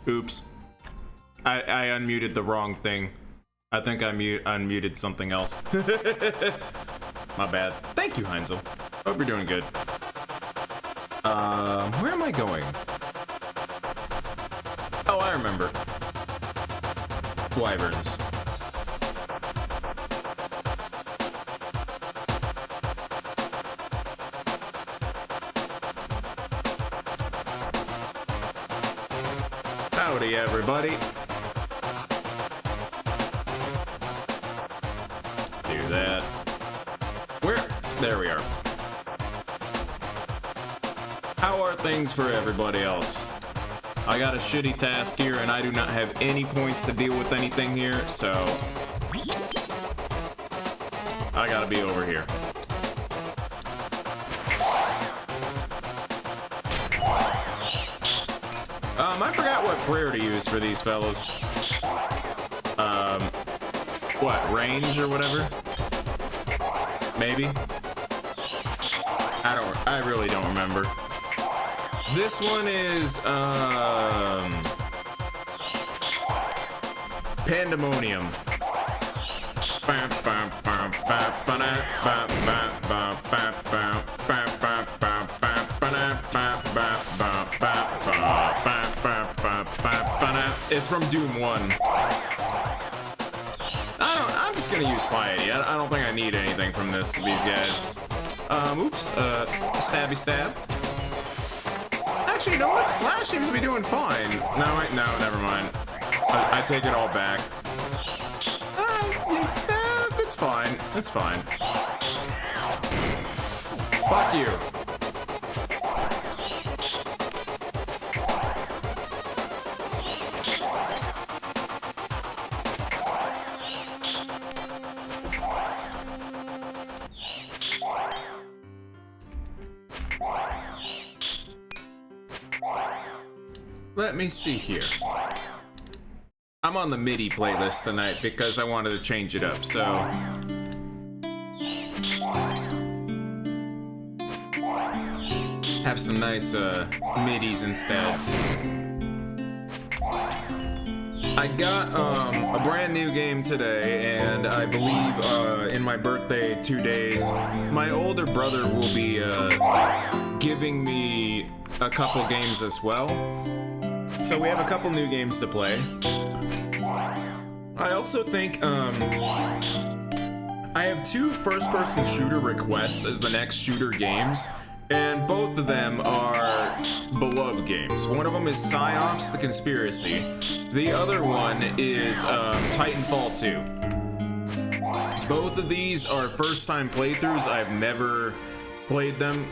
Oops. I unmuted the wrong thing. I think I unmuted something else. My bad. Thank you, Heinzel. Hope you're doing good. Where am I going? Oh, I remember. Wyverns. Howdy, everybody. Do that. Where? There we are. How are things for everybody else? I got a shitty task here, and I do not have any points to deal with anything here, so I gotta be over here. I forgot what prayer to use for these fellas. What, range or whatever? Maybe? I really don't remember. This one is, Pandemonium. It's from Doom 1. I'm just gonna use Piety. I don't think I need anything from these guys. Oops, stabby stab. Actually, you know what? Slash seems to be doing fine. No, never mind. I take it all back. It's fine. It's fine. Fuck you. Let me see here. I'm on the MIDI playlist tonight because I wanted to change it up, so... have some nice MIDIs instead. I got a brand new game today, and I believe in my birthday 2 days, my older brother will be giving me a couple games as well. So we have a couple new games to play. I also think I have 2 first-person shooter requests as the next shooter games, and both of them are beloved games. One of them is PsyOps: The Conspiracy. The other one is Titanfall 2. Both of these are first-time playthroughs. I've never played them.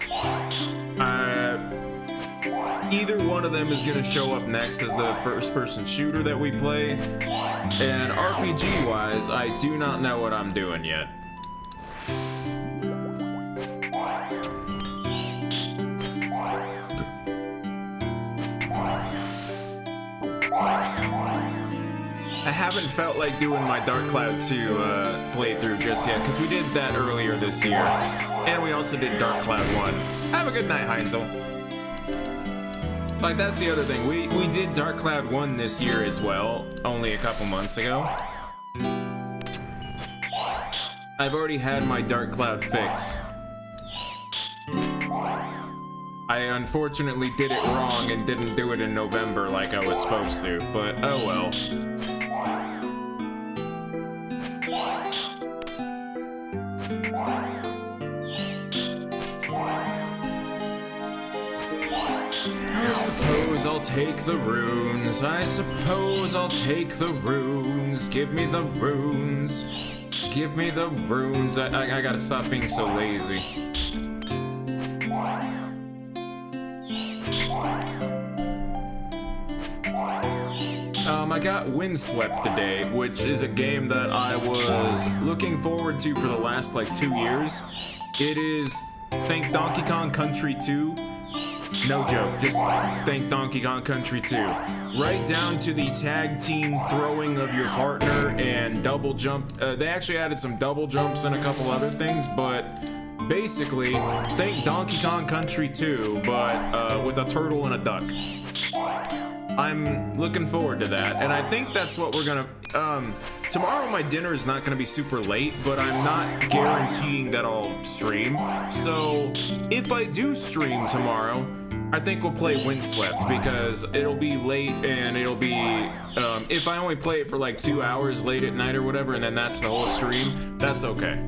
Either one of them is going to show up next as the first-person shooter that we play. And RPG-wise, I do not know what I'm doing yet. I haven't felt like doing my Dark Cloud 2 playthrough just yet, because we did that earlier this year. And we also did Dark Cloud 1. Have a good night, Heinzel. Like, that's the other thing. We did Dark Cloud 1 this year as well, only a couple months ago. I've already had my Dark Cloud fix. I unfortunately did it wrong and didn't do it in November like I was supposed to, but oh well. I suppose I'll take the runes. I suppose I'll take the runes. Give me the runes. Give me the runes. I gotta stop being so lazy. I got Windswept today, which is a game that I was looking forward to for the last like 2 years. It is, think Donkey Kong Country 2. No joke, just think Donkey Kong Country 2. Right down to the tag team throwing of your partner and double jump. They actually added some double jumps and a couple other things, but basically, think Donkey Kong Country 2, but with a turtle and a duck. I'm looking forward to that, and I think that's what we're gonna, tomorrow my dinner is not gonna be super late, but I'm not guaranteeing that I'll stream, so if I do stream tomorrow, I think we'll play Windswept, because it'll be late, and it'll be, if I only play it for like 2 hours late at night or whatever, and then that's the whole stream, that's okay.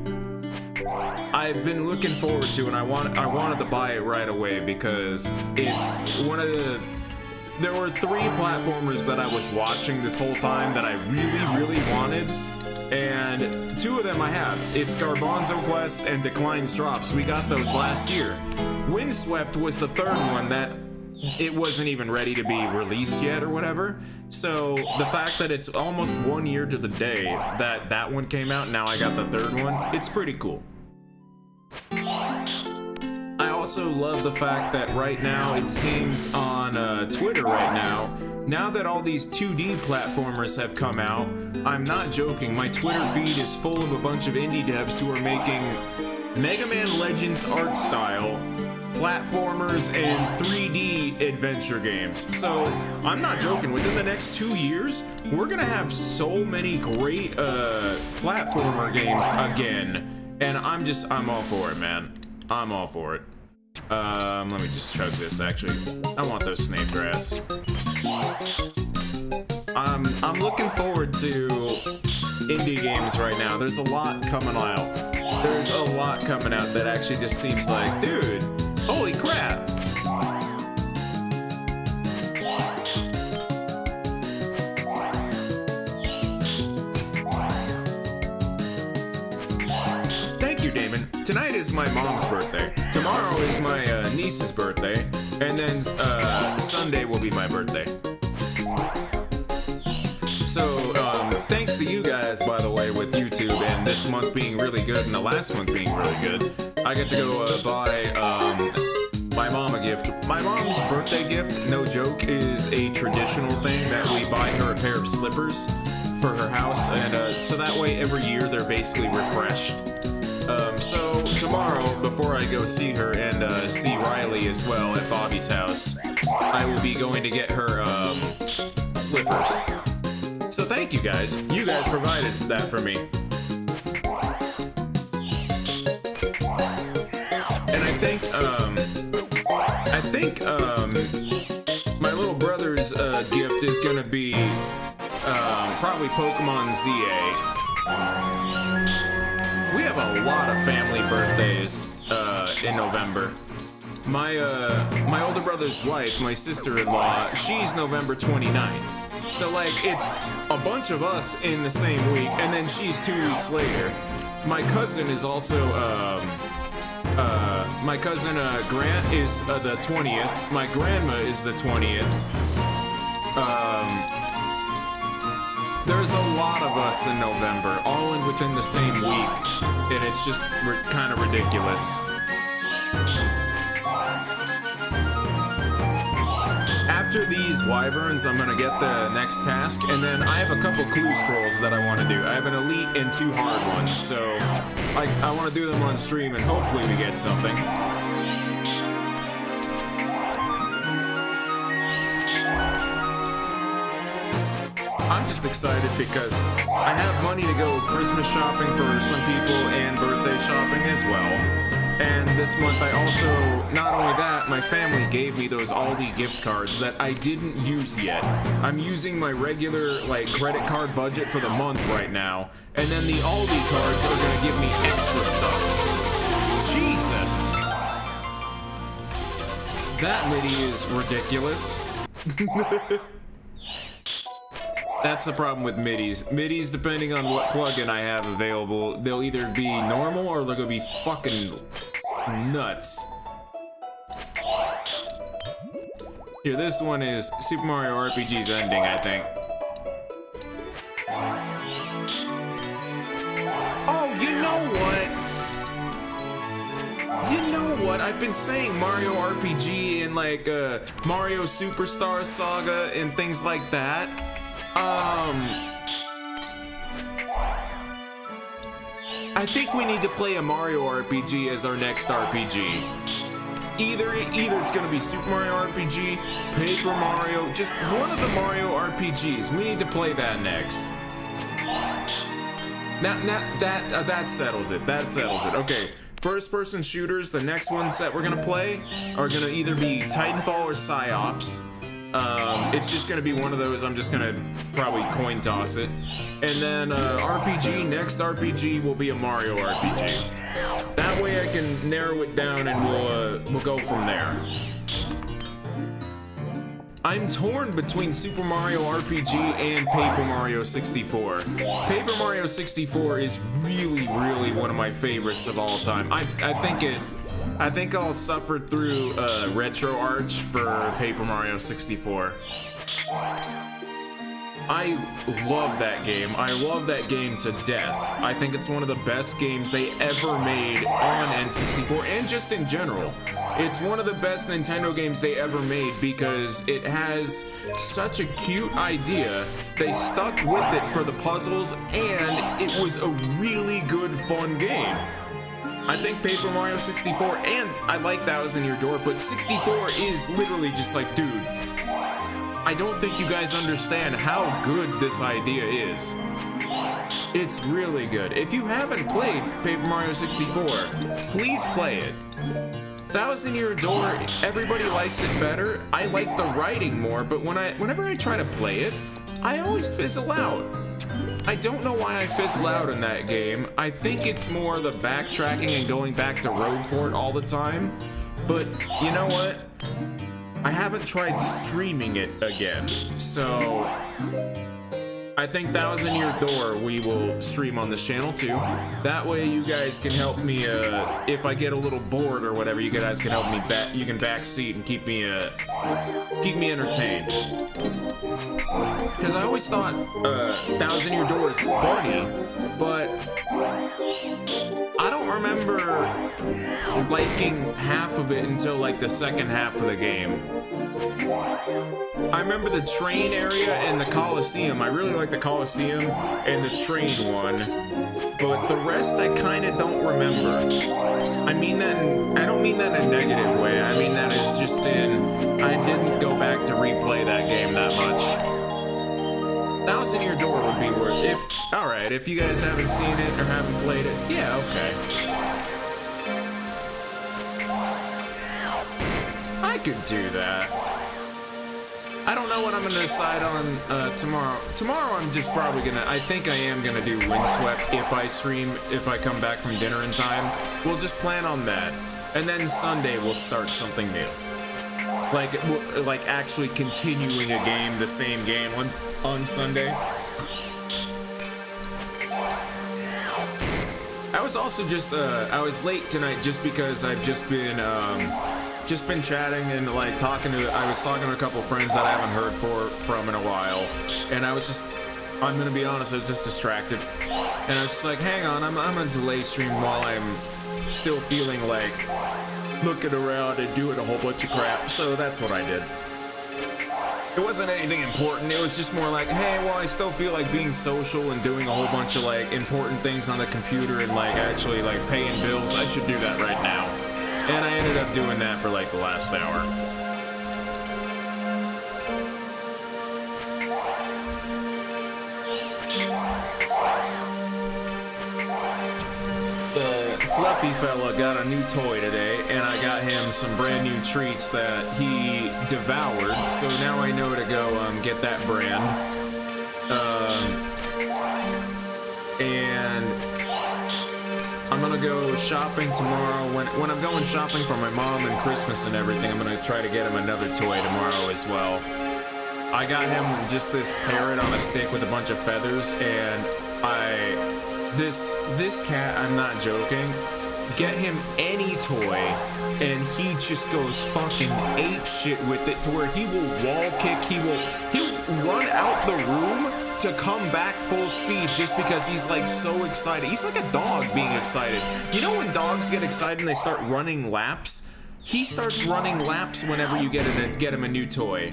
I've been looking forward to, and I wanted to buy it right away, because it's one of the... There were 3 platformers that I was watching this whole time that I really wanted, and 2 of them I have. It's Garbanzo Quest and Decline Drops. We got those last year. Windswept was the 3rd one that it wasn't even ready to be released yet or whatever. So the fact that it's almost 1 year to the day that that one came out, now I got the 3rd one, it's pretty cool. I also love the fact that right now it seems on Twitter right now that all these 2D platformers have come out, I'm not joking, my Twitter feed is full of a bunch of indie devs who are making Mega Man Legends art style platformers and 3D adventure games. So I'm not joking, within the next 2 years we're gonna have so many great platformer games again, and I'm all for it, man. I'm all for it. Let me just chug this, actually. I want those snake grass. I'm looking forward to indie games right now. There's a lot coming out. There's a lot coming out that actually just seems like, dude, holy crap. Tonight is my mom's birthday. Tomorrow is my niece's birthday. And then Sunday will be my birthday. So, thanks to you guys, by the way, with YouTube and this month being really good and the last month being really good. I get to go buy my mom a gift. My mom's birthday gift, no joke, is a traditional thing that we buy her a pair of slippers for her house. And so that way every year they're basically refreshed. So tomorrow, before I go see her and see Riley as well at Bobby's house, I will be going to get her slippers. So thank you guys. You guys provided that for me. And I think my little brother's gift is gonna be probably Pokemon ZA. We have a lot of family birthdays in November. My older brother's wife, my sister-in-law, she's November 29th. So like it's a bunch of us in the same week, and then she's 2 weeks later. My cousin is also my cousin Grant is the 20th. My grandma is the 20th. There's a lot of us in November, all within the same week, and it's just kind of ridiculous. After these wyverns, I'm gonna get the next task, and then I have a couple clue scrolls that I want to do. I have an elite and 2 hard ones, so I want to do them on stream, and hopefully we get something. I'm just excited because I have money to go Christmas shopping for some people and birthday shopping as well. And this month I also, not only that, my family gave me those Aldi gift cards that I didn't use yet. I'm using my regular, credit card budget for the month right now. And then the Aldi cards are gonna give me extra stuff. Jesus! That lady is ridiculous. That's the problem with midis. Midis, depending on what plugin I have available, they'll either be normal or they're gonna be fucking nuts. Here, this one is Super Mario RPG's ending, I think. Oh, you know what? You know what? I've been saying Mario RPG and Mario Superstar Saga and things like that. I think we need to play a Mario RPG as our next RPG. Either it's gonna be Super Mario RPG, Paper Mario, just one of the Mario RPGs. We need to play that next. That settles it. That settles it. Okay, first-person shooters. The next ones that we're gonna play are gonna either be Titanfall or Psyops. It's just gonna be one of those. I'm just gonna probably coin toss it. And then RPG. Next RPG will be a Mario RPG. That way I can narrow it down and we'll go from there. I'm torn between Super Mario RPG and Paper Mario 64. Paper Mario 64 is really one of my favorites of all time. I think I'll suffer through Retro Arch for Paper Mario 64. I love that game. I love that game to death. I think it's one of the best games they ever made on N64 and just in general. It's one of the best Nintendo games they ever made because it has such a cute idea. They stuck with it for the puzzles and it was a really good, fun game. I think Paper Mario 64, and I like Thousand Year Door, but 64 is literally just like, dude, I don't think you guys understand how good this idea is. It's really good. If you haven't played Paper Mario 64, please play it. Thousand Year Door, everybody likes it better. I like the writing more, but whenever I try to play it, I always fizzle out. I don't know why I fizzle out in that game. I think it's more the backtracking and going back to Roadport all the time. But you know what? I haven't tried streaming it again, so I think Thousand Year Door we will stream on this channel too. That way you guys can help me, if I get a little bored or whatever, you guys can help me back. You can backseat and keep me entertained. Because I always thought Thousand Year Door is funny, but I don't remember liking half of it until like the second half of the game. I remember the train area and the Coliseum. I really like the Coliseum and the train one, but the rest I kind of don't remember. I don't mean that in a negative way. I mean that it's just I didn't go back to replay that game that much. Thousand Year Door would be worth it. Alright, if you guys haven't seen it or haven't played it, yeah, okay. I could do that. I don't know what I'm gonna decide on tomorrow. Tomorrow I'm just probably I think I am gonna do Windswept if I stream, if I come back from dinner in time. We'll just plan on that. And then Sunday we'll start something new. Like actually continuing a game, the same game on Sunday. I was also just, I was late tonight just because I've just been chatting and like I was talking to a couple friends that I haven't heard from in a while, and I'm gonna be honest, I was just distracted, and I was just like, hang on, I'm gonna delay stream while I'm still feeling like looking around and doing a whole bunch of crap, so that's what I did. It wasn't anything important, it was just more like, hey, well, I still feel like being social and doing a whole bunch of like important things on the computer and like actually like paying bills, I should do that right now. And I ended up doing that for like the last hour. The fluffy fella got a new toy today, and I got him some brand new treats that he devoured, so now I know to go get that brand. And I'm gonna go shopping tomorrow. When I'm going shopping for my mom and Christmas and everything, I'm gonna try to get him another toy tomorrow as well. I got him just this parrot on a stick with a bunch of feathers, and this cat, I'm not joking, get him any toy and he just goes fucking ape shit with it to where he will wall kick, he'll run out the room to come back full speed just because he's like so excited. He's like a dog being excited. You know when dogs get excited and they start running laps? He starts running laps whenever you get him a new toy.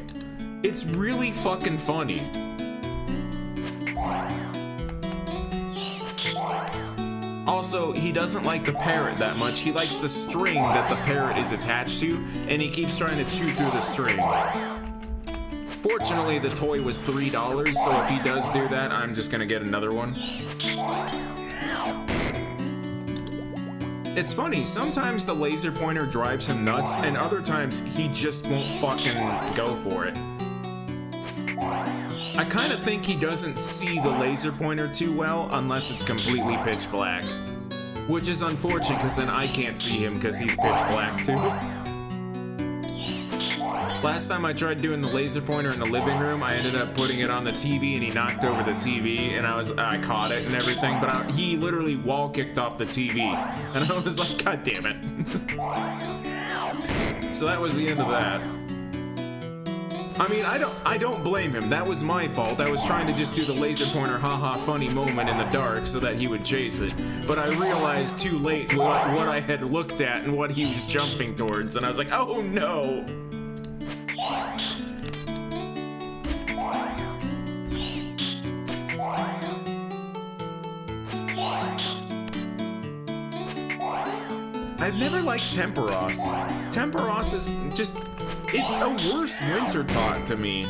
It's really fucking funny. Also, he doesn't like the parrot that much. He likes the string that the parrot is attached to, and he keeps trying to chew through the string. Fortunately, the toy was $3, so if he does do that, I'm just gonna get another one. It's funny, sometimes the laser pointer drives him nuts, and other times he just won't fucking go for it. I kind of think he doesn't see the laser pointer too well unless it's completely pitch black. Which is unfortunate, because then I can't see him because he's pitch black too. Last time I tried doing the laser pointer in the living room, I ended up putting it on the TV and he knocked over the TV, and I caught it and everything, but he literally wall kicked off the TV, and I was like, God damn it. So that was the end of that. I mean, I don't blame him. That was my fault. I was trying to just do the laser pointer haha funny moment in the dark so that he would chase it. But I realized too late what I had looked at and what he was jumping towards, and I was like, oh no. I've never liked Temperos. Temperos is just, it's a worse Winter Tot to me.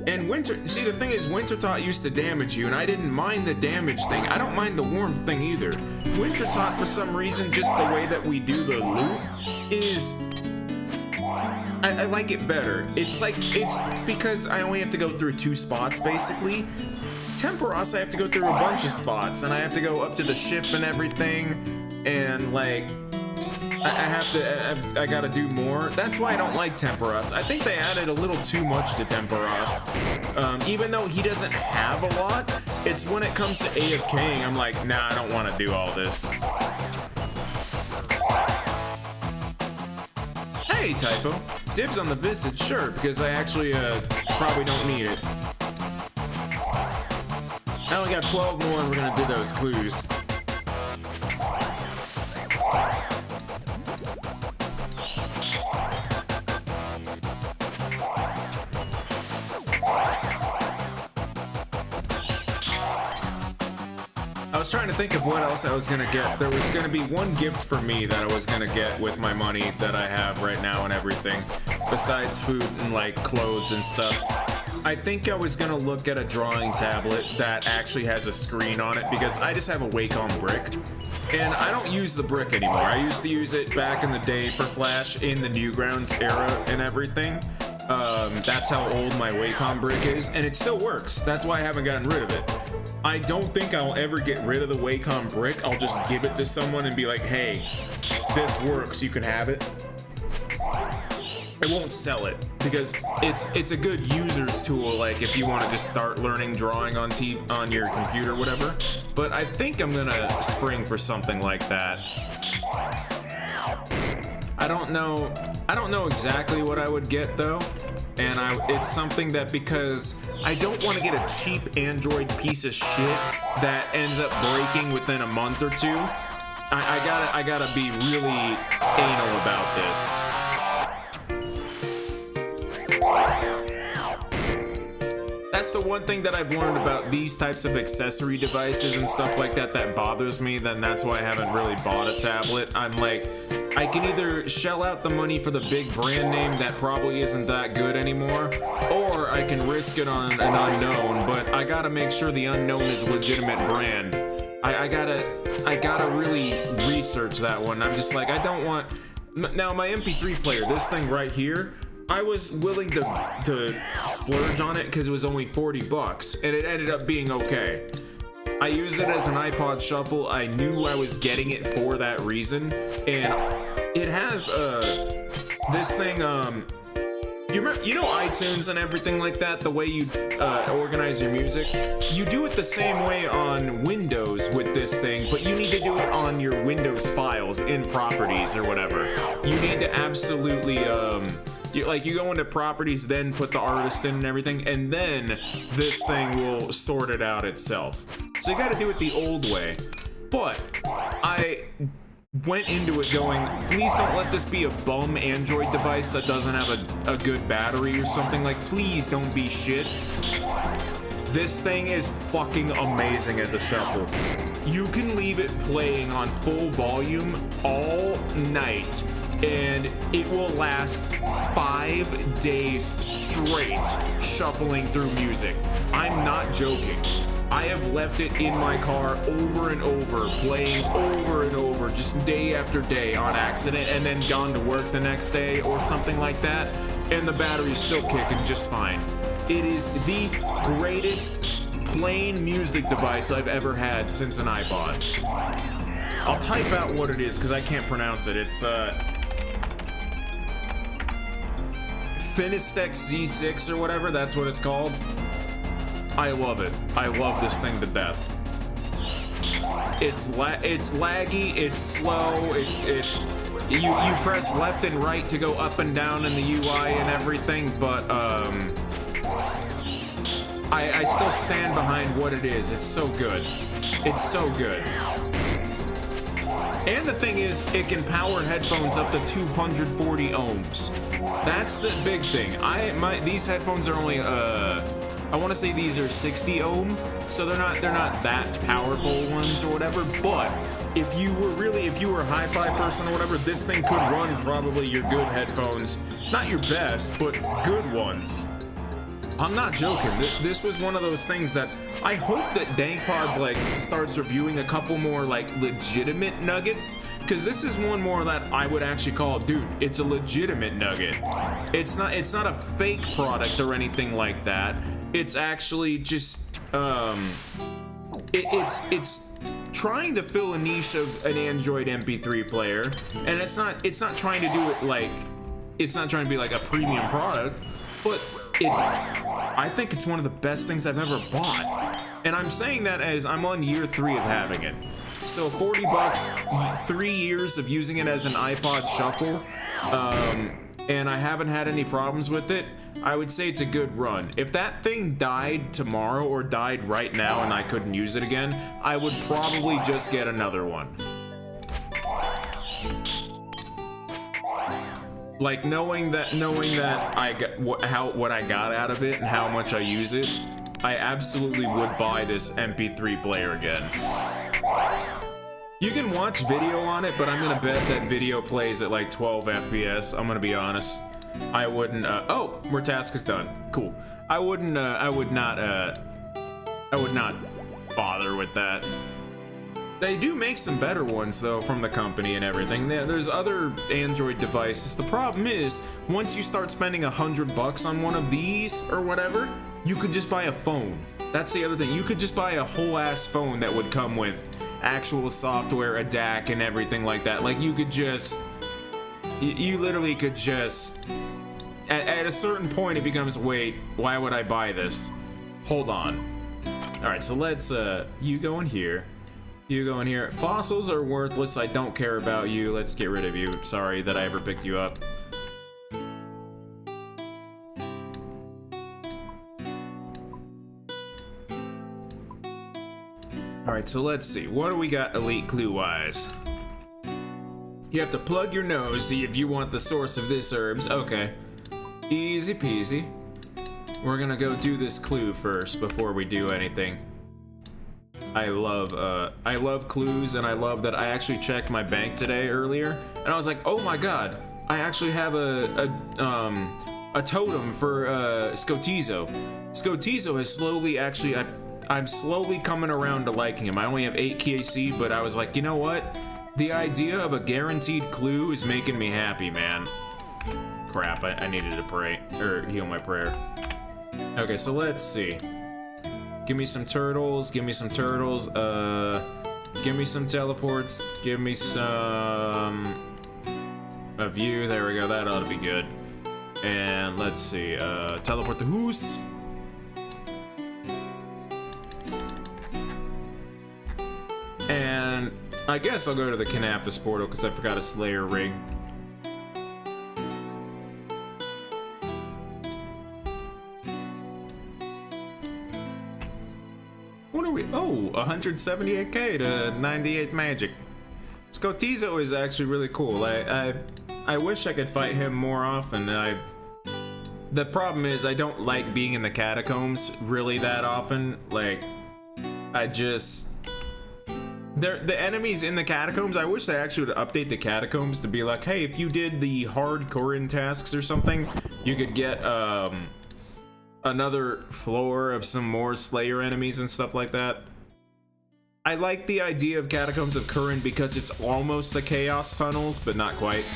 And see, the thing is, Winter Tot used to damage you, and I didn't mind the damage thing. I don't mind the warmth thing either. Winter Tot, for some reason, just the way that we do the loot is, I like it better. It's because I only have to go through 2 spots, basically. Temperos, I have to go through a bunch of spots, and I have to go up to the ship and everything, and like, I gotta do more. That's why I don't like Temperos. I think they added a little too much to Temperos. Even though he doesn't have a lot, it's when it comes to AFKing, I'm like, nah, I don't want to do all this. Hey, Typo. Dibs on the visit, sure, because I actually probably don't need it. I only got 12 more and we're gonna do those clues. I was trying to think of what else I was gonna get. There was gonna be one gift for me that I was gonna get with my money that I have right now and everything, besides food and like clothes and stuff. I think I was gonna look at a drawing tablet that actually has a screen on it, because I just have a Wacom brick. And I don't use the brick anymore. I used to use it back in the day for Flash in the Newgrounds era and everything. That's how old my Wacom brick is, and it still works. That's why I haven't gotten rid of it. I don't think I'll ever get rid of the Wacom brick. I'll just give it to someone and be like, hey, this works, you can have it. I won't sell it, because it's a good user's tool, like if you want to just start learning drawing on your computer or whatever. But I think I'm gonna spring for something like that. I don't know exactly what I would get though, and it's something that, because I don't want to get a cheap Android piece of shit that ends up breaking within a month or two. I gotta be really anal about this. That's the one thing that I've learned about these types of accessory devices and stuff like that that bothers me. Then that's why I haven't really bought a tablet. I'm like, I can either shell out the money for the big brand name that probably isn't that good anymore, or I can risk it on an unknown, but I gotta make sure the unknown is a legitimate brand. I gotta really research that one. I'm just like, I don't want... Now, my MP3 player, this thing right here, I was willing to splurge on it because it was only $40, and it ended up being okay. I use it as an iPod Shuffle. I knew I was getting it for that reason, and it has this thing. You know iTunes and everything like that, the way you organize your music? You do it the same way on Windows with this thing, but you need to do it on your Windows files in properties or whatever. You need to absolutely you go into properties, then put the artist in and everything, and then this thing will sort it out itself. So you gotta do it the old way. But I went into it going, please don't let this be a bum Android device that doesn't have a good battery or something. Like, please don't be shit. This thing is fucking amazing as a shuffle. you can leave it playing on full volume all night and it will last 5 days straight shuffling through music. I'm not joking. I have left it in my car over and over, playing over and over, just day after day on accident, and then gone to work the next day or something like that, and the battery's still kicking just fine. It is the greatest plain music device I've ever had since an iPod. I'll type out what it is because I can't pronounce it. It's Finistex Z6 or whatever, that's what it's called. I love it. I love this thing to death. It's laggy, it's slow, you press left and right to go up and down in the UI and everything, but I still stand behind what it is. It's so good. It's so good. And the thing is, it can power headphones up to 240 ohms. That's the big thing. These headphones are only I want to say these are 60 ohm, so they're not that powerful ones or whatever. But if you were a hi-fi person or whatever, this thing could run probably your good headphones. Not your best, but good ones. I'm not joking. This was one of those things that I hope that DankPods like starts reviewing a couple more like legitimate nuggets, because this is one more that I would actually call, dude, it's a legitimate nugget. It's not a fake product or anything like that. It's actually just it's trying to fill a niche of an Android MP3 player, and it's not trying to do it like, it's not trying to be like a premium product, but I think it's one of the best things I've ever bought. And I'm saying that as I'm on year 3 of having it. So 40 bucks, 3 years of using it as an iPod Shuffle, and I haven't had any problems with it. I would say it's a good run. If that thing died tomorrow or died right now and I couldn't use it again, I would probably just get another one. Like knowing that I got what I got out of it and how much I use it, I absolutely would buy this MP3 player again. You can watch video on it, but I'm gonna bet that video plays at like 12 FPS. I'm gonna be honest. I wouldn't. Oh, our task is done. Cool. I would not bother with that. They do make some better ones though from the company and everything. There's other Android devices. The problem is, once you start spending $100 on one of these or whatever, you could just buy a phone. That's the other thing. You could just buy a whole ass phone that would come with actual software, a DAC, and everything like that. Like you could just, you literally could just. At a certain point, it becomes, wait, why would I buy this? Hold on. All right, so let's. You go in here. You go in here. Fossils are worthless. I don't care about you. Let's get rid of you. Sorry that I ever picked you up. Alright, so let's see. What do we got elite clue-wise? You have to plug your nose, see if you want the source of this herbs. Okay. Easy peasy. We're gonna go do this clue first before we do anything. I love clues, and I love that I actually checked my bank today earlier, and I was like, oh my god, I actually have a totem for Scotizo. Scotizo has slowly actually, I'm slowly coming around to liking him. I only have 8 KC, but I was like, you know what? The idea of a guaranteed clue is making me happy, man. Crap, I needed to pray, or heal my prayer. Okay, so let's see. Give me some turtles, give me some turtles, give me some teleports, give me some... a view, there we go, that ought to be good. And let's see, teleport the Hoos. And I guess I'll go to the Canafis portal because I forgot a Slayer ring. What are we? Oh, 178k to 98 magic. Scotizo is actually really cool. I wish I could fight him more often. The problem is I don't like being in the catacombs really that often. Like, the enemies in the catacombs, I wish they actually would update the catacombs to be like, hey, if you did the hardcore tasks or something, you could get another floor of some more Slayer enemies and stuff like that. I like the idea of Catacombs of Curran because it's almost the Chaos Tunnel, but not quite.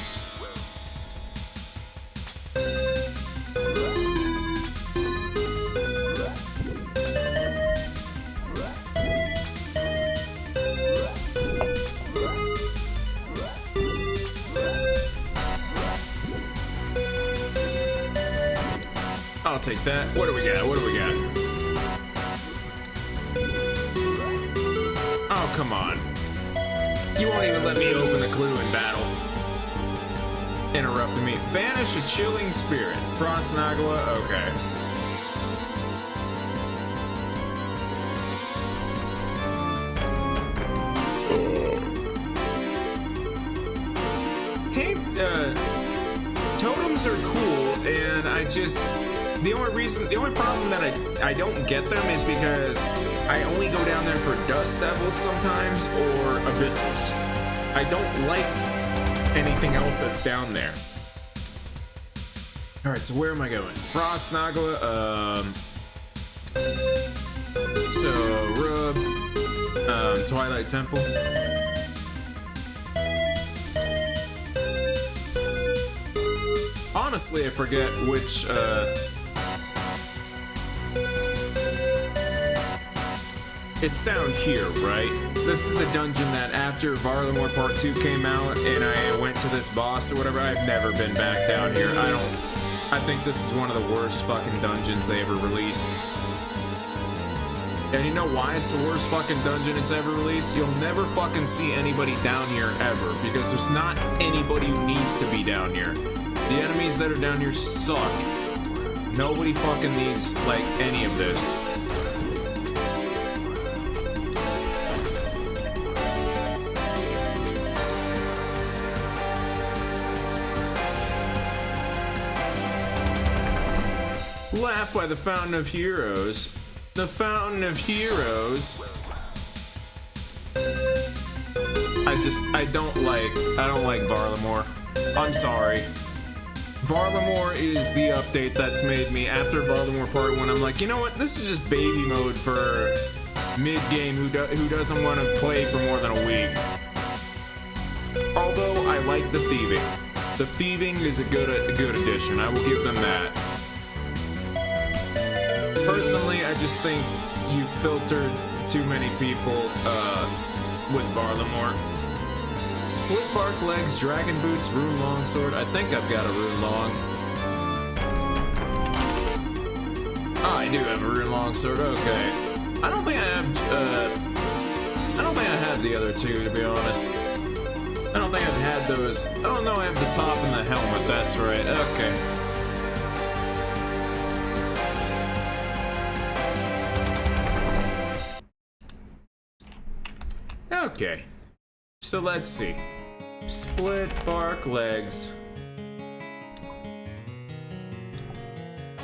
I'll take that. What do we got? What do we got? Oh, come on. You won't even let me open the clue in battle. Interrupting me. Banish a chilling spirit. Frost Nagla? Okay. Totems are cool, and the only problem that I don't get them is because I only go down there for Dust Devils sometimes, or Abyssals. I don't like anything else that's down there. Alright, so where am I going? Frost Nagla, so, Rub, Twilight Temple. Honestly, I forget which, it's down here, right? This is the dungeon that after Varlamore Part 2 came out and I went to this boss or whatever, I've never been back down here. I think this is one of the worst fucking dungeons they ever released. And you know why it's the worst fucking dungeon it's ever released? You'll never fucking see anybody down here ever, because there's not anybody who needs to be down here. The enemies that are down here suck. Nobody fucking needs, like, any of this. Laugh by the Fountain of Heroes. The Fountain of Heroes. I don't like Varlamore. I'm sorry. Varlamore is the update that's made me, after Varlamore Part 1, I'm like, you know what, this is just baby mode for mid-game who doesn't want to play for more than a week. Although, I like the thieving. The thieving is a good addition, I will give them that. Personally, I just think you filtered too many people with Varlamore. Split Bark Legs, Dragon Boots, Rune Longsword. I think I've got a Rune Long. Oh, I do have a Rune Longsword. Okay. I don't think I had the other two, to be honest. I don't think I've had those. Oh no, I have the top and the helmet. That's right. Okay. Okay. So let's see. Split Bark Legs.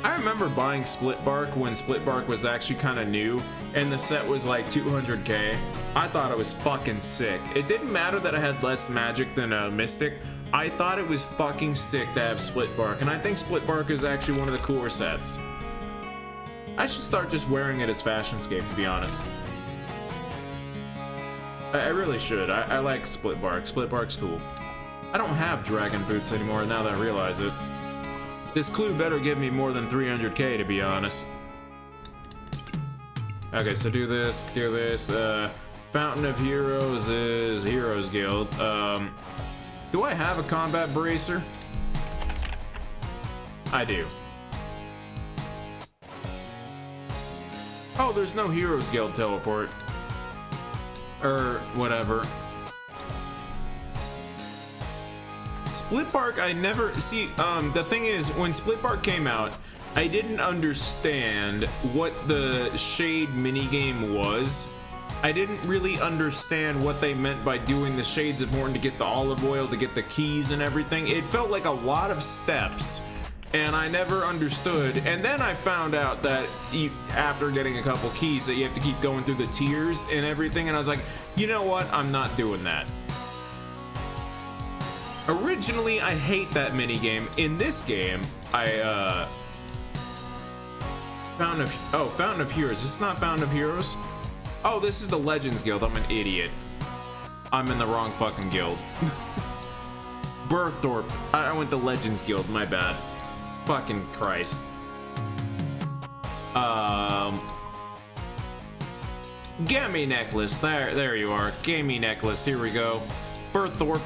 I remember buying Split Bark when Split Bark was actually kind of new and the set was like 200k. I thought it was fucking sick. It didn't matter that I had less magic than a Mystic. I thought it was fucking sick to have Split Bark, and I think Split Bark is actually one of the cooler sets. I should start just wearing it as Fashionscape, to be honest. I really should. I like Split Bark. Split Bark's cool. I don't have Dragon Boots anymore now that I realize it. This clue better give me more than 300k, to be honest. Okay, so do this. Fountain of Heroes is Heroes Guild. Do I have a Combat Bracer? I do. Oh, there's no Heroes Guild teleport. Or whatever. Split Bark, I never see. The thing is, when Split Bark came out, I didn't understand what the shade minigame was. I didn't really understand what they meant by doing the Shades of Morn to get the olive oil, to get the keys and everything. It felt like a lot of steps And I never understood, and then I found out that after getting a couple keys that you have to keep going through the tiers and everything, and I was like, you know what, I'm not doing that. Originally, I hate that minigame. In this game, I, Fountain of Heroes. This is not Fountain of Heroes? Oh, this is the Legends Guild. I'm an idiot. I'm in the wrong fucking guild. Berthorpe. I went to Legends Guild, my bad. Fucking Christ. Gammy necklace. There you are. Gammy necklace. Here we go. Berthorpe.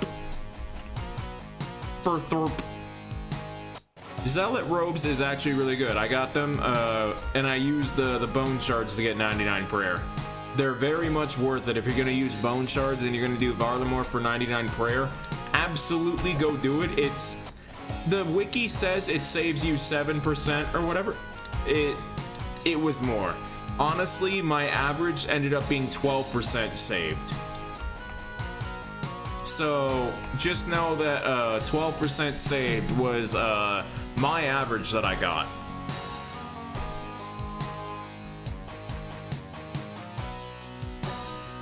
Zealot robes is actually really good. I got them, and I used the bone shards to get 99 prayer. They're very much worth it if you're gonna use bone shards and you're gonna do Varlamore for 99 prayer. Absolutely go do it. The wiki says it saves you 7% or whatever. It was more. Honestly, my average ended up being 12% saved. So just know that 12% saved was my average that I got.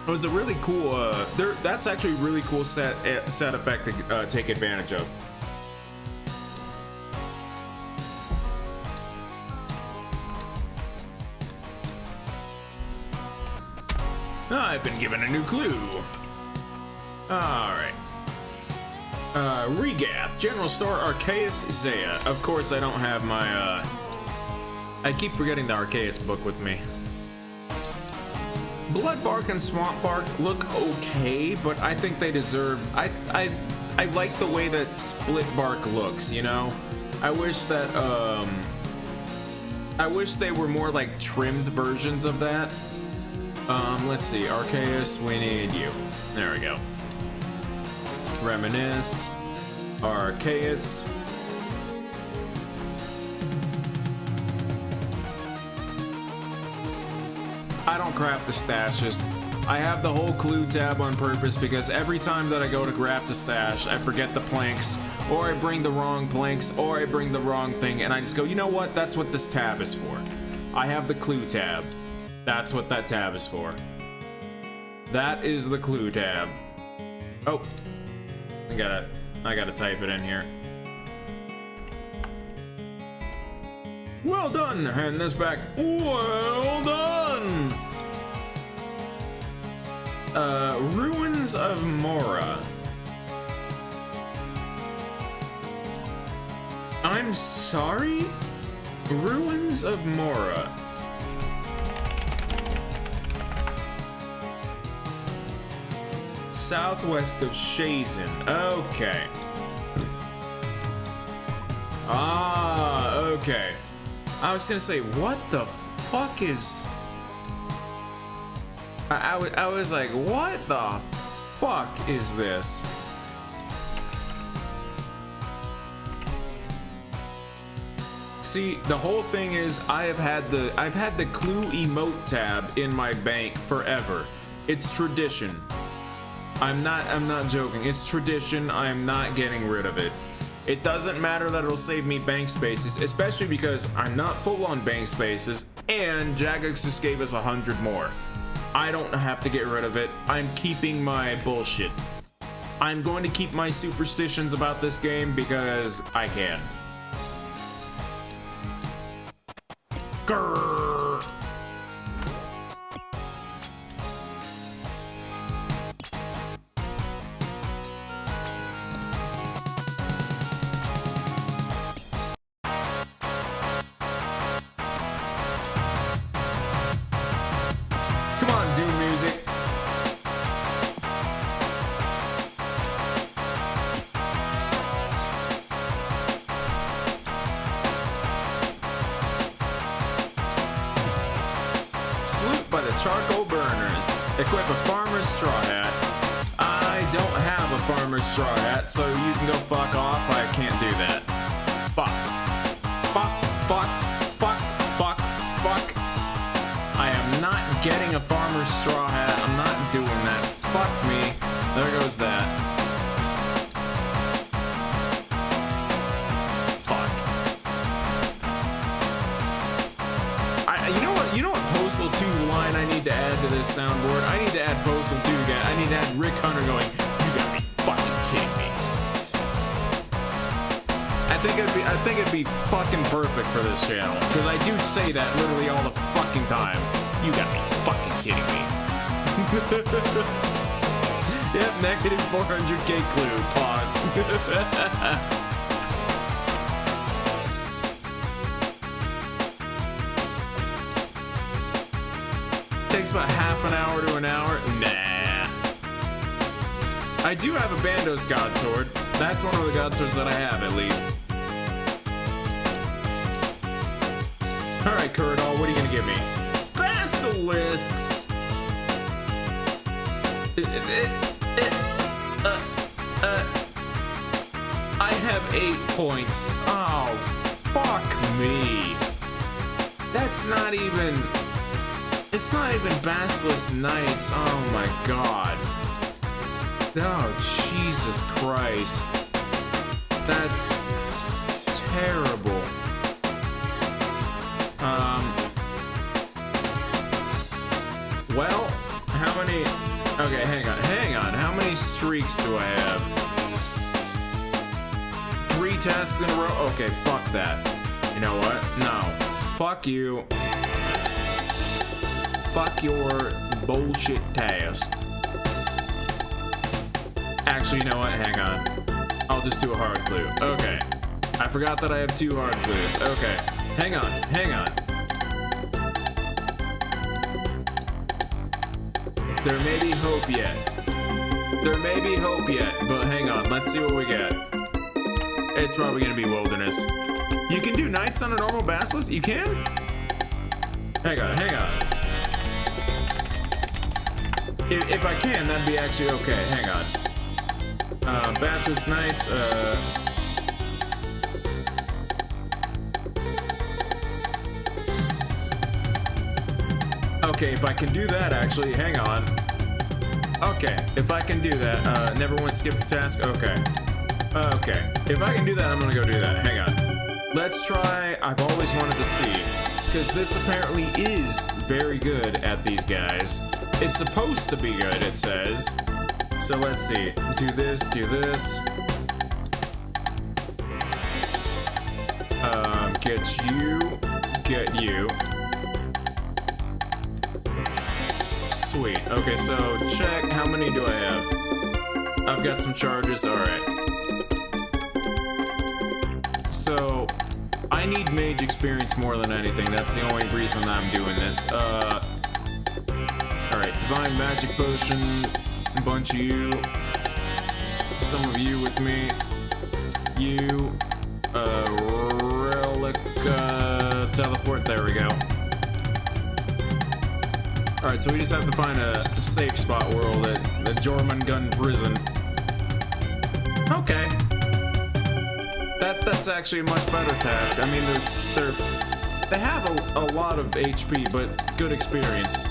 It was a really cool. That's actually a really cool set effect to take advantage of. I've been given a new clue. Alright. Regath, General Store, Arceus, Zaya. Of course, I don't have my, I keep forgetting the Arceus book with me. Bloodbark and Swampbark look okay, but I think they deserve... I like the way that Splitbark looks, you know? I wish that, I wish they were more like trimmed versions of that. Let's see, Arceus, we need you. There we go. Reminisce, Arceus. I don't craft the stashes. I have the whole clue tab on purpose because every time that I go to craft a stash, I forget the planks, or I bring the wrong planks, or I bring the wrong thing, and I just go, you know what, that's what this tab is for. I have the clue tab. That's what that tab is for. That is the clue tab. Oh. I gotta type it in here. Well done! Hand this back. Well done! Ruins of Mora. I'm sorry? Ruins of Mora. Southwest of Shazen. Okay. Ah, okay. I was gonna say, what the fuck is... I was like, what the fuck is this? See, the whole thing is I've had the clue emote tab in my bank forever. It's tradition. I'm not joking. It's tradition. I'm not getting rid of it. It doesn't matter that it'll save me bank spaces, especially because I'm not full on bank spaces and Jagex just gave us 100 more. I don't have to get rid of it. I'm keeping my bullshit. I'm going to keep my superstitions about this game because I can. Grrr. Come on, Doom music. Salute by the charcoal burners. Equip a farmer's straw hat. I don't have a farmer's straw hat, so you can go fuck off. I can't do that. Fuck. Fuck. Fuck. Fuck. Fuck. Fuck. I am not getting a farmer's straw hat. I'm not doing that. Fuck me. There goes that. Fuck. Postal 2 line I need to add to this soundboard. I need to add Postal 2 again. I need to add Rick Hunter going, you gotta be fucking kidding me. I think it'd be fucking perfect for this channel. Because I do say that literally all the fucking time. You gotta be fucking kidding me. Yep, negative 400k clue, pod. Takes about half an hour to an hour. Nah. I do have a Bandos God Sword. That's one of the God Swords that I have, at least. Alright, Kuradol, what are you gonna give me? Basilisks! I have 8 points. Oh, fuck me. That's not even... It's not even Basilisk Knights. Oh my god. Oh, Jesus Christ. That's terrible. Well, how many... Okay, hang on. How many streaks do I have? 3 tasks in a row? Okay, fuck that. You know what? No. Fuck you. Fuck your bullshit task. Actually, you know what? Hang on. I'll just do a hard clue. Okay. I forgot that I have 2 hard clues. Okay. Hang on. There may be hope yet. But hang on. Let's see what we get. It's probably gonna be Wilderness. You can do Knights on a normal Basilisk? You can? Hang on. If I can, that'd be actually okay. Hang on. Basilisk Knights, Okay, if I can do that, actually, hang on. Okay, if I can do that, never once skip a task, okay. Okay, if I can do that, I'm gonna go do that, hang on. Let's try, I've always wanted to see, because this apparently is very good at these guys. It's supposed to be good, it says. So let's see, do this. Get you. Sweet. Okay, so check. How many do I have? I've got some charges. Alright. So, I need mage experience more than anything. That's the only reason I'm doing this. Alright, divine magic potion. A bunch of you. Some of you with me. You. Relic. Teleport. There we go. Alright, so we just have to find a safe spot world at the Jormungand prison. Okay. That's actually a much better task. I mean, they have a lot of HP, but good experience.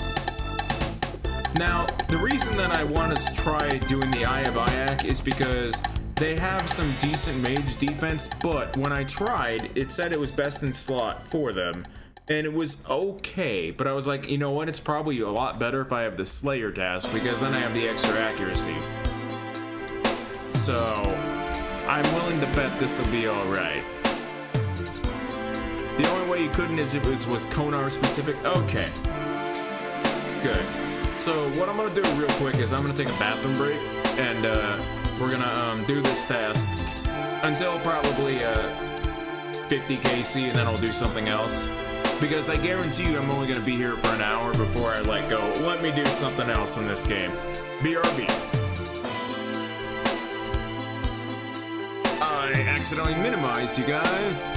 Now, the reason that I wanted to try doing the Eye of Ayak is because they have some decent mage defense, but when I tried, it said it was best in slot for them. And it was okay, but I was like, you know what, it's probably a lot better if I have the Slayer task, because then I have the extra accuracy. So, I'm willing to bet this will be alright. The only way you couldn't is if it was Konar specific. Okay. Good. So, what I'm gonna do real quick is I'm gonna take a bathroom break, and we're gonna do this task until probably 50 KC, and then I'll do something else. Because I guarantee you I'm only going to be here for an hour before I let go. Let me do something else in this game. BRB. I accidentally minimized you guys.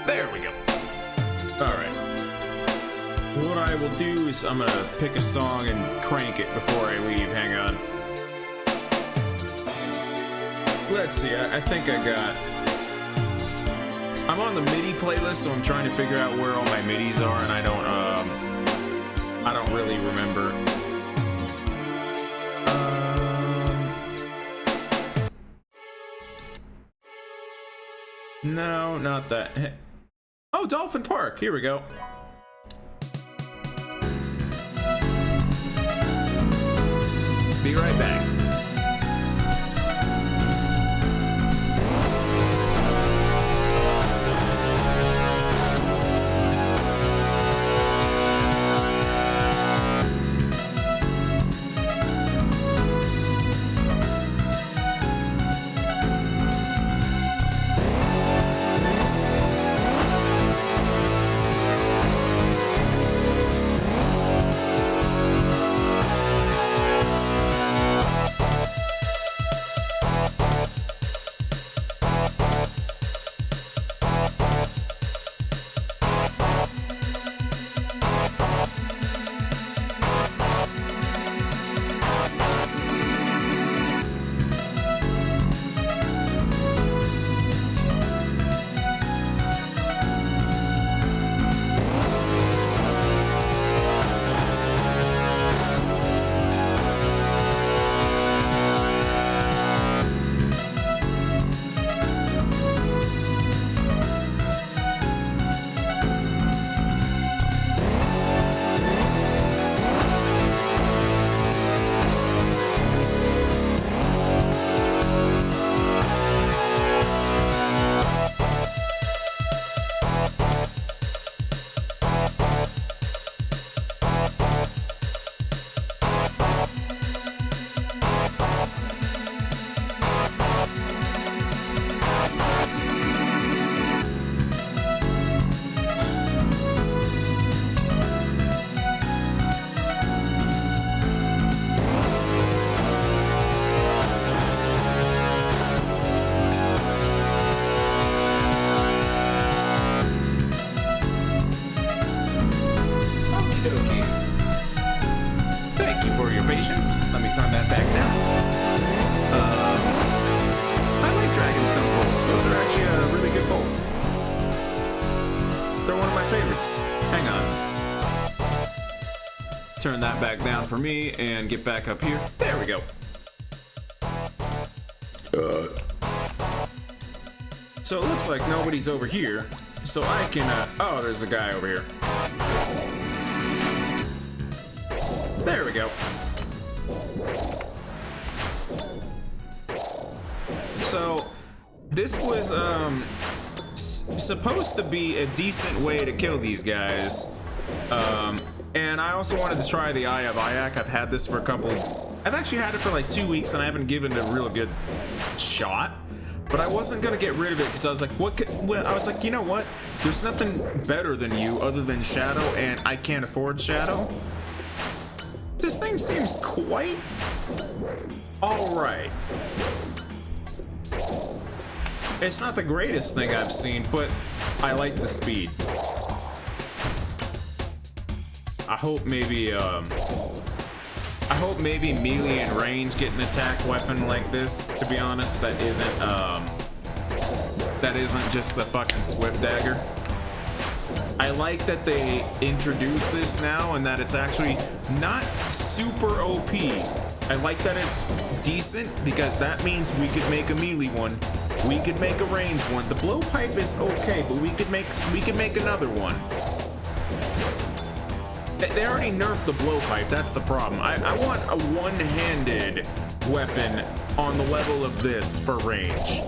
There we go. Alright. What I will do is I'm going to pick a song and crank it before I leave. Hang on. Let's see. I think I got... I'm on the MIDI playlist, so I'm trying to figure out where all my MIDIs are, and I don't really remember. No, not that. Oh, Dolphin Park. Here we go. Be right back. Turn that back down for me and get back up here. There we go. So it looks like nobody's over here. So I can, oh, there's a guy over here. There we go. So this was, supposed to be a decent way to kill these guys. And I also wanted to try the Eye of Ayak. I've had this for I've actually had it for like 2 weeks and I haven't given it a real good shot. But I wasn't gonna get rid of it because I was like, I was like, you know what? There's nothing better than you other than Shadow, and I can't afford Shadow. This thing seems quite alright. It's not the greatest thing I've seen, but I like the speed. I hope maybe melee and range get an attack weapon like this. To be honest, that isn't just the fucking Swift Dagger. I like that they introduced this now and that it's actually not super OP. I like that it's decent because that means we could make a melee one. We could make a range one. The blowpipe is okay, but we could make another one. They already nerfed the blowpipe, that's the problem. I want a one-handed weapon on the level of this for range.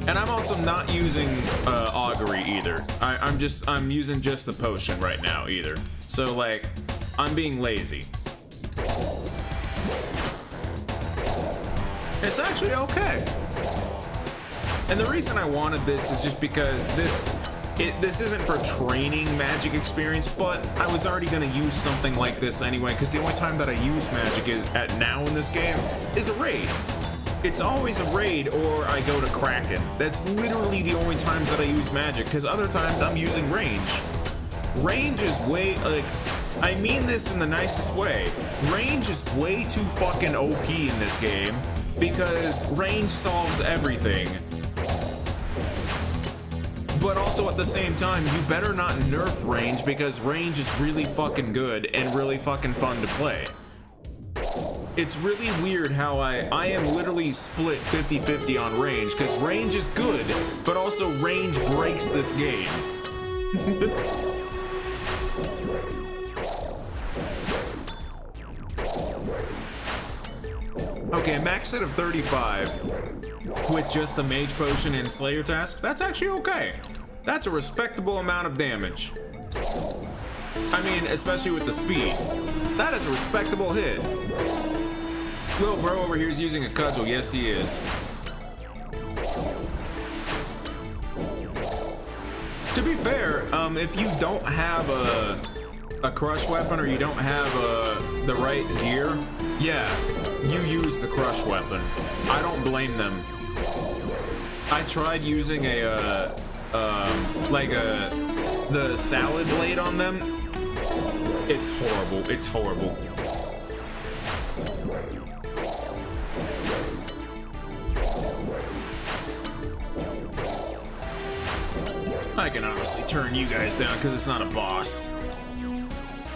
And I'm also not using augury either. I'm using just the potion right now either. So like, I'm being lazy. It's actually okay. And the reason I wanted this is just because this isn't for training magic experience, but I was already gonna use something like this anyway, because the only time that I use magic is at now in this game is a raid. It's always a raid or I go to Kraken. That's literally the only times that I use magic, because other times I'm using range. Range is way, like, I mean this in the nicest way. Range is way too fucking OP in this game, because range solves everything. But also at the same time, you better not nerf range, because range is really fucking good and really fucking fun to play. It's really weird how I am literally split 50-50 on range, because range is good, but also range breaks this game. Okay, max hit of 35 with just a mage potion and slayer task. That's actually okay. That's a respectable amount of damage. I mean, especially with the speed. That is a respectable hit. Little bro over here is using a cudgel. Yes, he is. To be fair, if you don't have a crush weapon or you don't have the right gear, yeah, you use the crush weapon. I don't blame them. I tried using the salad blade on them. It's horrible. It's horrible. I can honestly turn you guys down because it's not a boss.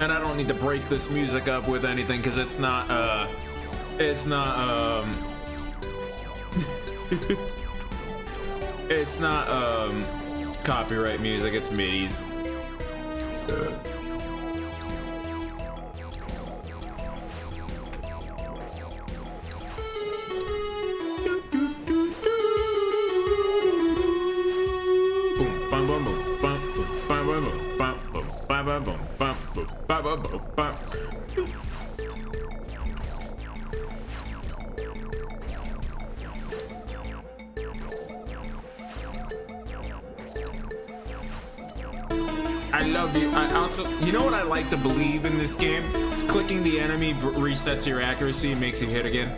And I don't need to break this music up with anything because it's not it's not copyright music, it's MIDIs. I love you. I also, you know what I like to believe in this game? Clicking the enemy resets your accuracy and makes you hit again.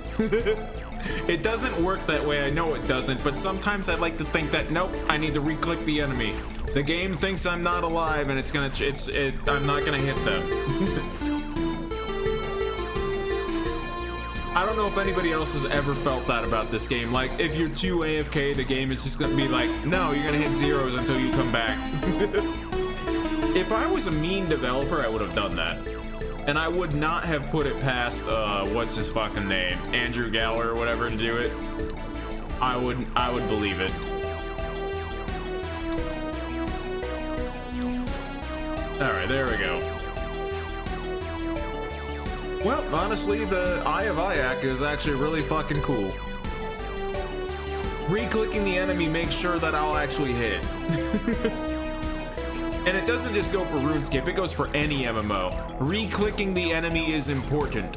It doesn't work that way, I know it doesn't, but sometimes I like to think that, nope, I need to re-click the enemy. The game thinks I'm not alive and I'm not gonna hit them. I don't know if anybody else has ever felt that about this game. Like, if you're too AFK, the game is just gonna be like, no, you're gonna hit zeros until you come back. If I was a mean developer, I would have done that. And I would not have put it past, what's his fucking name? Andrew Gower or whatever to do it. I would believe it. Alright, there we go. Well, honestly, the Eye of Ayak is actually really fucking cool. Re-clicking the enemy makes sure that I'll actually hit. And it doesn't just go for RuneScape, it goes for any MMO. Re-clicking the enemy is important.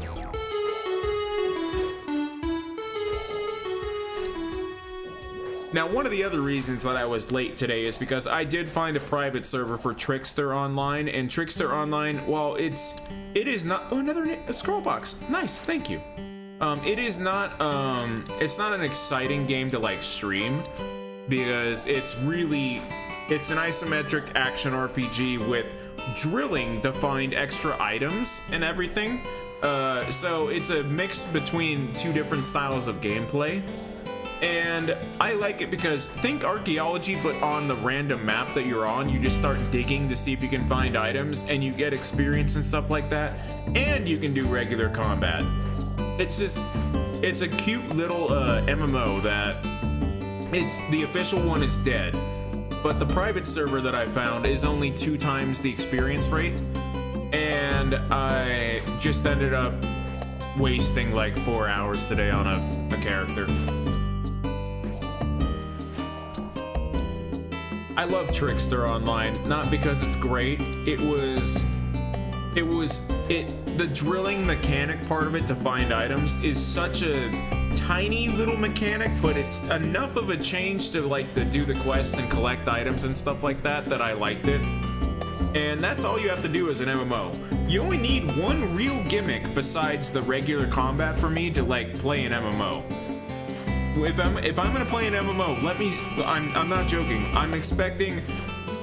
Now, one of the other reasons that I was late today is because I did find a private server for Trickster Online, and Trickster Online, well, it is not, oh, another scroll box. Nice, thank you. It's not an exciting game to like stream because it's an isometric action RPG with drilling to find extra items and everything. So it's a mix between two different styles of gameplay. And I like it because think archaeology, but on the random map that you're on, you just start digging to see if you can find items and you get experience and stuff like that. And you can do regular combat. It's a cute little MMO that the official one is dead. But the private server that I found is only 2 times the experience rate. And I just ended up wasting like 4 hours today on a character. I love Trickster Online, not because it's great. The drilling mechanic part of it to find items is such a tiny little mechanic, but it's enough of a change to do the quest and collect items and stuff like that that I liked it. And that's all you have to do as an MMO. You only need one real gimmick besides the regular combat for me to play an MMO. If I'm gonna play an MMO, I'm not joking. I'm expecting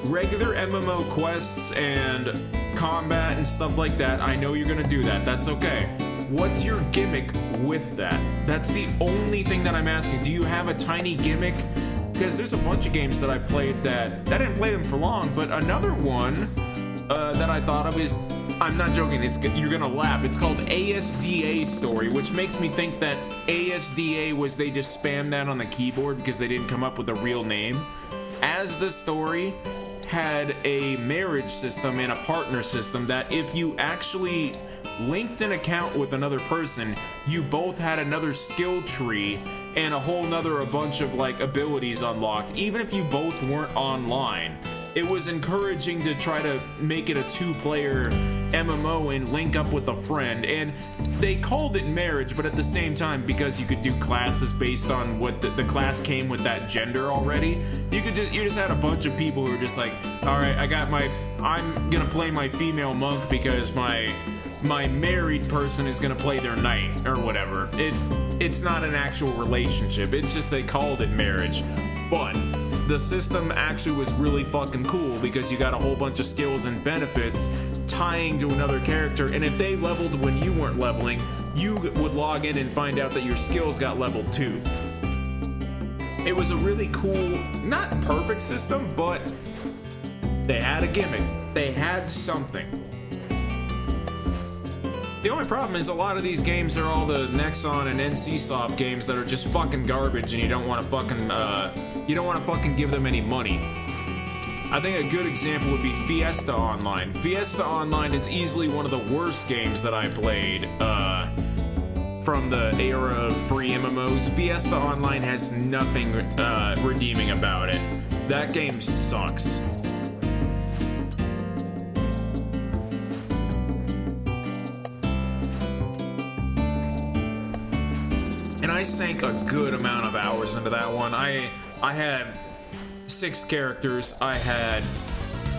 regular MMO quests and combat and stuff like that. I know you're gonna do that. That's okay. What's your gimmick with that? That's the only thing that I'm asking. Do you have a tiny gimmick? Because there's a bunch of games that I played that I didn't play them for long, but another one that I thought of is, I'm not joking, you're gonna laugh. It's called ASDA Story, which makes me think that ASDA was they just spammed that on the keyboard because they didn't come up with a real name. As the story had a marriage system and a partner system that if you actually linked an account with another person, you both had another skill tree and a whole nother a bunch of like abilities unlocked, even if you both weren't online. It was encouraging to try to make it a two-player MMO and link up with a friend, and they called it marriage, but at the same time, because you could do classes based on what the class came with that gender already, you just had a bunch of people who were just like, all right, I'm gonna play my female monk because my married person is gonna play their knight or whatever. It's not an actual relationship. It's just they called it marriage, but the system actually was really fucking cool because you got a whole bunch of skills and benefits tying to another character, and if they leveled when you weren't leveling, you would log in and find out that your skills got leveled too. It was a really cool, not perfect system, but they had a gimmick. They had something. The only problem is a lot of these games are all the Nexon and NCSoft games that are just fucking garbage, and you don't want to fucking give them any money. I think a good example would be Fiesta Online. Fiesta Online is easily one of the worst games that I played from the era of free MMOs. Fiesta Online has nothing redeeming about it. That game sucks. And I sank a good amount of hours into that one. I had 6 characters. I had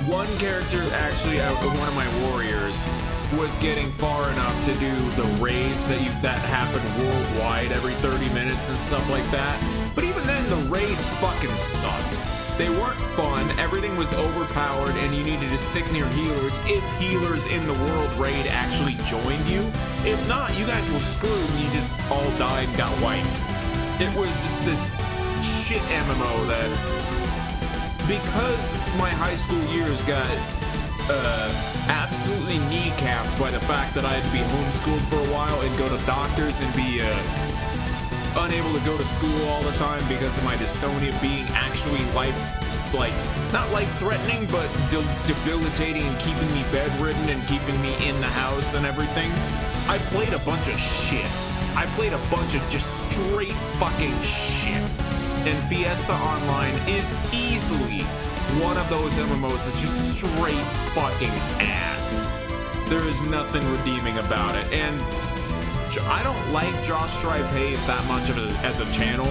one character actually one of my warriors was getting far enough to do the raids that happen worldwide every 30 minutes and stuff like that. But even then, the raids fucking sucked. They weren't fun, everything was overpowered, and you needed to stick near healers if healers in the world raid actually joined you. If not, you guys were screwed and you just all died and got wiped. It was just this shit MMO that, because my high school years got absolutely kneecapped by the fact that I had to be homeschooled for a while and go to doctors and be unable to go to school all the time because of my dystonia being actually not life-threatening, but debilitating and keeping me bedridden and keeping me in the house and everything. I played a bunch of shit. I played a bunch of just straight fucking shit. And Fiesta Online is easily one of those MMOs that's just straight fucking ass. There is nothing redeeming about it. And I don't like Josh Strive Hayes that much as a channel.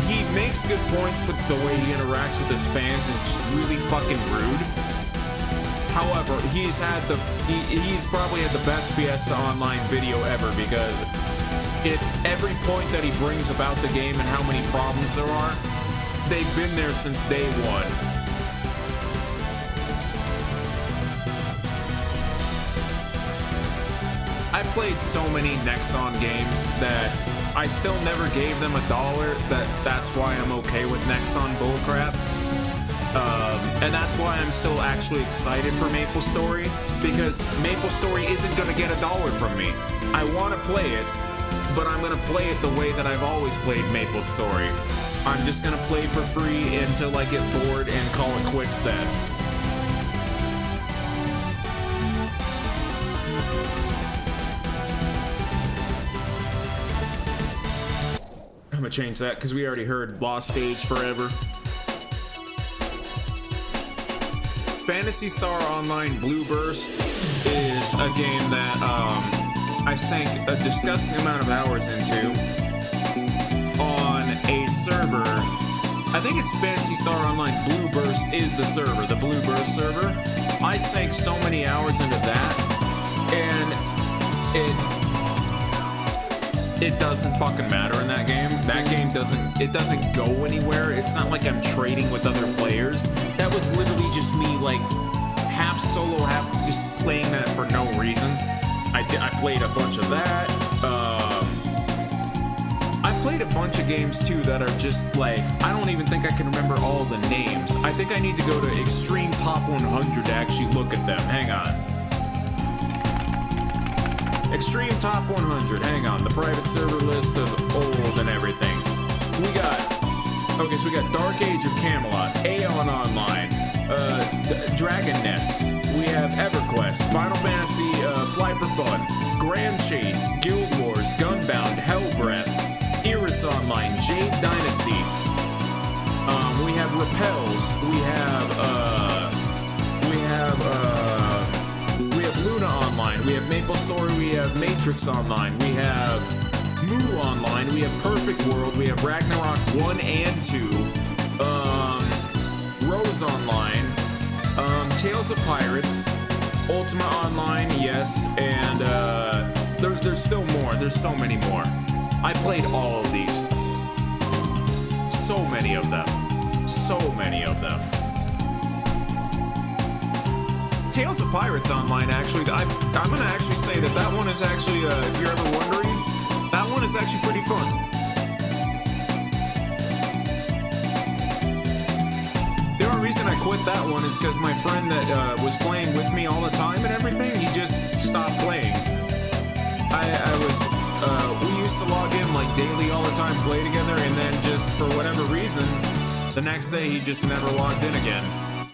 He makes good points, but the way he interacts with his fans is just really fucking rude. However, he's probably had the best Fiesta Online video ever, because at every point that he brings about the game and how many problems there are, they've been there since day one. I played so many Nexon games that I still never gave them $1. That's why I'm okay with Nexon bullcrap. And that's why I'm still actually excited for MapleStory, because MapleStory isn't going to get $1 from me. I want to play it, but I'm going to play it the way that I've always played MapleStory. I'm just going to play for free until I get bored and call it quits then. I'm going to change that because we already heard Lost Stage Forever. Phantasy Star Online Blue Burst is a game that I sank a disgusting amount of hours into on a server. I think it's Phantasy Star Online Blue Burst is the server, the Blue Burst server. I sank so many hours into that, and it doesn't fucking matter in that game. That game doesn't go anywhere. It's not like I'm trading with other players. That was literally just me, like, half solo, half just playing that for no reason. I played a bunch of that. I played a bunch of games too that are just like, I don't even think I can remember all the names. I think I need to go to Extreme Top 100 to actually look at them. Hang on. Extreme Top 100, hang on, the private server list of old and everything. So we got Dark Age of Camelot, Aeon Online, Dragon Nest. We have EverQuest, Final Fantasy, Fly for Fun, Grand Chase, Guild Wars, Gunbound, Hellbreath, Iris Online, Jade Dynasty. We have Repels. We have Luna Online. We have Maple Story. We have Matrix Online. We have Moo Online. We have Perfect World. We have Ragnarok 1 and 2. Rose Online. Tales of Pirates. Ultima Online, yes. And there's still more. There's so many more. I played all of these. So many of them. So many of them. Tales of Pirates Online, actually, I'm gonna actually say that one is actually, if you're ever wondering, that one is actually pretty fun. The only reason I quit that one is because my friend that was playing with me all the time and everything, he just stopped playing. We used to log in like daily all the time, play together, and then just for whatever reason, the next day he just never logged in again.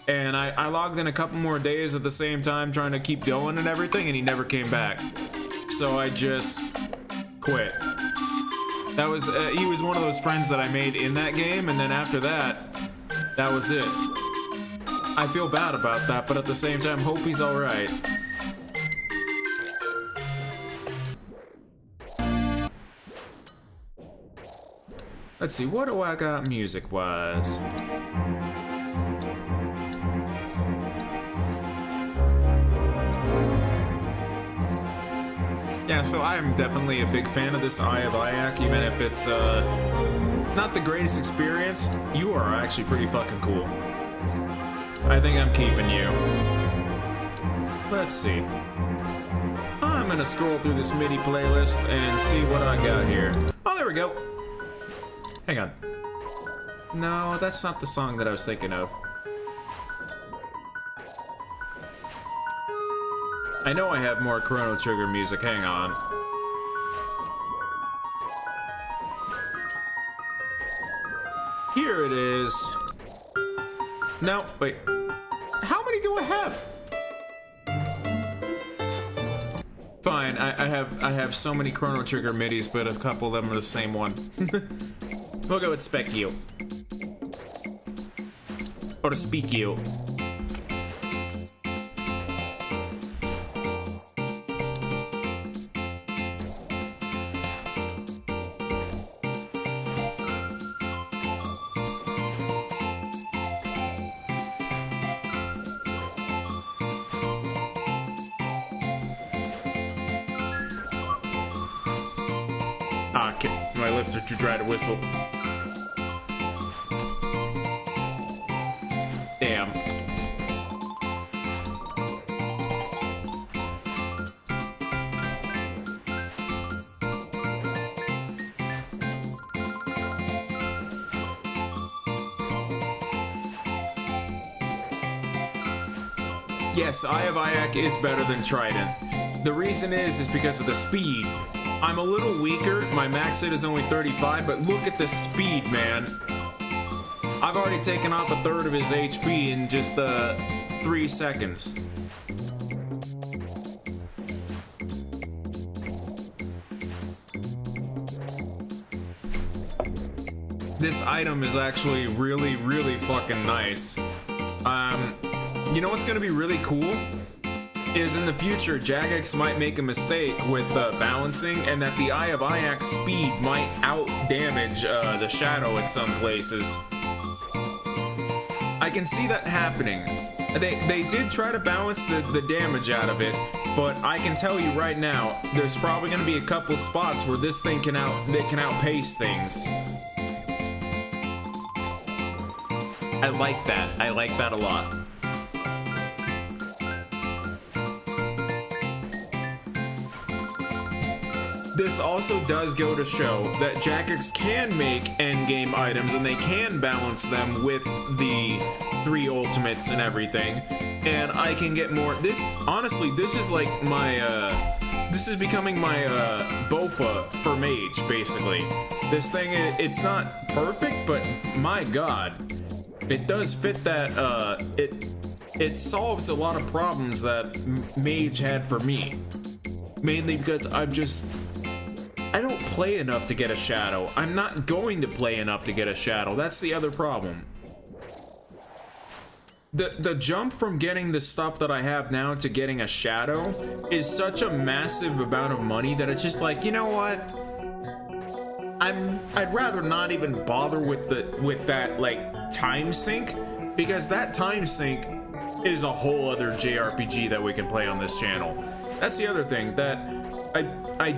And I logged in a couple more days at the same time trying to keep going and everything, and he never came back. So I just quit. That was, he was one of those friends that I made in that game, and then after that, that was it. I feel bad about that, but at the same time, hope he's alright. Let's see, what do I got music-wise? Yeah, so I'm definitely a big fan of this Eye of Iak, even if it's not the greatest experience. You are actually pretty fucking cool. I think I'm keeping you. Let's see. I'm gonna scroll through this MIDI playlist and see what I got here. Oh, there we go. Hang on. No, that's not the song that I was thinking of. I know I have more Chrono Trigger music, hang on. Here it is. No, wait. How many do I have? Fine, I have so many Chrono Trigger midis, but a couple of them are the same one. We'll go with Spec You. Or to Speak You. Ah, okay. My lips are too dry to whistle. Damn. Yes, Eye of Iak is better than Trident. The reason is because of the speed. I'm a little weaker, my max hit is only 35, but look at the speed, man. I've already taken off a third of his HP in just 3 seconds. This item is actually really, really fucking nice. You know what's gonna be really cool? Is in the future, Jagex might make a mistake with balancing, and that the Eye of Iak's speed might out-damage the Shadow at some places. I can see that happening. They did try to balance the damage out of it, but I can tell you right now, there's probably going to be a couple spots where this thing can outpace things. I like that. I like that a lot. This also does go to show that Jagex can make endgame items and they can balance them with the 3 ultimates and everything. And I can get more. This, honestly, this is like my, this is becoming my, Bofa for Mage, basically. This thing, it's not perfect, but my god. it does fit that, it solves a lot of problems that Mage had for me. Mainly because I don't play enough to get a shadow. I'm not going to play enough to get a shadow. That's the other problem. The jump from getting the stuff that I have now to getting a shadow is such a massive amount of money that it's just like, you know what? I'd rather not even bother with that like time sink, because that time sink is a whole other JRPG that we can play on this channel. That's the other thing that I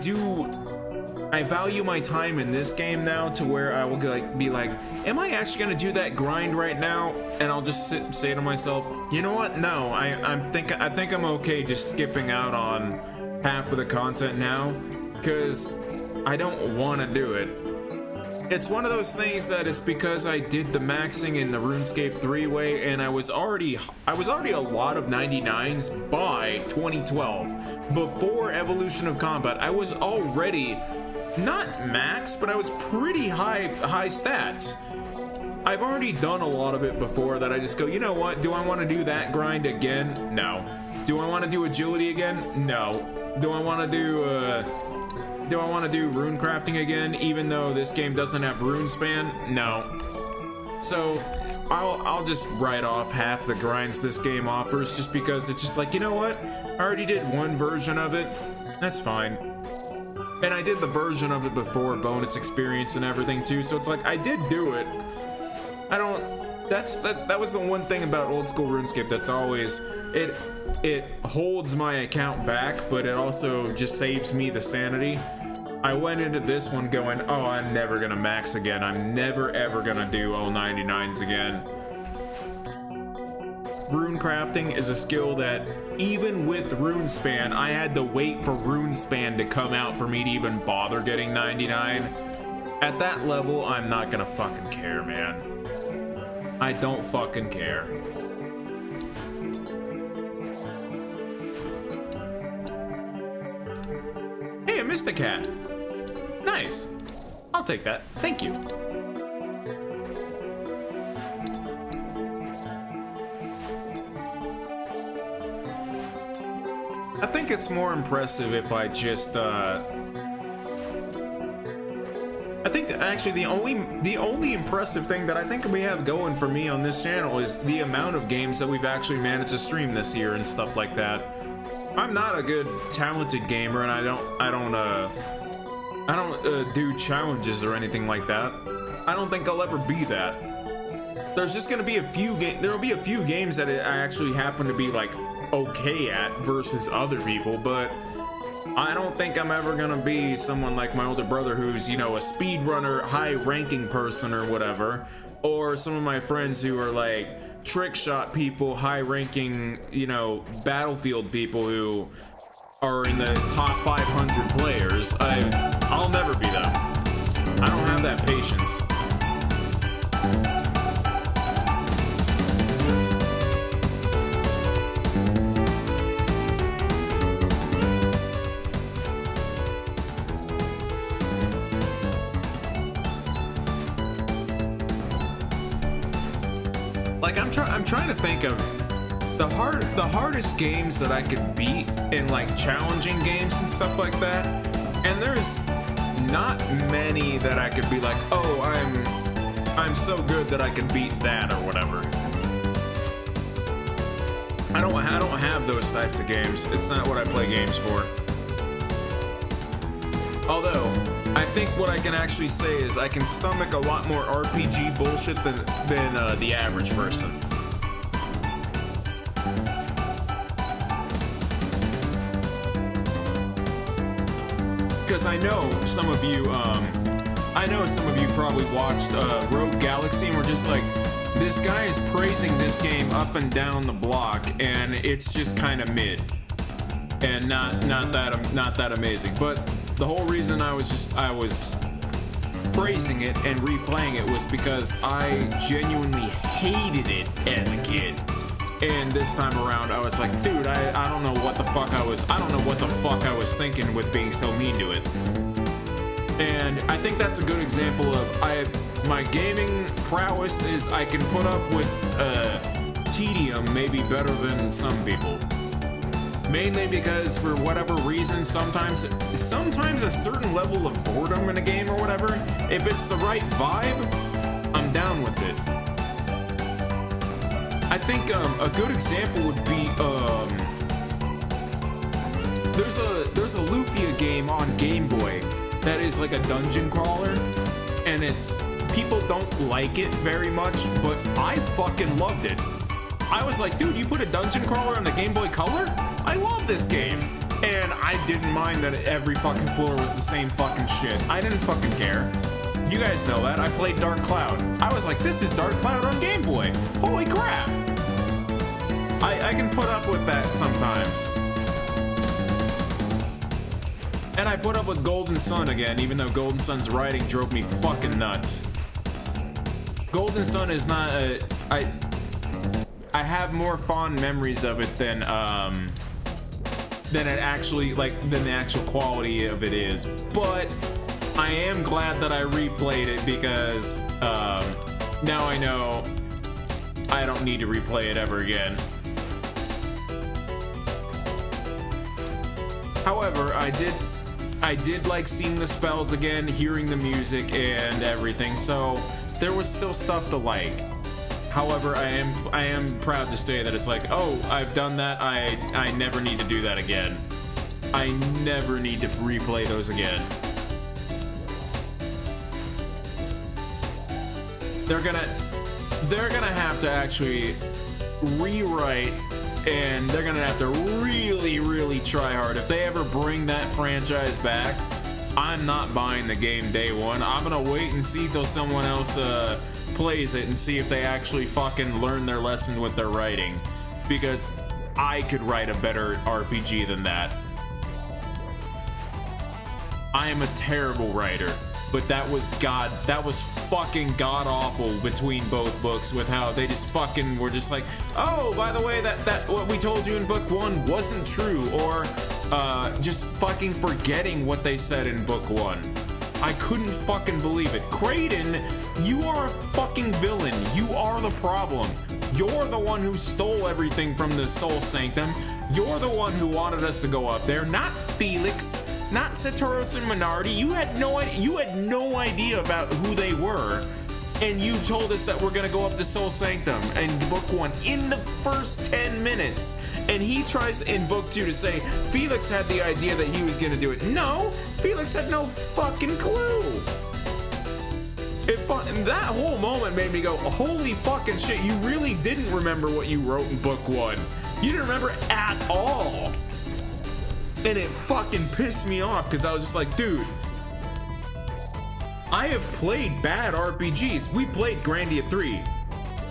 value my time in this game now to where I will be like, am I actually gonna do that grind right now? And I'll just say to myself, you know what? No, I think I'm okay just skipping out on half of the content now, because I don't want to do it. It's one of those things that it's because I did the maxing in the Runescape 3-way, and I was already a lot of 99s by 2012. Before Evolution of Combat, I was already not max, but I was pretty high stats. I've already done a lot of it before that I just go, you know what? Do I want to do that grind again? No. Do I want to do agility again? No. Do I want to do rune crafting again, even though this game doesn't have rune span? No. So I'll just write off half the grinds this game offers, just because it's just like, you know what? I already did one version of it. That's fine. And I did the version of it before bonus experience and everything too, so it's like I did do it. That was the one thing about old school RuneScape that's always, it holds my account back, but it also just saves me the sanity. I went into this one going, oh, I'm never gonna max again. I'm never ever gonna do all 99s again. Rune crafting is a skill that even with rune span, I had to wait for rune span to come out for me to even bother getting 99. At that level, I'm not gonna fucking care, man. I don't fucking care. Hey, I missed the cat. Nice. I'll take that. Thank you. I think it's more impressive if I just, I think actually the only impressive thing that I think we have going for me on this channel is the amount of games that we've actually managed to stream this year and stuff like that. I'm not a good talented gamer, and I don't do challenges or anything like that. I don't think I'll ever be that. There's just gonna be a few there'll be a few games that I actually happen to be like okay at versus other people, but I don't think I'm ever gonna be someone like my older brother who's, you know, a speedrunner, high-ranking person or whatever, or some of my friends who are like trick shot people, high-ranking, you know, Battlefield people who are in the top 500 players. I'll never be them. I don't have that patience. Like, I'm trying to think of the hardest games that I could beat in like challenging games and stuff like that, and there's not many that I could be like, oh, I'm so good that I can beat that or whatever. I don't have those types of games. It's not what I play games for. Although, I think what I can actually say is I can stomach a lot more RPG bullshit than the average person. Because I know some of you probably watched Rogue Galaxy and were just like, this guy is praising this game up and down the block, and it's just kind of mid, and not that amazing. But the whole reason I was praising it and replaying it was because I genuinely hated it as a kid. And this time around, I was like, dude, I don't know what the fuck I was thinking with being so mean to it. And I think that's a good example of my gaming prowess is I can put up with tedium maybe better than some people. Mainly because for whatever reason, sometimes a certain level of boredom in a game or whatever, if it's the right vibe, I'm down with it. I think a good example would be there's a Lufia game on Game Boy that is like a dungeon crawler, and people don't like it very much, but I fucking loved it. I was like, dude, you put a dungeon crawler on the Game Boy Color? I love this game. And I didn't mind that every fucking floor was the same fucking shit. I didn't fucking care. You guys know that. I played Dark Cloud. I was like, this is Dark Cloud on Game Boy. Holy crap. I can put up with that sometimes. And I put up with Golden Sun again, even though Golden Sun's writing drove me fucking nuts. Golden Sun is not I have more fond memories of it than it actually, than the actual quality of it is. But I am glad that I replayed it because now I know I don't need to replay it ever again. However, I did like seeing the spells again, hearing the music and everything, so there was still stuff to like. However, I am proud to say that it's like, oh, I've done that, I never need to do that again. I never need to replay those again. They're gonna have to actually rewrite, and they're gonna have to really, really try hard. If they ever bring that franchise back, I'm not buying the game day one. I'm gonna wait and see till someone else plays it and see if they actually fucking learn their lesson with their writing, because I could write a better RPG than that. I am a terrible writer, but that was fucking god awful between both books with how they just fucking were just like, oh, by the way, that what we told you in book one wasn't true, or just fucking forgetting what they said in book one. I couldn't fucking believe it. Kraden, you are a fucking villain. You are the problem. You're the one who stole everything from the Soul Sanctum. You're the one who wanted us to go up there, not Felix, not Satoros and Minardi. You had no idea about who they were, and you told us that we're gonna go up to Soul Sanctum in book one in the first 10 minutes. And he tries in book two to say Felix had the idea that he was gonna do it. No, Felix had no fucking clue. And that whole moment made me go, holy fucking shit, you really didn't remember what you wrote in book one. You didn't remember at all. And it fucking pissed me off because I was just like, dude, I have played bad RPGs. We played Grandia 3.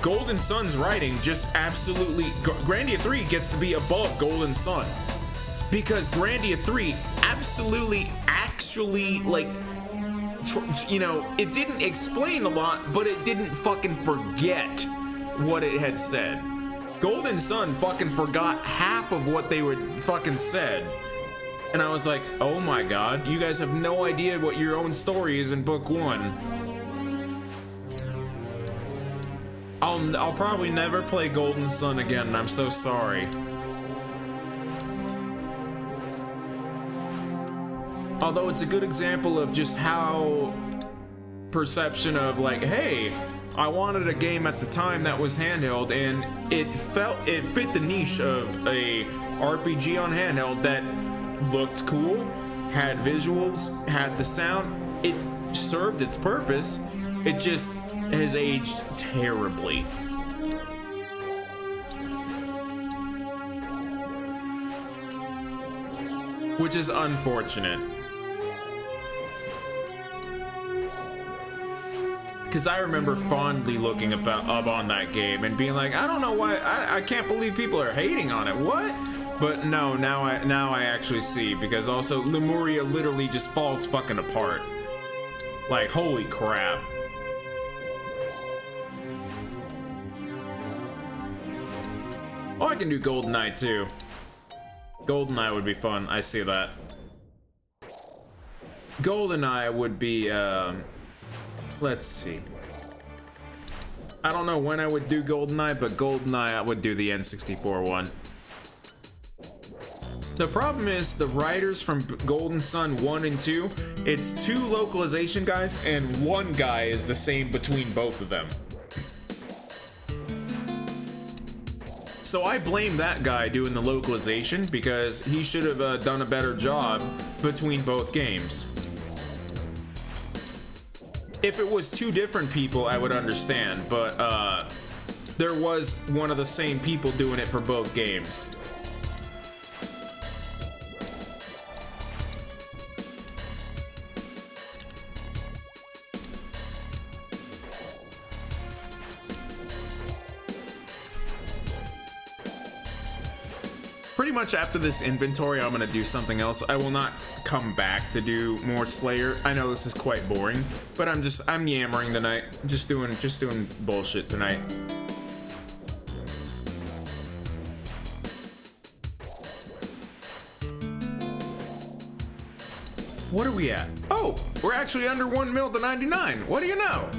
Golden Sun's writing just absolutely... Grandia 3 gets to be above Golden Sun. Because Grandia 3 absolutely, actually, like... you know, it didn't explain a lot, but it didn't fucking forget what it had said. Golden Sun fucking forgot half of what they would fucking said. And I was like, oh my god, you guys have no idea what your own story is in book one. I'll probably never play Golden Sun again, and I'm so sorry. Although it's a good example of just how perception of like, hey, I wanted a game at the time that was handheld, and it fit the niche of a RPG on handheld that looked cool, had visuals, had the sound. It served its purpose. It just has aged terribly. Which is unfortunate. Because I remember fondly looking up on that game and being like, I don't know why, I can't believe people are hating on it, what? But no, now I actually see, because also Lemuria literally just falls fucking apart. Like, holy crap. Oh, I can do GoldenEye too. GoldenEye would be fun, I see that. GoldenEye would be, let's see. I don't know when I would do GoldenEye, but GoldenEye I would do the N64 one. The problem is the writers from Golden Sun 1 and 2, it's 2 localization guys and 1 guy is the same between both of them. So I blame that guy doing the localization because he should have done a better job between both games. If it was 2 different people, I would understand, but there was one of the same people doing it for both games. Pretty much after this inventory, I'm gonna do something else. I will not come back to do more Slayer. I know this is quite boring, but I'm yammering tonight. Just doing bullshit tonight. What are we at? Oh, we're actually under 1 mil to 99. What do you know?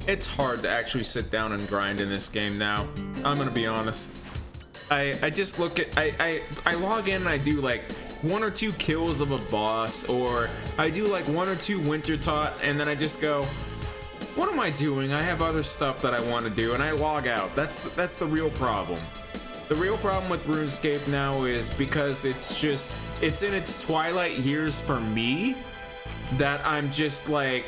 It's hard to actually sit down and grind in this game now. I'm gonna be honest. I just look at, I log in and I do like 1 or 2 kills of a boss, or I do like 1 or 2 winter tot, and then I just go, what am I doing? I have other stuff that I want to do, and I log out. That's the real problem. The real problem with RuneScape now is because it's in its twilight years for me, that I'm just like,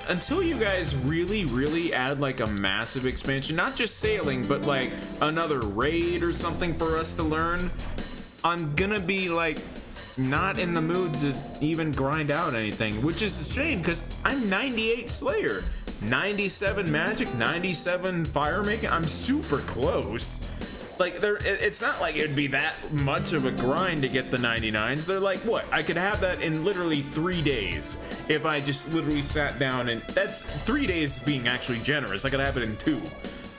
until you guys really add like a massive expansion, not just sailing, but like another raid or something for us to learn, I'm gonna be like not in the mood to even grind out anything, which is a shame because I'm 98 Slayer, 97 Magic, 97 Fire Making. I'm super close. Like, it's not like it'd be that much of a grind to get the 99s. They're like, what? I could have that in literally 3 days if I just literally sat down, and that's 3 days being actually generous. I could have it in 2,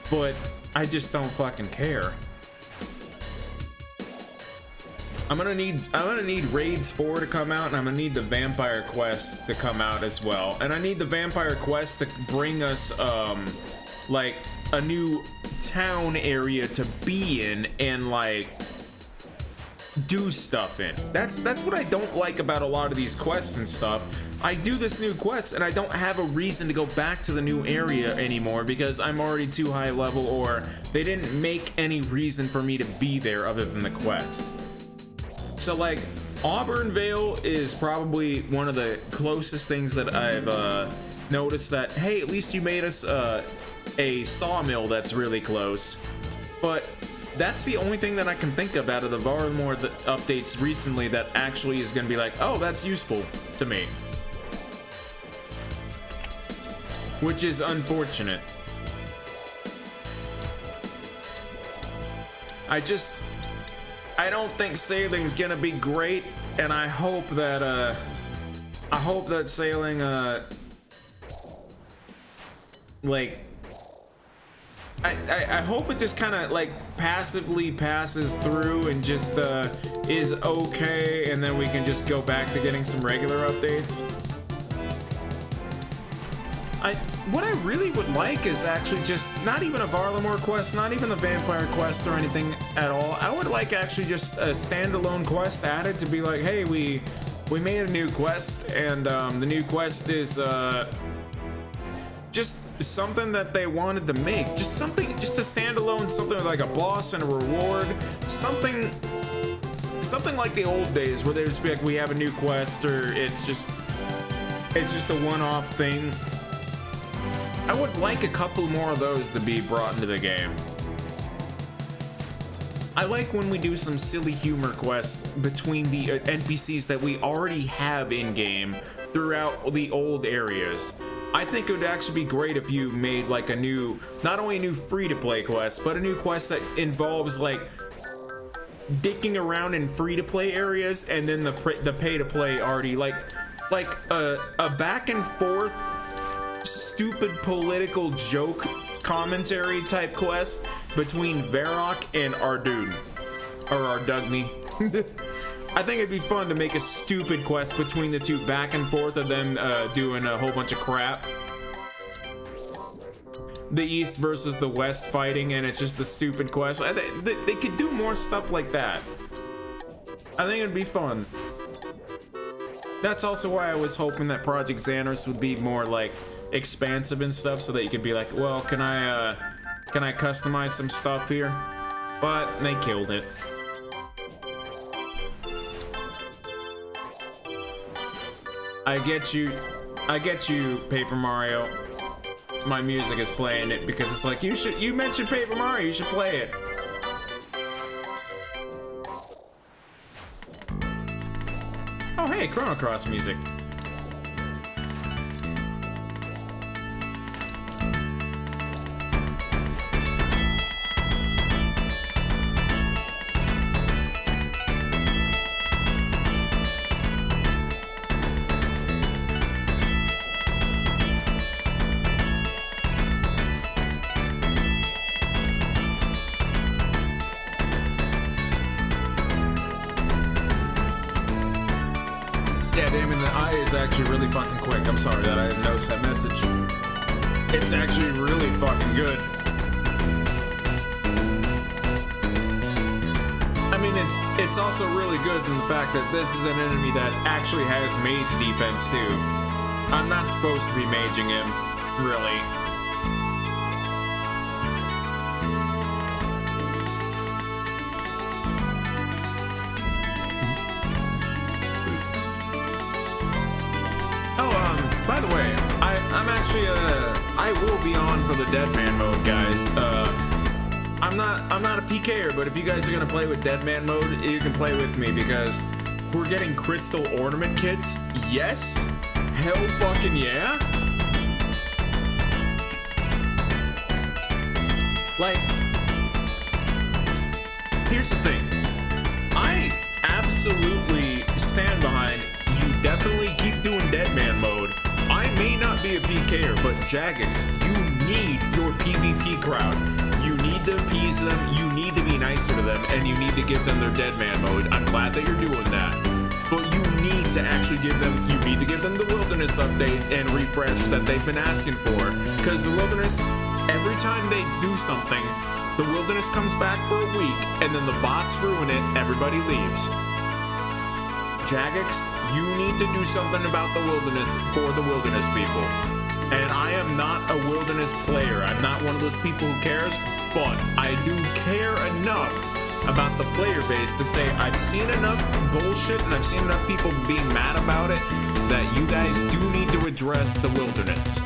but I just don't fucking care. I'm gonna need Raids 4 to come out, and I'm gonna need the Vampire Quest to come out as well. And I need the Vampire Quest to bring us, like, a new town area to be in and like do stuff in. That's what I don't like about a lot of these quests and stuff. I do this new quest and I don't have a reason to go back to the new area anymore because I'm already too high level, or they didn't make any reason for me to be there other than the quest. So like Auburn Vale is probably one of the closest things that I've noticed that, hey, at least you made us a sawmill that's really close. But that's the only thing that I can think of out of the Varlamore updates recently that actually is going to be like, oh, that's useful to me. Which is unfortunate. I don't think sailing's gonna be great, and I hope that sailing like I hope it just kind of like passively passes through and just is okay, and then we can just go back to getting some regular updates. What I really would like is actually just not even a Varlamore quest, not even a Vampire quest or anything at all. I would like actually just a standalone quest added to be like, hey, we made a new quest, and the new quest is just something that they wanted to make. Just something, just a standalone, something like a boss and a reward. Something like the old days where they'd just be like, we have a new quest, or it's just a one-off thing. I would like a couple more of those to be brought into the game. I like when we do some silly humor quests between the NPCs that we already have in-game throughout the old areas. I think it would actually be great if you made like a new, not only a new free-to-play quest, but a new quest that involves like dicking around in free-to-play areas, and then the pay-to-play already, like a back and forth stupid political joke commentary type quest between Varrock and Ardun. or Ardugny. I think it'd be fun to make a stupid quest between the two back and forth of them doing a whole bunch of crap. The East versus the West fighting, and it's just a stupid quest. They could do more stuff like that. I think it'd be fun. That's also why I was hoping that Project Xanarus would be more like expansive and stuff, so that you could be like, well, can I customize some stuff here? But they killed it. I get you, Paper Mario. My music is playing it because it's like, you mentioned Paper Mario, you should play it. Oh hey, Chrono Cross music. Yeah, damn it, the eye is actually really fucking quick. I'm sorry that I didn't notice that message. It's actually really fucking good. I mean, it's also really good in the fact that this is an enemy that actually has mage defense too. I'm not supposed to be maging him, really. By the way, I'm actually I will be on for the Deadman mode, guys. I'm not a PKer, but if you guys are gonna play with Deadman mode, you can play with me because we're getting crystal ornament kits. Yes, hell fucking yeah. Like, here's the thing. I absolutely stand behind you. Definitely keep doing Deadman mode. I may not be a PKer, but Jagex, you need your PvP crowd. You need to appease them, you need to be nicer to them, and you need to give them their Deadman mode. I'm glad that you're doing that. But you need to actually give them, the Wilderness update and refresh that they've been asking for. Because the Wilderness, every time they do something, the Wilderness comes back for a week, and then the bots ruin it, everybody leaves. Jagex, you need to do something about the Wilderness for the Wilderness people. And I am not a Wilderness player. I'm not one of those people who cares, but I do care enough about the player base to say I've seen enough bullshit and I've seen enough people being mad about it that you guys do need to address the Wilderness.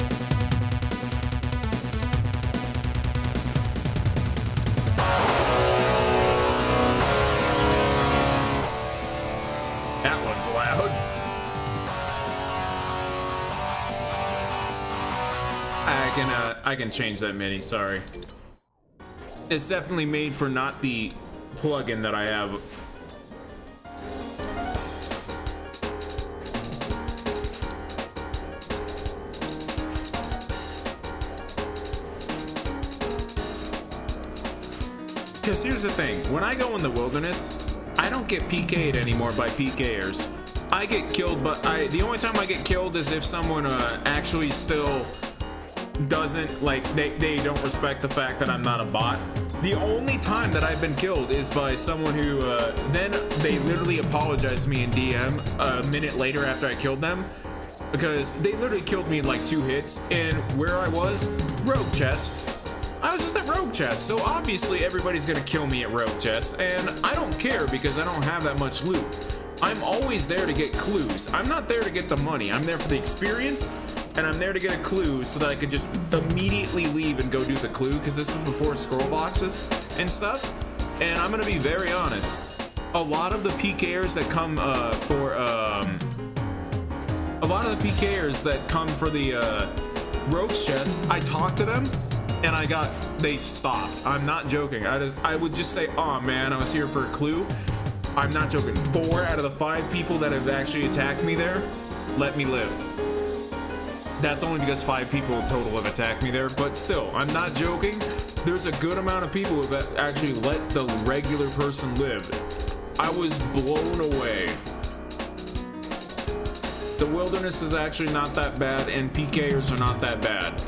That one's loud. I can change that MIDI, sorry. It's definitely made for not the plugin that I have. Because here's the thing, when I go in the Wilderness, I don't get PK'd anymore by PKers. I get killed, but the only time I get killed is if someone actually still doesn't, like, they don't respect the fact that I'm not a bot. The only time that I've been killed is by someone who, then they literally apologized to me in DM a minute later after I killed them. Because they literally killed me in like 2 hits, and where I was, Rogue Chest. I was just at Rogue Chest, so obviously everybody's gonna kill me at Rogue Chest, and I don't care because I don't have that much loot. I'm always there to get clues. I'm not there to get the money. I'm there for the experience, and I'm there to get a clue so that I could just immediately leave and go do the clue, because this was before scroll boxes and stuff. And I'm gonna be very honest. A lot of the PKers that come for the Rogue's Chest, I talked to them, and they stopped. I'm not joking. I would just say, oh man, I was here for a clue. I'm not joking. 4 out of the 5 people that have actually attacked me there let me live. That's only because 5 people in total have attacked me there, but still, I'm not joking. There's a good amount of people that actually let the regular person live. I was blown away. The wilderness is actually not that bad, and PKers are not that bad.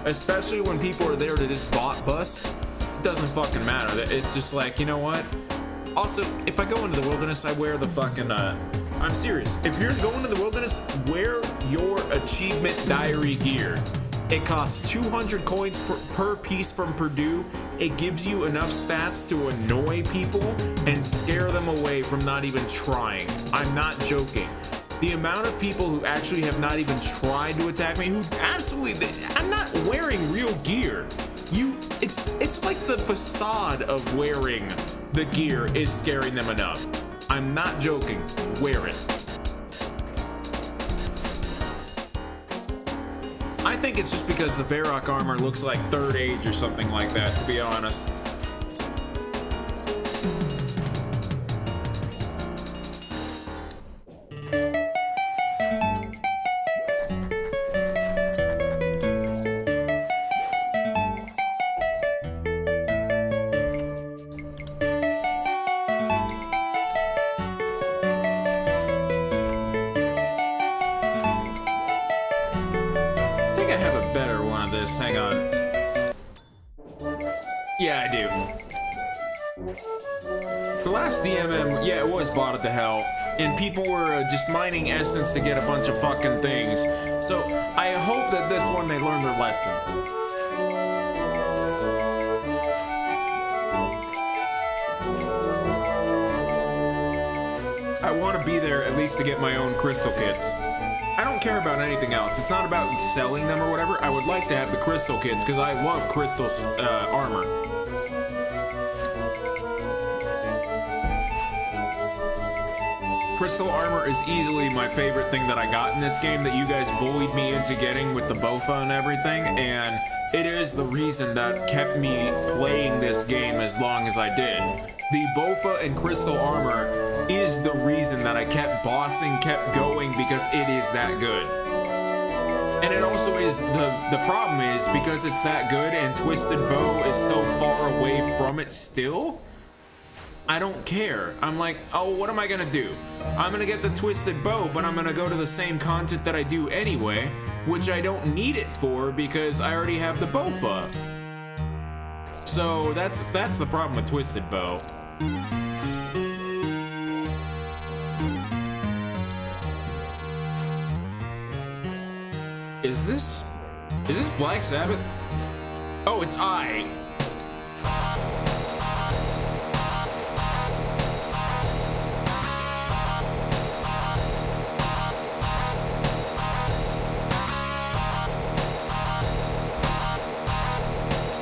Especially when people are there to just bot bust. It doesn't fucking matter. It's just like, you know what? Also, if I go into the wilderness, I wear the fucking, I'm serious. If you're going to the wilderness, wear your achievement diary gear. It costs 200 coins per piece from Purdue. It gives you enough stats to annoy people and scare them away from not even trying. I'm not joking. The amount of people who actually have not even tried to attack me, who absolutely, I'm not wearing real gear. It's like the facade of wearing the gear is scaring them enough. I'm not joking. Wear it. I think it's just because the Varrock armor looks like 3rd age or something like that, to be honest. Hang on. Yeah, I do. The last DMM, yeah, it was botted to hell, and people were just mining essence to get a bunch of fucking things. So I hope that this one they learned their lesson. I want to be there at least to get my own crystal kits. I don't care about anything else. It's not about selling them or whatever. I would like to have the crystal kits because I love crystal armor. Crystal armor is easily my favorite thing that I got in this game that you guys bullied me into getting with the Bofa and everything, and it is the reason that kept me playing this game as long as I did. The Bofa and crystal armor is the reason that I kept bossing, kept going, because it is that good. And it also is, the problem is, because it's that good and Twisted Bow is so far away from it still, I don't care. I'm like, oh, what am I gonna do? I'm gonna get the Twisted Bow, but I'm gonna go to the same content that I do anyway, which I don't need it for because I already have the Bofa. So that's the problem with Twisted Bow. Is this Black Sabbath? Oh, it's I.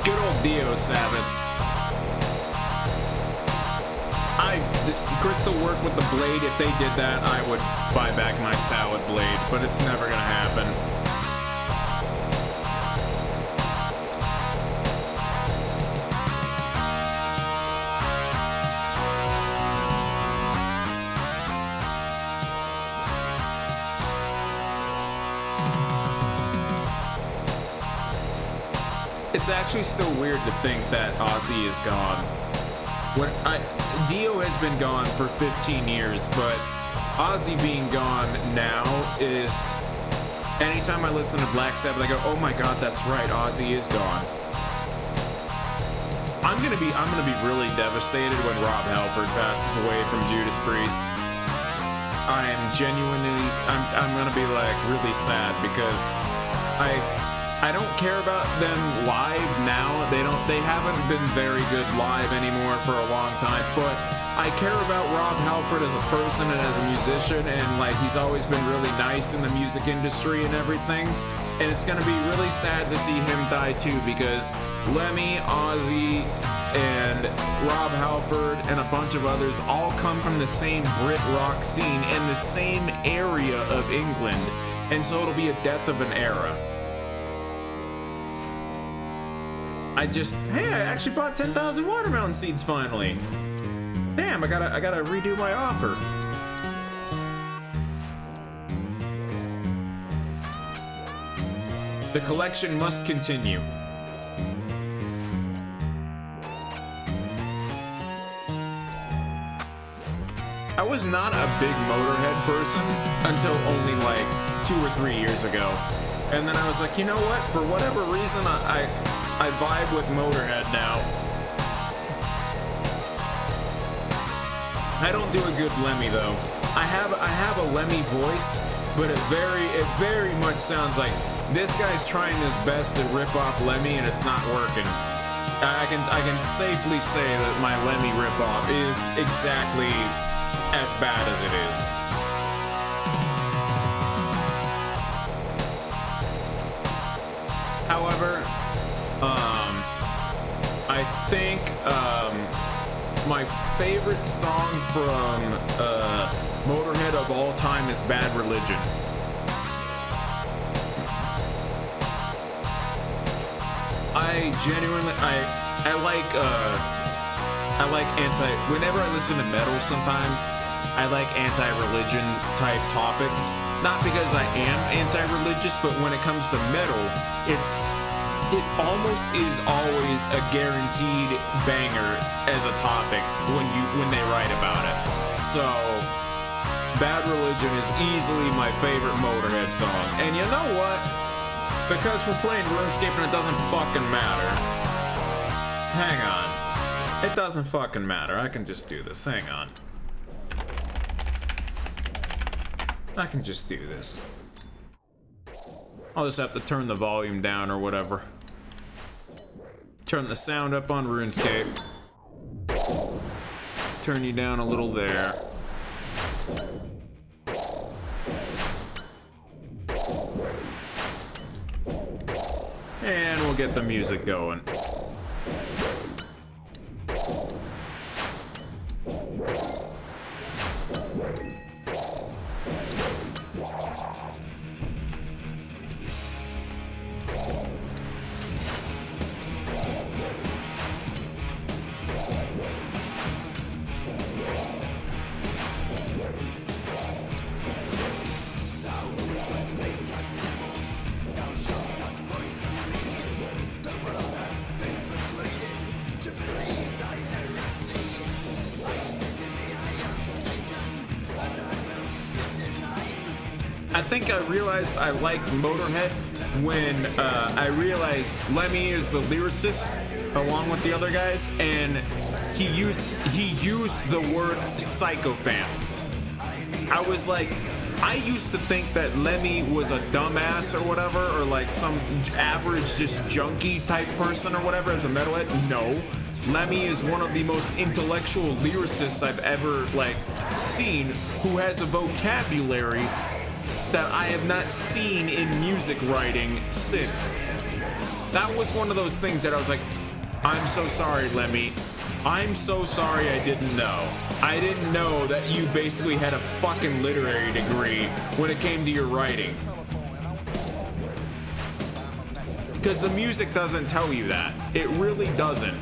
Good old Dio Sabbath. Crystal worked with the blade. If they did that, I would buy back my salad blade, but it's never gonna happen. It's actually still weird to think that Ozzy is gone. Dio has been gone for 15 years, but Ozzy being gone now is... Anytime I listen to Black Sabbath, I go, oh my god, that's right, Ozzy is gone. I'm gonna be really devastated when Rob Halford passes away from Judas Priest. I'm gonna be like really sad because I don't care about them live now. They haven't been very good live anymore for a long time, but I care about Rob Halford as a person and as a musician, and like he's always been really nice in the music industry and everything. And it's gonna be really sad to see him die too, because Lemmy, Ozzy, and Rob Halford and a bunch of others all come from the same Brit rock scene in the same area of England, and so it'll be a death of an era. Hey, I actually bought 10,000 watermelon seeds finally. Damn, I gotta redo my offer. The collection must continue. I was not a big Motorhead person until only like 2 or 3 years ago. And then I was like, you know what? For whatever reason, I vibe with Motorhead now. I don't do a good Lemmy though. I have a Lemmy voice, but it very much sounds like this guy's trying his best to rip off Lemmy and it's not working. I can safely say that my Lemmy ripoff is exactly as bad as it is. However, I think my favorite song from Motorhead of all time is Bad Religion. I genuinely, I like whenever I listen to metal sometimes, I like anti-religion type topics. Not because I am anti-religious, but when it comes to metal, it almost is always a guaranteed banger as a topic when they write about it. So, Bad Religion is easily my favorite Motorhead song. And you know what? Because we're playing Runescape and it doesn't fucking matter. Hang on. It doesn't fucking matter. I can just do this. Hang on. I can just do this. I'll just have to turn the volume down or whatever. Turn the sound up on RuneScape. Turn you down a little there. And we'll get the music going. I think I realized I liked Motorhead when I realized Lemmy is the lyricist along with the other guys, and he used the word psychophant. I was like, I used to think that Lemmy was a dumbass or whatever, or like some average just junkie type person or whatever as a metalhead. No, Lemmy is one of the most intellectual lyricists I've ever like seen, who has a vocabulary that I have not seen in music writing since. That was one of those things that I was like, I'm so sorry, Lemmy. I'm so sorry I didn't know. I didn't know that you basically had a fucking literary degree when it came to your writing. Because the music doesn't tell you that. It really doesn't.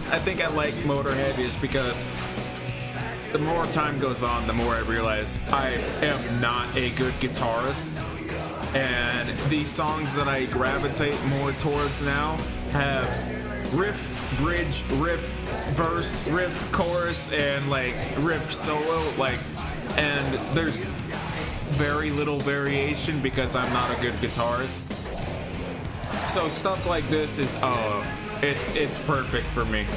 I think I like Motorhead is because the more time goes on, the more I realize I am not a good guitarist, and the songs that I gravitate more towards now have riff, bridge, riff, verse, riff, chorus, and like riff solo, like, and there's very little variation because I'm not a good guitarist. So stuff like this is it's perfect for me.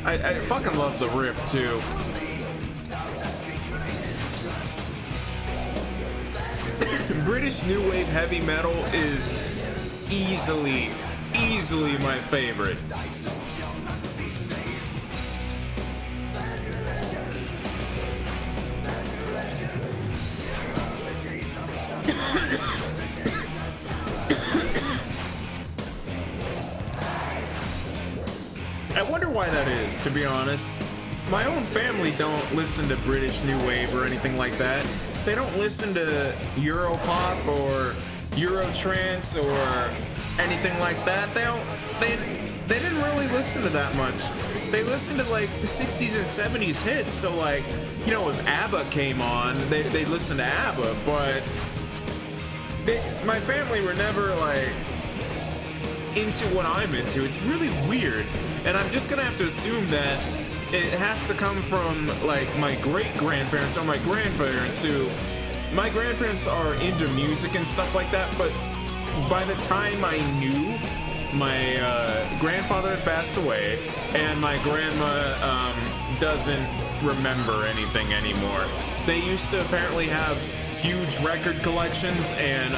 I fucking love the riff too. British new wave heavy metal is easily my favorite. I wonder why that is, to be honest. My own family don't listen to British new wave or anything like that. They don't listen to Europop or Eurotrance or anything like that. They didn't really listen to that much. They listened to like 60s and 70s hits. So like, you know, if ABBA came on, they'd listen to ABBA, but my family were never like into what I'm into. It's really weird. And I'm just gonna have to assume that it has to come from like my great-grandparents or my grandparents who... My grandparents are into music and stuff like that, but by the time I knew, my grandfather had passed away and my grandma doesn't remember anything anymore. They used to apparently have huge record collections and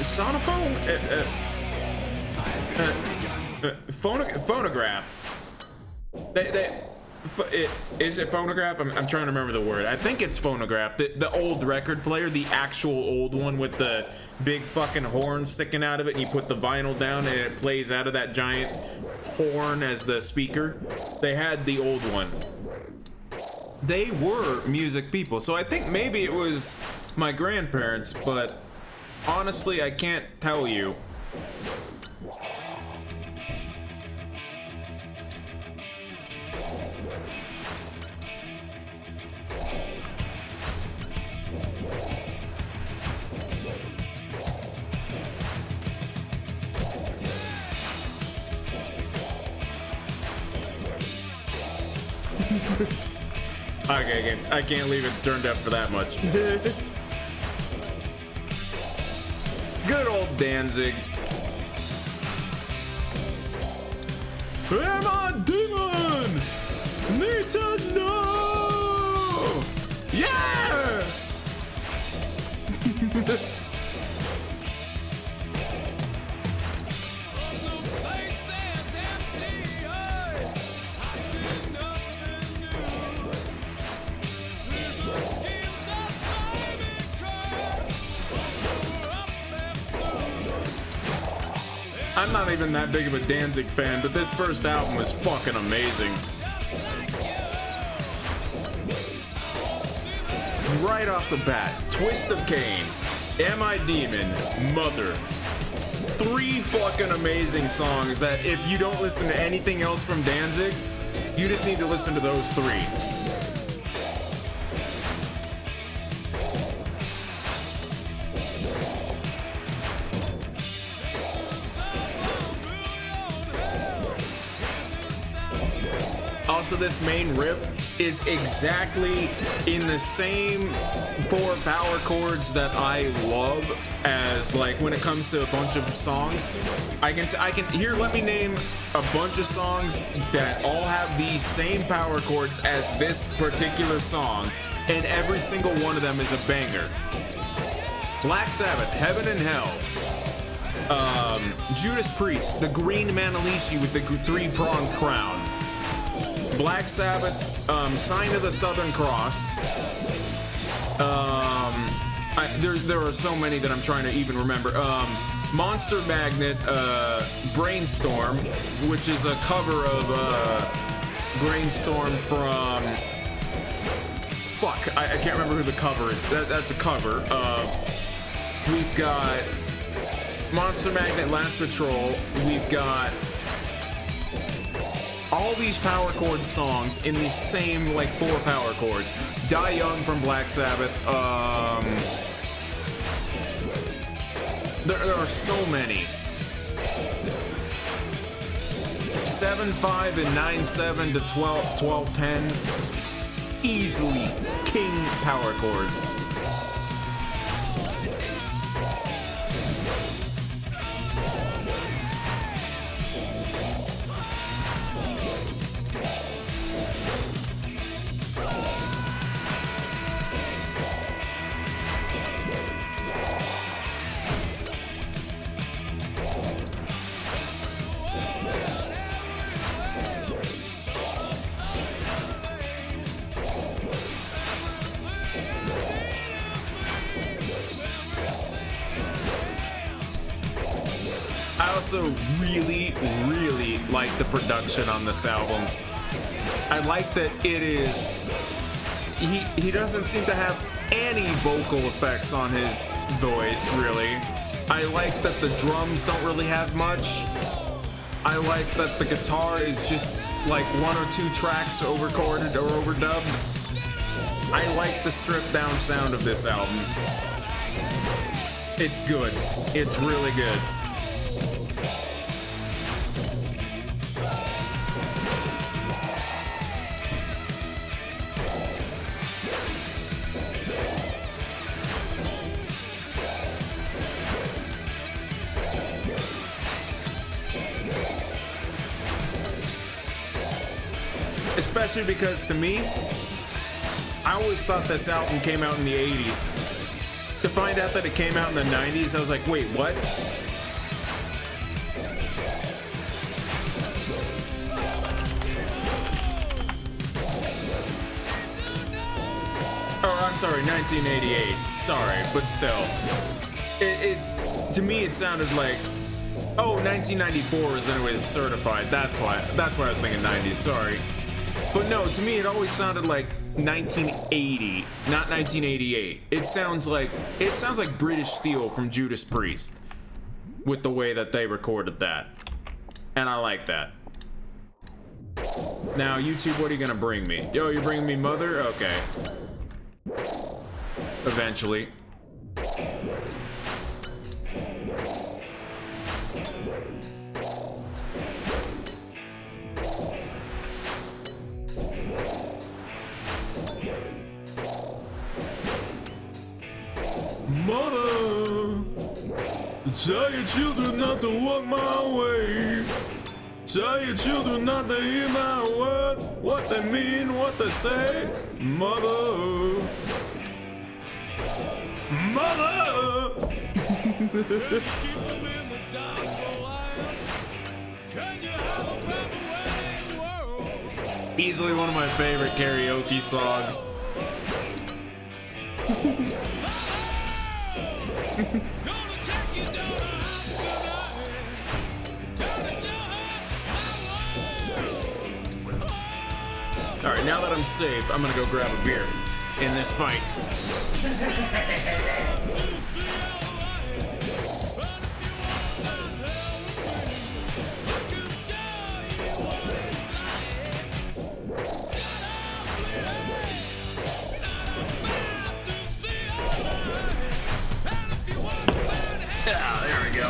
sonophone? Phonograph. Is it phonograph? I'm trying to remember the word. I think it's phonograph. The old record player, the actual old one with the big fucking horn sticking out of it, and you put the vinyl down and it plays out of that giant horn as the speaker. They had the old one. They were music people, so I think maybe it was my grandparents, but honestly, I can't tell you. Okay, I can't leave it turned up for that much. Good old Danzig. Am I demon? Need to know. Yeah. I'm not even that big of a Danzig fan, but this first album was fucking amazing. Right off the bat, Twist of Cain, Am I Demon, Mother. 3 fucking amazing songs that if you don't listen to anything else from Danzig, you just need to listen to those 3. Also, this main riff is exactly in the same 4 power chords that I love as like when it comes to a bunch of songs. I can here, let me name a bunch of songs that all have these same power chords as this particular song, and every single one of them is a banger. Black Sabbath, Heaven and Hell. Judas Priest, the Green Manalishi with the 3-pronged crown. Black Sabbath, Sign of the Southern Cross. There are so many that I'm trying to even remember. Monster Magnet, Brainstorm, which is a cover of Brainstorm from... Fuck, I can't remember who the cover is. That's a cover. We've got Monster Magnet, Last Patrol. We've got all these power chord songs in the same like 4 power chords. Die Young from Black Sabbath. There are so many. 7-5 and 9-7 to 12-10. Easily king power chords. I also really like the production on this album. I like that it is... He doesn't seem to have any vocal effects on his voice, really. I like that the drums don't really have much. I like that the guitar is just like 1 or 2 tracks over-recorded or overdubbed. I like the stripped down sound of this album. It's good. It's really good. Especially because, to me, I always thought this album came out in the 80s. To find out that it came out in the 90s, I was like, wait, what? Oh, I'm sorry, 1988. Sorry, but still. To me, it sounded like... Oh, 1994 is anyways certified. That's why I was thinking 90s, sorry. But no, to me it always sounded like 1980, not 1988. It sounds like British Steel from Judas Priest with the way that they recorded that. And I like that. Now, YouTube, what are you gonna bring me? Yo, you're bringing me Mother? Okay. Eventually. Mother, tell your children not to walk my way. Tell your children not to hear my word. What they mean, what they say. Mother, mother. Easily one of my favorite karaoke songs. Alright, now that I'm safe, I'm gonna go grab a beer in this fight. Ah, there we go.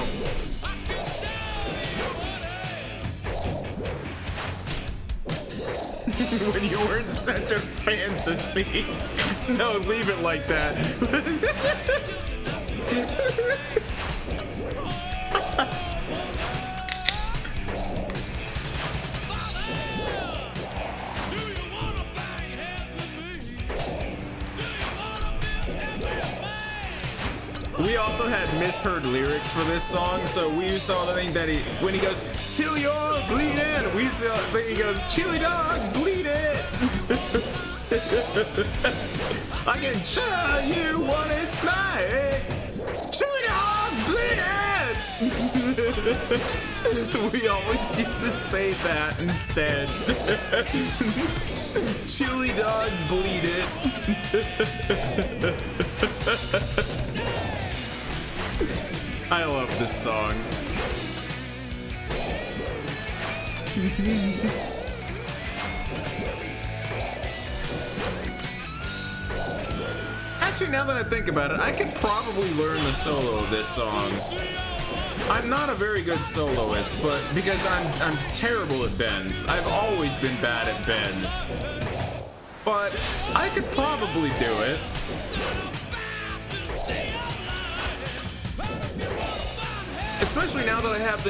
When you were in such a fantasy. No, leave it like that. We also had misheard lyrics for this song, so we used to all think that when he goes, till you're bleeding, we used to think he goes, chili dog, bleed it. I can show you what it's like. Chili dog, bleed it. We always used to say that instead. Chili dog, bleed it. I love this song. Actually, now that I think about it, I could probably learn the solo of this song. I'm not a very good soloist, but because I'm terrible at bends. I've always been bad at bends. But I could probably do it. Especially now that I have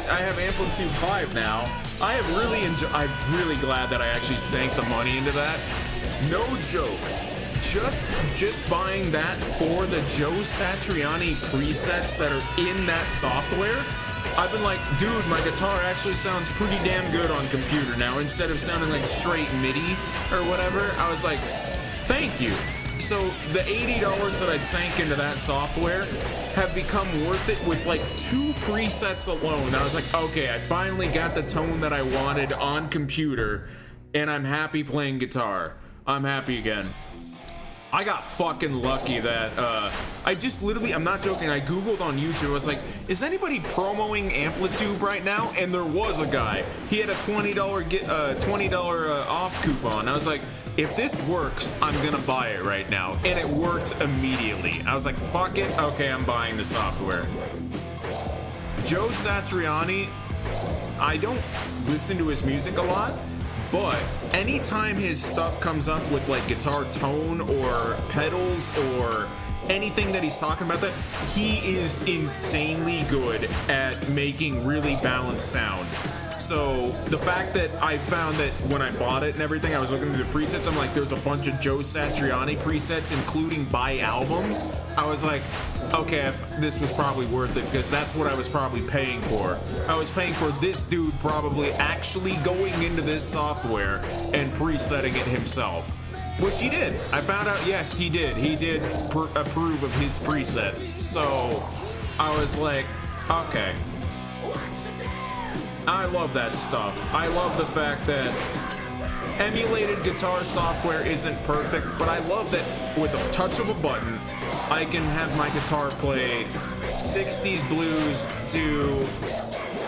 I have Amplitude 5 now. I'm really glad that I actually sank the money into that. No joke. Just buying that for the Joe Satriani presets that are in that software, I've been like, dude, my guitar actually sounds pretty damn good on computer now. Instead of sounding like straight MIDI or whatever, I was like, thank you. So the $80 that I sank into that software have become worth it with like 2 presets alone. I was like, okay, I finally got the tone that I wanted on computer, and I'm happy playing guitar. I'm happy again. I got fucking lucky that I just literally, I'm not joking, I googled on YouTube. I was like, is anybody promoting Amplitude right now? And there was a guy. He had a $20 off coupon. I was like, if this works, I'm gonna buy it right now. And it worked immediately. I was like, fuck it, okay, I'm buying the software. Joe Satriani, I don't listen to his music a lot, but anytime his stuff comes up with like guitar tone or pedals or anything that he's talking about, that he is insanely good at making really balanced sound. So the fact that I found that when I bought it and everything, I was looking at the presets, I'm like, there's a bunch of Joe Satriani presets, including by album. I was like, okay, this was probably worth it, because that's what I was probably paying for. I was paying for this dude probably actually going into this software and presetting it himself. Which he did. I found out, yes, he did. He did approve of his presets. So I was like, okay. I love that stuff. I love the fact that emulated guitar software isn't perfect, but I love that with a touch of a button, I can have my guitar play 60s blues to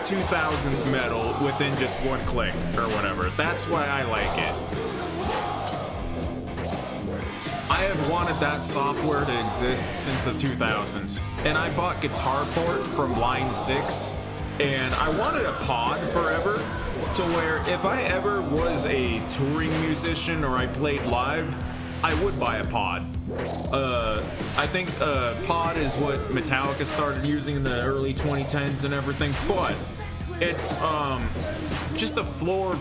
2000s metal within just one click or whatever. That's why I like it. I have wanted that software to exist since the 2000s, and I bought Guitar Port from Line 6, and I wanted a pod forever, to where if I ever was a touring musician or I played live, I would buy a pod. I think pod is what Metallica started using in the early 2010s and everything, but it's just a floor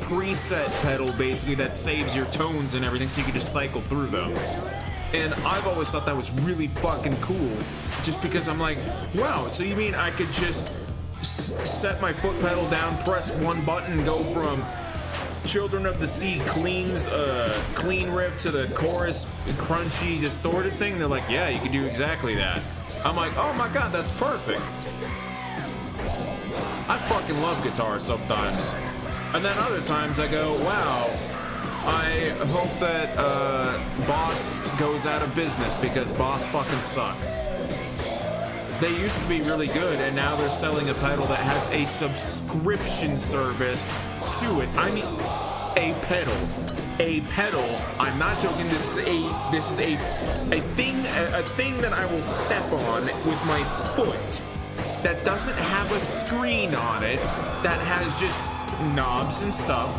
preset pedal basically that saves your tones and everything, so you can just cycle through them. And I've always thought that was really fucking cool, just because I'm like, wow, so you mean I could just set my foot pedal down, press one button, and go from Children of the Sea cleans clean riff to the chorus crunchy distorted thing? They're like, yeah, you can do exactly that. I'm like, oh my god, that's perfect. I fucking love guitar sometimes. And then other times I go, wow, I hope that Boss goes out of business, because Boss fucking suck. They used to be really good, and now they're selling a pedal that has a subscription service to it. I mean, a pedal. I'm not joking. This is a thing that I will step on with my foot, that doesn't have a screen on it, that has just knobs and stuff,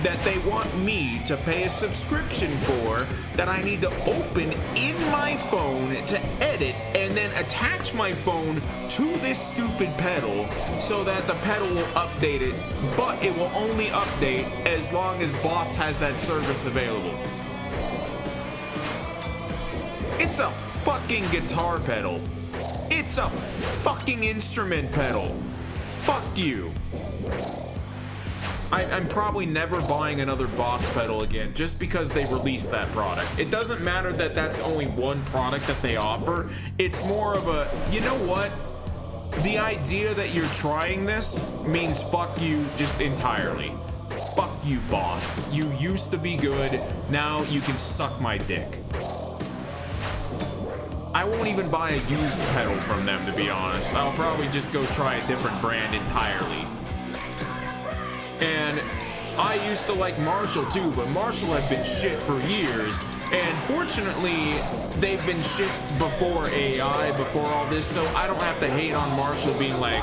that they want me to pay a subscription for, that I need to open in my phone to edit, and then attach my phone to this stupid pedal so that the pedal will update it, but it will only update as long as Boss has that service available. It's a fucking guitar pedal. It's a fucking instrument pedal. Fuck you. I'm probably never buying another Boss pedal again, just because they released that product. It doesn't matter that that's only one product that they offer. It's more of a, you know what? The idea that you're trying this means fuck you just entirely. Fuck you, Boss. You used to be good, now you can suck my dick. I won't even buy a used pedal from them, to be honest. I'll probably just go try a different brand entirely. And I used to like Marshall too, but Marshall had been shit for years. And fortunately, they've been shit before AI, before all this, so I don't have to hate on Marshall being like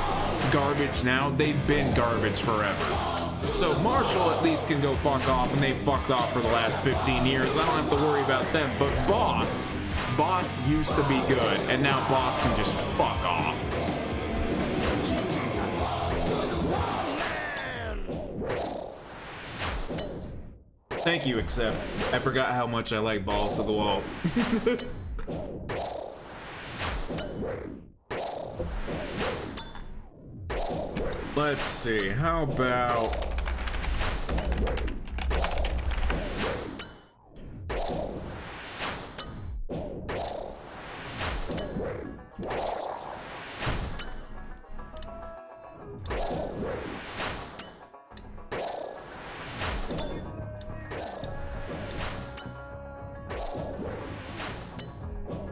garbage now. They've been garbage forever. So Marshall at least can go fuck off, and they've fucked off for the last 15 years. I don't have to worry about them. But Boss used to be good, and now Boss can just fuck off. Thank you, except I forgot how much I like Balls to the Wall. Let's see, how about...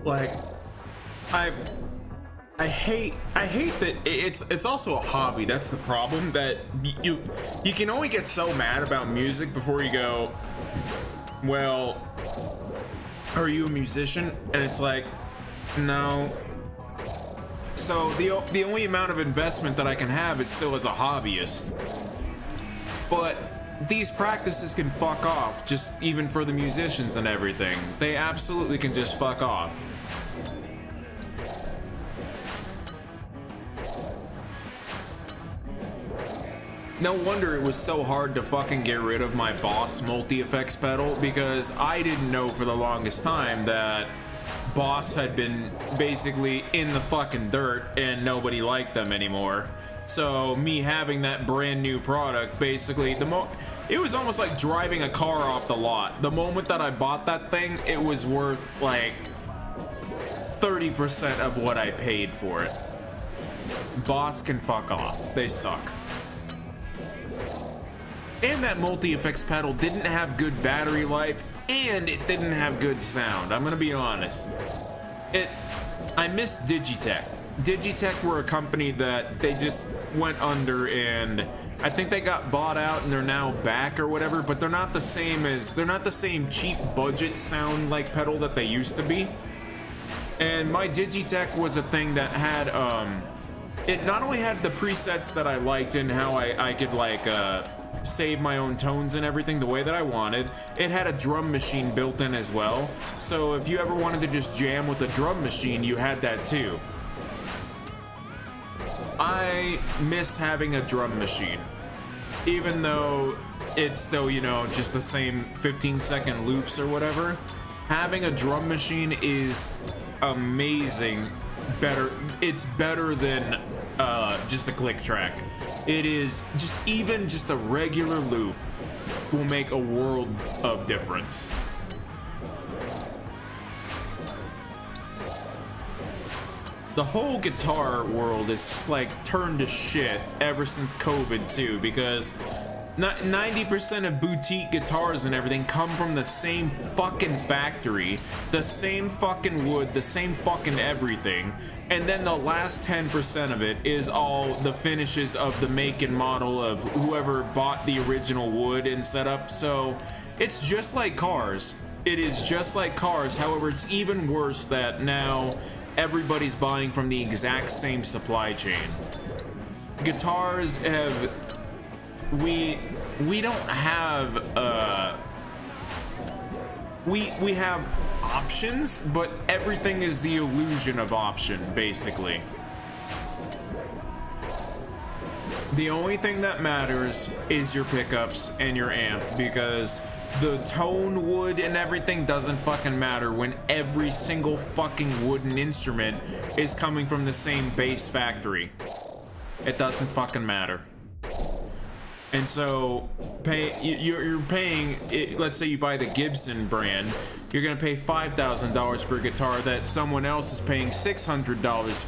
like, I hate that it's also a hobby. That's the problem, that you can only get so mad about music before you go, well, are you a musician? And it's like, no. So the only amount of investment that I can have is still as a hobbyist. But these practices can fuck off, just even for the musicians and everything. They absolutely can just fuck off. No wonder it was so hard to fucking get rid of my Boss multi-effects pedal, because I didn't know for the longest time that Boss had been basically in the fucking dirt and nobody liked them anymore. So me having that brand new product, basically, it was almost like driving a car off the lot. The moment that I bought that thing, it was worth like 30% of what I paid for it. Boss can fuck off. They suck. And that multi-effects pedal didn't have good battery life, and it didn't have good sound. I'm gonna be honest. I miss Digitech. Digitech were a company that they just went under, and I think they got bought out and they're now back or whatever, but they're not the same cheap budget sound like pedal that they used to be. And my Digitech was a thing that had it not only had the presets that I liked and how I could like save my own tones and everything the way that I wanted, it had a drum machine built in as well. So if you ever wanted to just jam with a drum machine, you had that too. I miss having a drum machine. Even though it's still, you know, just the same 15-second loops or whatever, having a drum machine is amazing. It's better than just a click track. It is just a regular loop will make a world of difference. The whole guitar world is just like turned to shit ever since COVID too, because 90% of boutique guitars and everything come from the same fucking factory, the same fucking wood, the same fucking everything, and then the last 10% of it is all the finishes of the make and model of whoever bought the original wood and setup. So it's just like cars. It is just like cars. However, it's even worse that now everybody's buying from the exact same supply chain. Guitars have... We don't have we have options, but everything is the illusion of option, basically. The only thing that matters is your pickups and your amp, because the tone wood and everything doesn't fucking matter when every single fucking wooden instrument is coming from the same base factory. It doesn't fucking matter. And so, you're paying, let's say you buy the Gibson brand, you're gonna pay $5,000 for a guitar that someone else is paying $600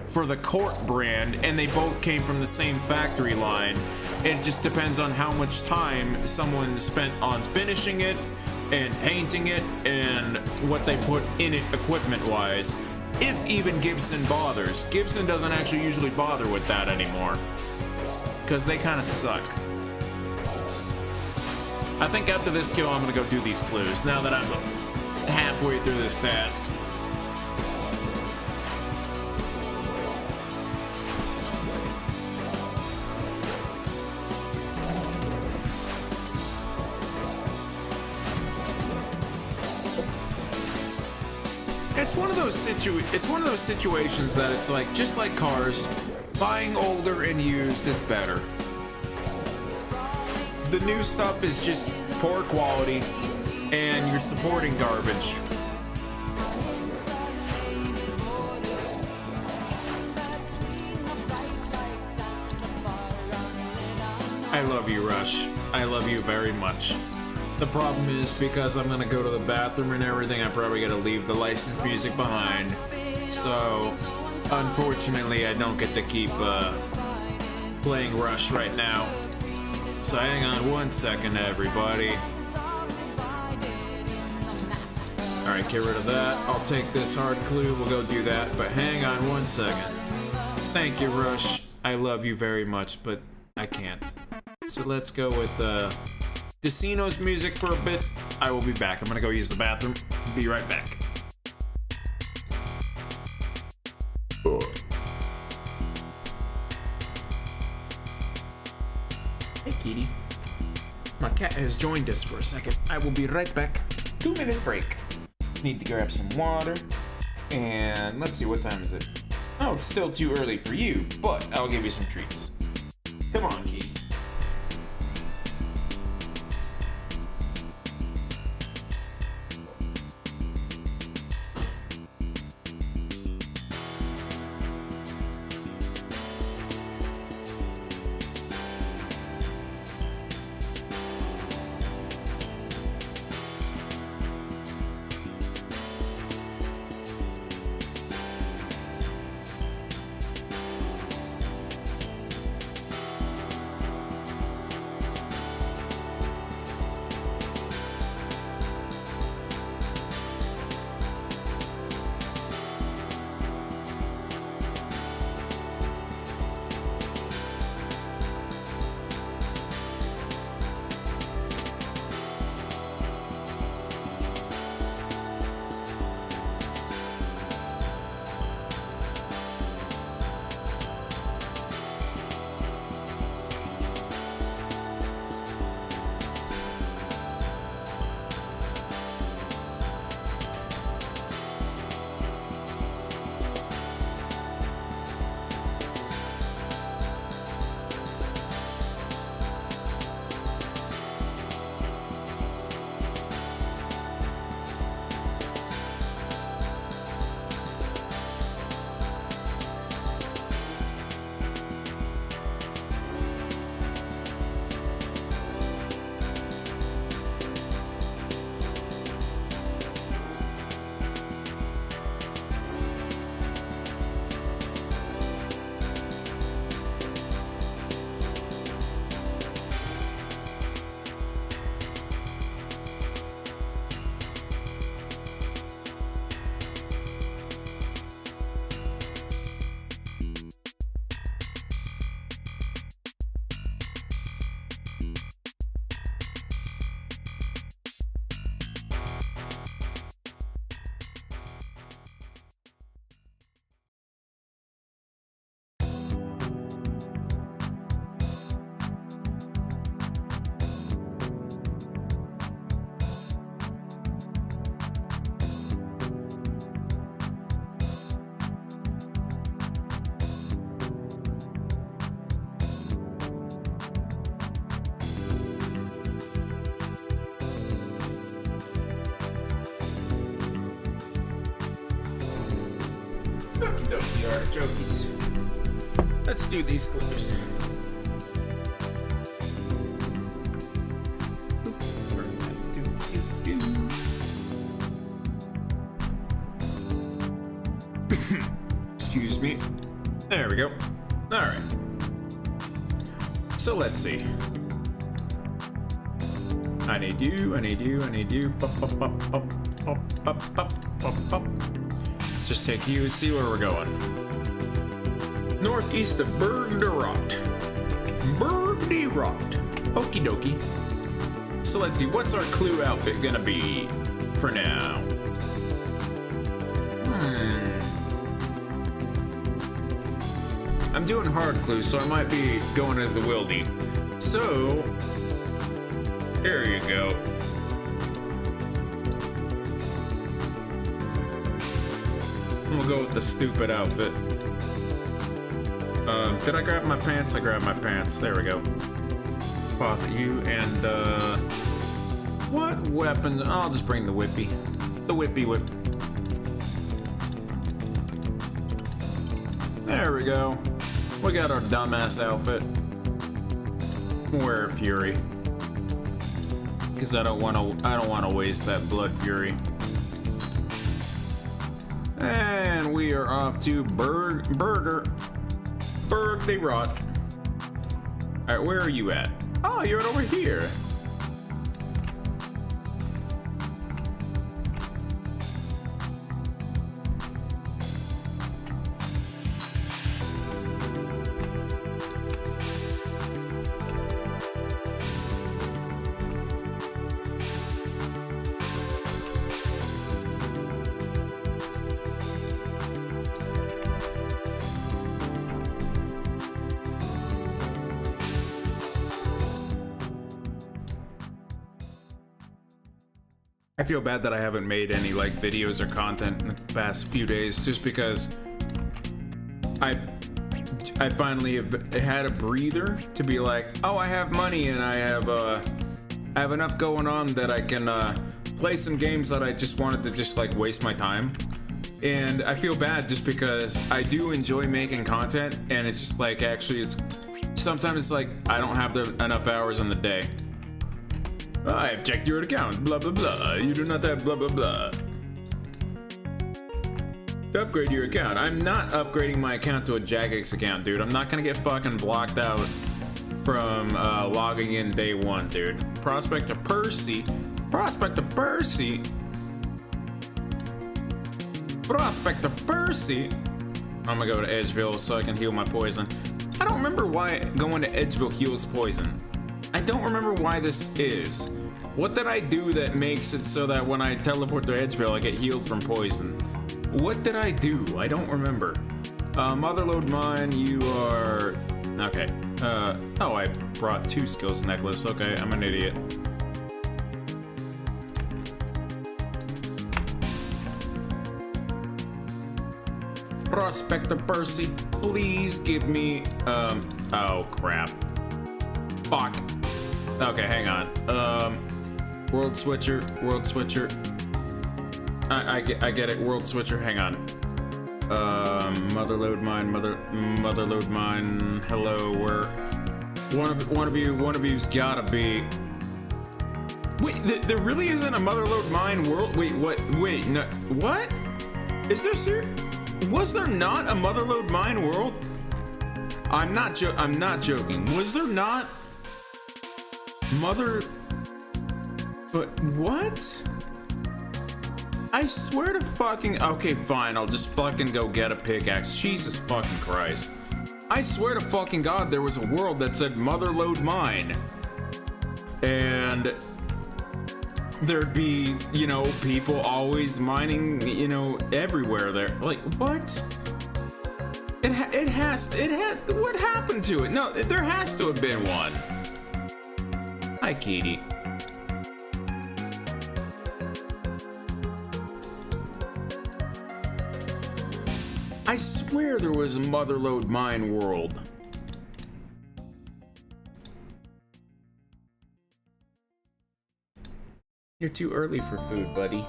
for the Court brand, and they both came from the same factory line. It just depends on how much time someone spent on finishing it and painting it and what they put in it equipment-wise. If even Gibson bothers. Gibson doesn't actually usually bother with that anymore, because they kind of suck. I think after this kill, I'm gonna go do these clues, now that I'm halfway through this task. It's one of those situations that it's like, just like cars, buying older and used is better. The new stuff is just poor quality, and you're supporting garbage. I love you, Rush. I love you very much. The problem is, because I'm gonna go to the bathroom and everything, I probably gotta leave the licensed music behind. So, unfortunately, I don't get to keep playing Rush right now. So hang on one second, everybody. Alright, get rid of that. I'll take this hard clue, we'll go do that, but hang on one second. Thank you, Rush. I love you very much, but I can't. So let's go with Decino's music for a bit. I will be back. I'm gonna go use the bathroom. Be right back. Hey, kitty. My cat has joined us for a second. I will be right back. 2-minute break. Need to grab some water. And let's see, what time is it? Oh, it's still too early for you, but I'll give you some treats. Come on, kitty. Okie dokie, artichokes. Let's do these clues. Excuse me. There we go. Alright. So let's see. I need you. Pop, pop, pop, pop, pop, pop, pop, pop, pop. Let's just take you and see where we're going. Northeast of Burgundy Rot. Burgundy Rot. Okie dokie. So let's see, what's our clue outfit gonna be for now? I'm doing hard clues, so I might be going to the wildy. So, there you go. We'll go with the stupid outfit. Did I grab my pants? I grabbed my pants. There we go. Pause at you and, what weapons? I'll just bring the whippy. The whippy whip. There we go. We got our dumbass outfit. We'll wear a Fury. Because I don't wanna waste that blood Fury. And we are off to Burger they Rot. Alright, where are you at? Oh, you're over here. I feel bad that I haven't made any like videos or content in the past few days just because I finally have had a breather to be like, oh, I have money and I have enough going on that I can play some games that I just wanted to just like waste my time. And I feel bad just because I do enjoy making content, and it's just like actually sometimes it's like I don't have enough hours in the day. I have checked your account, blah blah blah. You do not have blah blah blah. To upgrade your account. I'm not upgrading my account to a Jagex account, dude. I'm not gonna get fucking blocked out from logging in day one, dude. Prospector Percy. Prospector Percy. Prospector Percy. I'm gonna go to Edgeville so I can heal my poison. I don't remember why going to Edgeville heals poison. I don't remember why this is. What did I do that makes it so that when I teleport to Edgeville, I get healed from poison? What did I do? I don't remember. Motherlode Mine, you are... Okay. Oh, I brought 2 skills necklace. Okay, I'm an idiot. Prospector Percy, please give me... Oh, crap. Fuck. Okay, hang on. World Switcher. I get it. World Switcher. Hang on. Motherlode Mine. Hello. Where? One of you's gotta be. Wait, there really isn't a Motherlode Mine world. Wait, what? Wait, no. What? Is there was there not a Motherlode Mine world? I'm not joking. Was there not? But what? I swear to fucking... Okay, fine, I'll just fucking go get a pickaxe. Jesus fucking Christ. I swear to fucking God there was a world that said Motherlode Mine. And there'd be, you know, people always mining, you know, everywhere there. Like, what? What happened to it? No, there has to have been one. Hi, Katie. I swear there was a Motherlode Mine world. You're too early for food, buddy.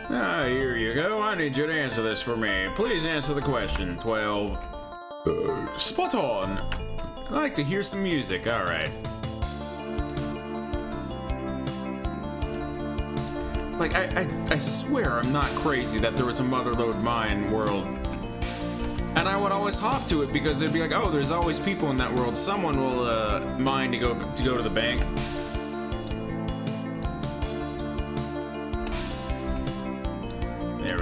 Ah, here you go. I need you to answer this for me. Please answer the question. 12. Spot on. I like to hear some music. All right. Like, I swear I'm not crazy that there was a Motherlode Mine world. And I would always hop to it because it'd be like, oh, there's always people in that world. Someone will mine to go to the bank.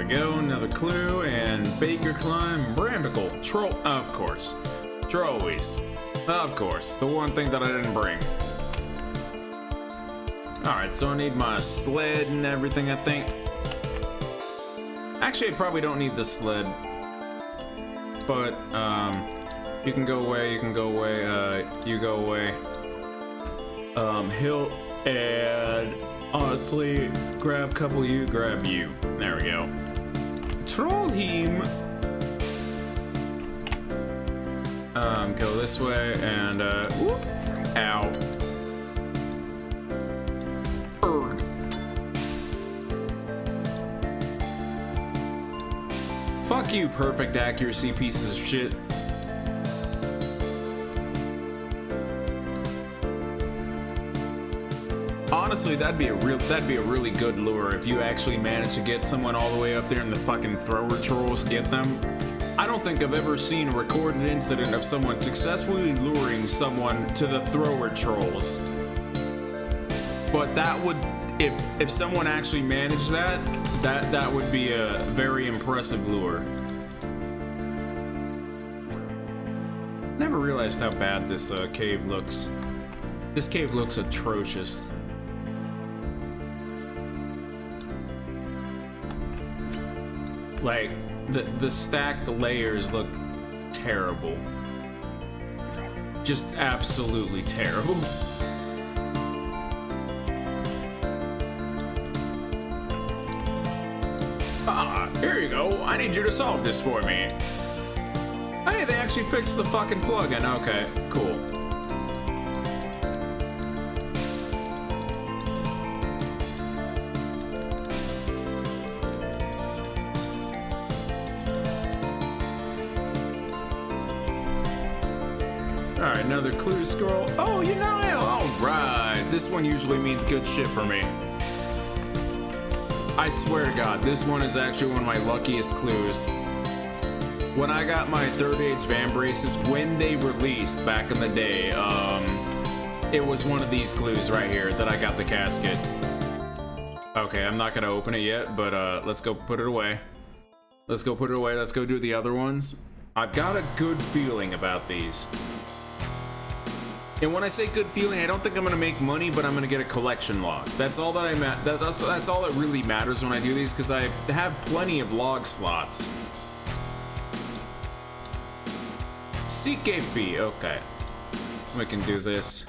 we go, another clue, and Baker climb, Brambicle, Troll, of course. Trolleys, of course, the one thing that I didn't bring. Alright, so I need my sled and everything, I think. Actually, I probably don't need the sled. But, you can go away, you can go away, you go away. Hill, and honestly, grab a couple of you, grab you. There we go. Troll him. Go this way, and, whoop, ow. Erg. Fuck you, perfect accuracy pieces of shit. Honestly, that'd be a really good lure if you actually managed to get someone all the way up there and the fucking thrower trolls get them. I don't think I've ever seen a recorded incident of someone successfully luring someone to the thrower trolls. But that would, if someone actually managed that would be a very impressive lure. Never realized how bad this cave looks. This cave looks atrocious. Like, the stacked layers look terrible. Just absolutely terrible. Ah, here you go. I need you to solve this for me. Hey, they actually fixed the fucking plugin. Okay, cool. Alright, another clue scroll. Oh, you know, alright. This one usually means good shit for me. I swear to God, this one is actually one of my luckiest clues. When I got my third age van braces, when they released back in the day, it was one of these clues right here that I got the casket. Okay, I'm not gonna open it yet, but let's go put it away. Let's go put it away. Let's go do the other ones. I've got a good feeling about these. And when I say good feeling, I don't think I'm gonna make money, but I'm gonna get a collection log. That's all that that's all that really matters when I do these, because I have plenty of log slots. Seek Gate B, okay. We can do this.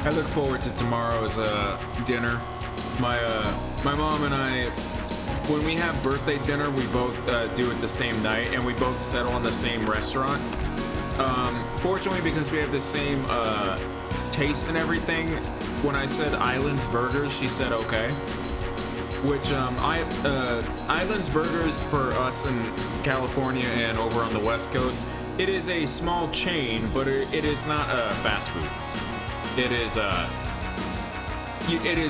I look forward to tomorrow's dinner. My mom and I, when we have birthday dinner, we both do it the same night, and we both settle on the same restaurant. Fortunately, because we have the same taste and everything, when I said Islands Burgers, she said okay. Which Islands Burgers for us in California and over on the West Coast, it is a small chain, but it is not fast food. It is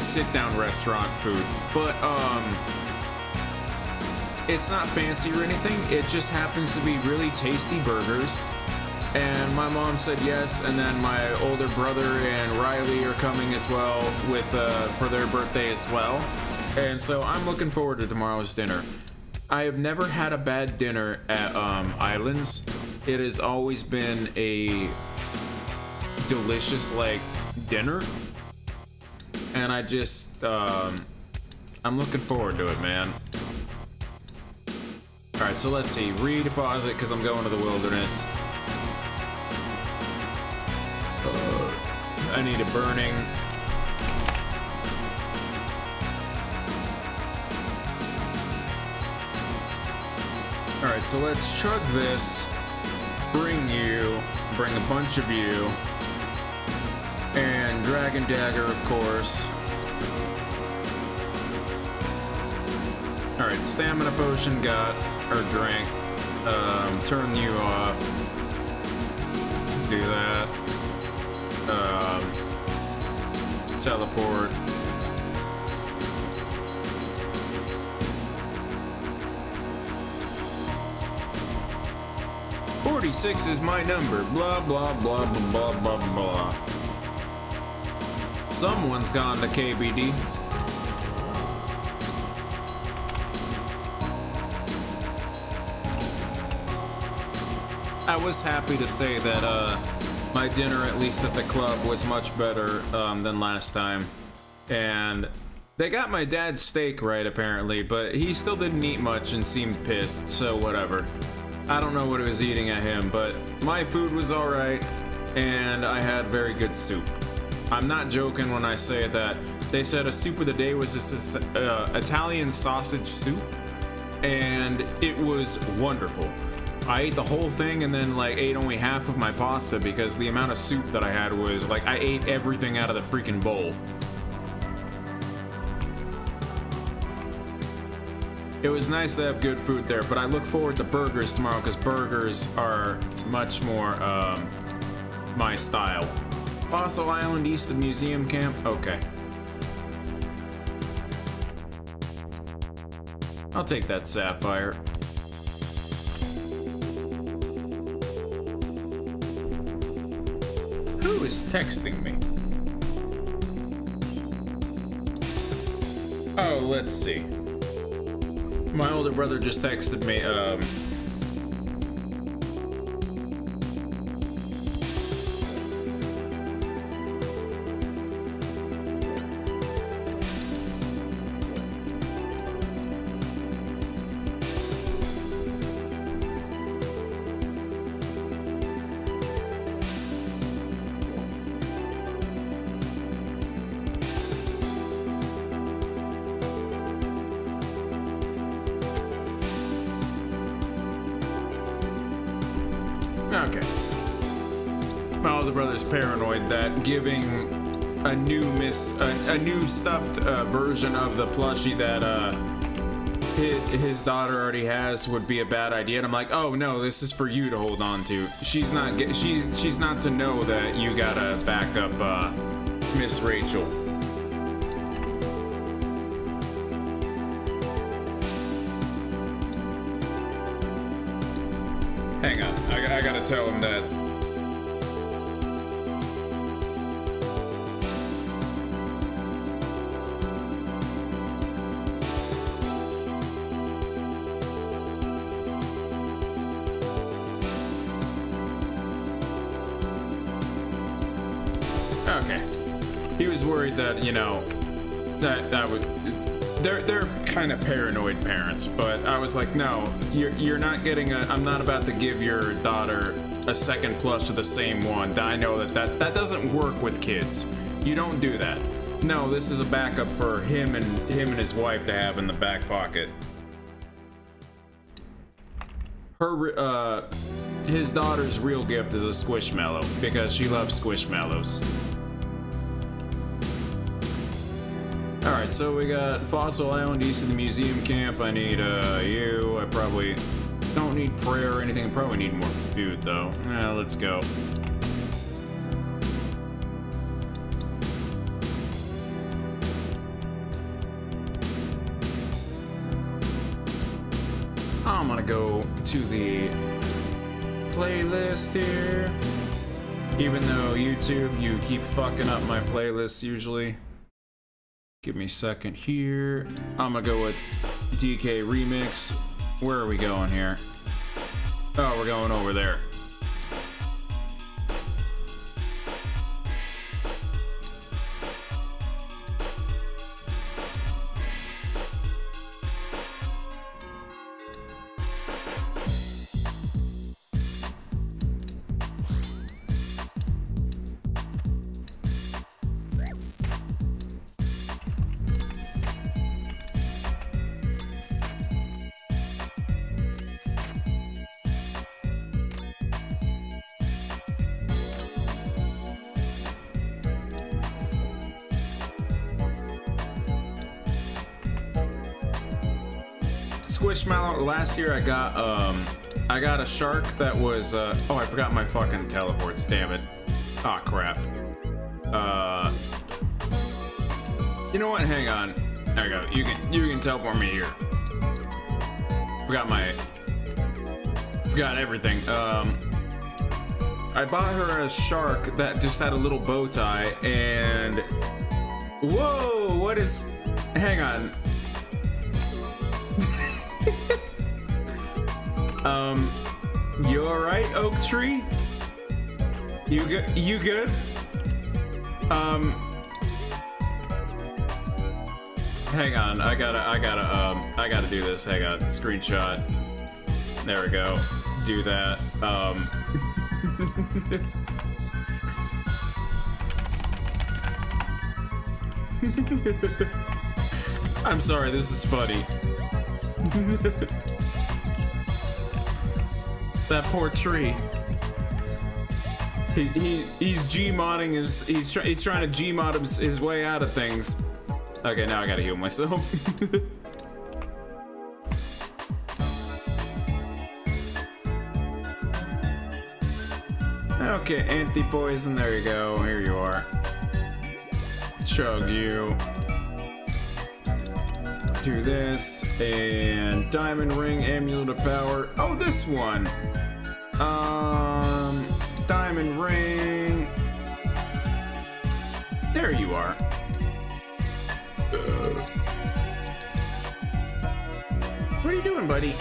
sit-down restaurant food, but it's not fancy or anything. It just happens to be really tasty burgers. And my mom said yes, and then my older brother and Riley are coming as well with for their birthday as well. And so I'm looking forward to tomorrow's dinner. I have never had a bad dinner at Islands. It has always been a delicious dinner, and I just I'm looking forward to it, man. All right, so let's see, redeposit because I'm going to the wilderness. I need a burning. All right, so let's chug this, bring a bunch of you, and Dragon Dagger, of course. Alright, Stamina Potion got, or drank. Turn you off. Do that. Teleport. 46 is my number. Blah, blah, blah, blah, blah, blah, blah. Someone's gone to KBD. I was happy to say that my dinner, at least at the club, was much better than last time. And they got my dad's steak right, apparently, but he still didn't eat much and seemed pissed, so whatever. I don't know what it was eating at him, but my food was alright, and I had very good soup. I'm not joking when I say that. They said a soup of the day was this Italian sausage soup, and it was wonderful. I ate the whole thing and then like ate only half of my pasta because the amount of soup that I had was like I ate everything out of the freaking bowl. It was nice to have good food there, but I look forward to burgers tomorrow because burgers are much more my style. Fossil Island east of Museum Camp? Okay. I'll take that sapphire. Who is texting me? Oh, let's see. My older brother just texted me, okay. My older brother's paranoid that giving a new stuffed version of the plushie that his daughter already has would be a bad idea. And I'm like, oh no, this is for you to hold on to. She's not to know that you gotta back up Miss Rachel. Hang on, I gotta tell him that. Okay. He was worried that, you know, that would... They're kind of paranoid parents, but I was like, no, you're not getting I'm not about to give your daughter a second plush to the same one. I know that doesn't work with kids. You don't do that. No, this is a backup for him and his wife to have in the back pocket. His daughter's real gift is a Squishmallow because she loves Squishmallows. Alright, so we got Fossil Island east of the museum camp. I need you. I probably don't need prayer or anything. I probably need more food though. Let's go. I'm gonna go to the playlist here. Even though YouTube, you keep fucking up my playlists usually. Give me a second here. I'm gonna go with DK Remix. Where are we going here? Oh, we're going over there. Squishmallow. Last year I got a shark that was oh, I forgot my fucking teleports, damn it. Aw, crap. You know what, hang on. There you go. You can teleport me here. Forgot everything. I bought her a shark that just had a little bow tie, and whoa, what is? Hang on. You all right, oak tree? You good? You good? Hang on. I gotta do this. Hang on. Screenshot. There we go. Do that. I'm sorry, this is funny. That poor tree. He's G-modding he's trying to G-mod his way out of things. Okay, now I gotta heal myself. Okay, anti-poison, there you go. Here you are. Chug you. Do this, and diamond ring, amulet of power. Oh, this one. Diamond ring. There you are. What are you doing, buddy?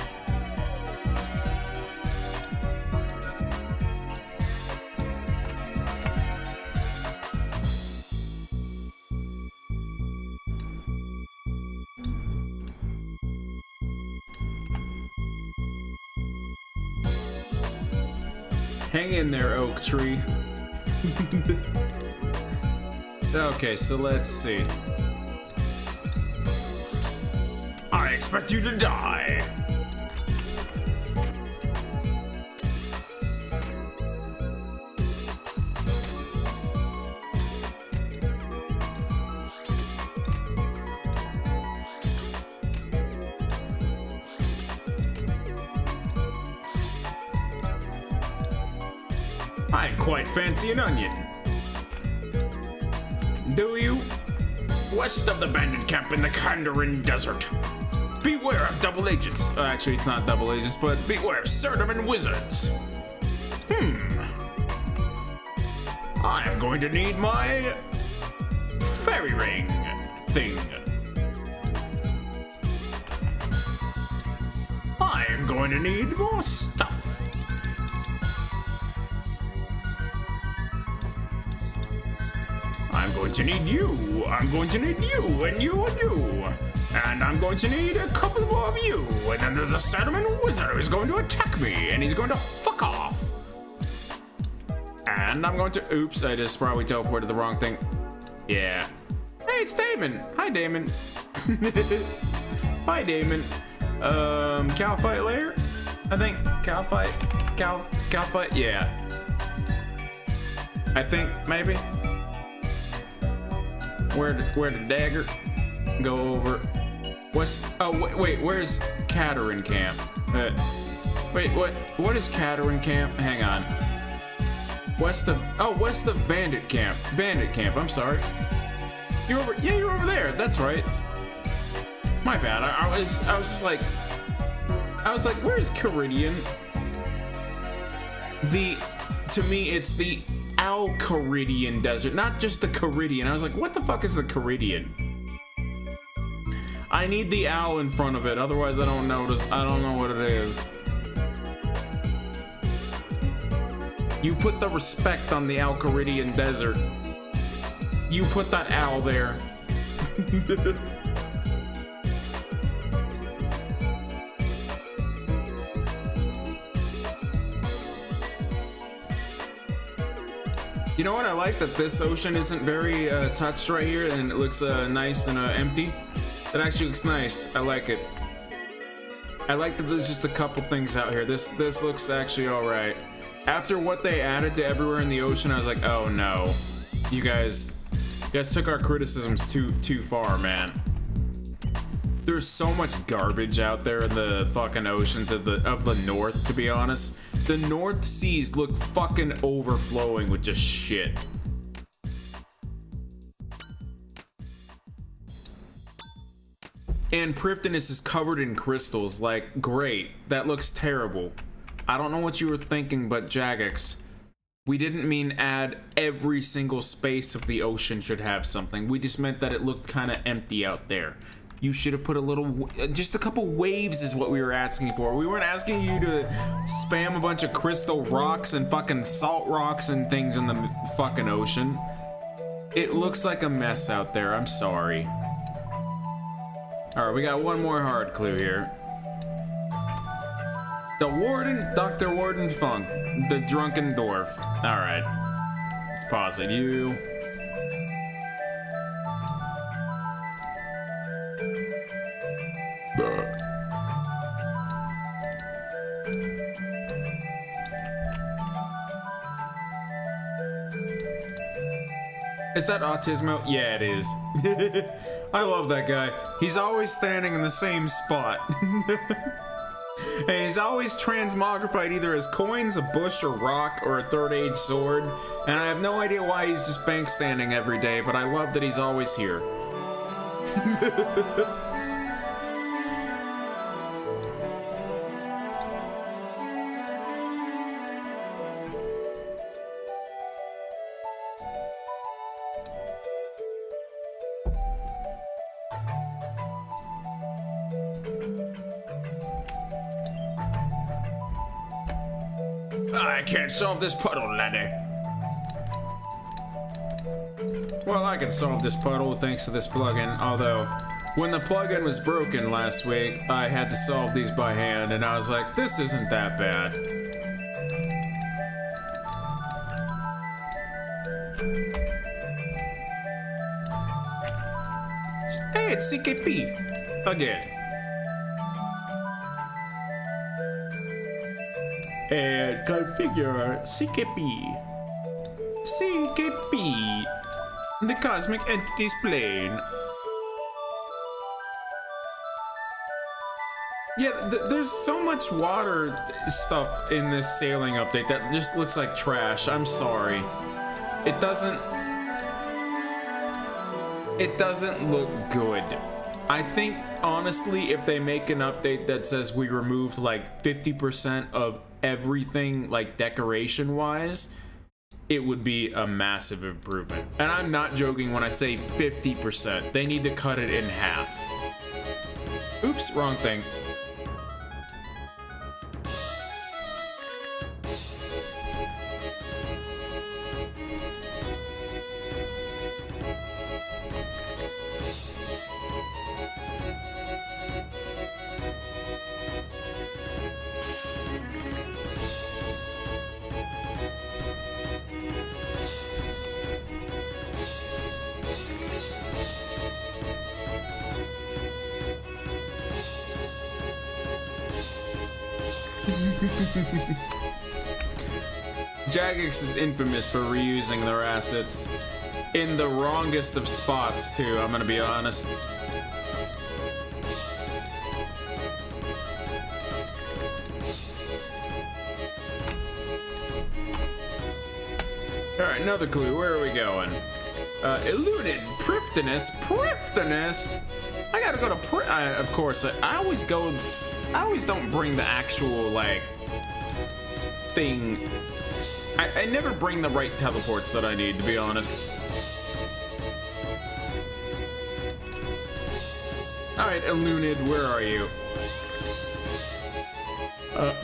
Hang in there, oak tree. Okay, so let's see. I expect you to die. I quite fancy an onion. Do you? West of the bandit camp in the Kandarin Desert. Beware of double agents. Actually, it's not double agents, but beware of Serdaman wizards. I am going to need my fairy ring thing. I am going to need more stuff. I'm going to need you. I'm going to need you and you and you. And I'm going to need a couple more of you. And then there's a Serdaman wizard who's going to attack me. And he's going to fuck off. And I'm going to... Oops, I just probably teleported the wrong thing. Yeah. Hey, it's Damon. Hi, Damon. Hi, Damon. Cow fight layer? I think. Cow fight. Cow fight? Yeah. I think, maybe. Where the dagger go over? What's wait, where's Kandarin camp? Wait, what is Kandarin camp? Hang on. West of bandit camp. Bandit camp, I'm sorry. You're over there, that's right. My bad, I was like, where's Caridian? To me, it's the Al-Caridian Desert, not just the Caridian. I was like, what the fuck is the Caridian? I need the owl in front of it, otherwise I don't know what it is. You put the respect on the Al-Caridian Desert. You put that owl there. You know what? I like that this ocean isn't very touched right here, and it looks nice and empty. It actually looks nice. I like it. I like that there's just a couple things out here. This looks actually all right. After what they added to everywhere in the ocean, I was like, oh no, you guys took our criticisms too far, man. There's so much garbage out there in the fucking oceans of the north, to be honest. The North Seas look fucking overflowing with just shit. And Prifdinus is covered in crystals. Like, great. That looks terrible. I don't know what you were thinking, but Jagex, We didn't mean add every single space of the ocean should have something. We just meant that it looked kind of empty out there. You should have put a little, just a couple waves is what we were asking for. We weren't asking you to spam a bunch of crystal rocks and fucking salt rocks and things in the fucking ocean. It looks like a mess out there, I'm sorry. All right, we got one more hard clue here. The Warden, Dr. Warden Funk, the drunken dwarf. All right, pause it, you. Is that Autismo? Yeah, it is. I love that guy. He's always standing in the same spot. And he's always transmogrified either as coins, a bush, or rock, or a third-age sword. And I have no idea why he's just bank standing every day, but I love that he's always here. I can't solve this puddle, laddie. Well, I can solve this puddle thanks to this plugin, although when the plugin was broken last week, I had to solve these by hand, and I was like, this isn't that bad. Hey, it's CKP again. And configure CKP. CKP. The Cosmic Entities Plane. Yeah, there's so much water stuff in this sailing update that just looks like trash. I'm sorry. It doesn't look good. I think, honestly, if they make an update that says we removed like 50% of everything, like decoration-wise, it would be a massive improvement. And I'm not joking when I say 50%. They need to cut it in half. Oops, wrong thing. Jagex is infamous for reusing their assets in the wrongest of spots, too, I'm gonna be honest. Alright, another clue. Where are we going? Eluded. Priftinus? I gotta go to of course, I always don't bring the actual, like, thing. I never bring the right teleports that I need, to be honest. Alright, Elunid, where are you?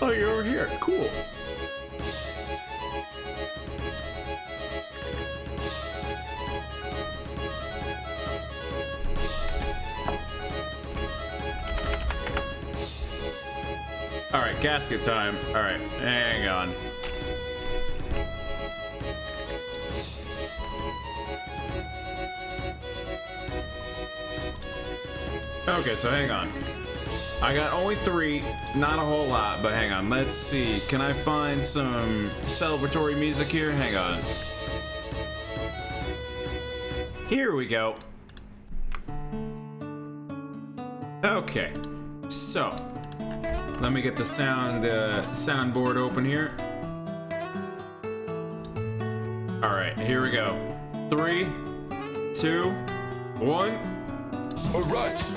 Oh, you're over here. Cool. Alright, gasket time. Alright, hang on. Okay, so hang on. I got only 3, not a whole lot, but hang on. Let's see. Can I find some celebratory music here? Hang on. Here we go. Okay, so let me get the soundboard open here. All right, here we go. 3, 2, 1. A rice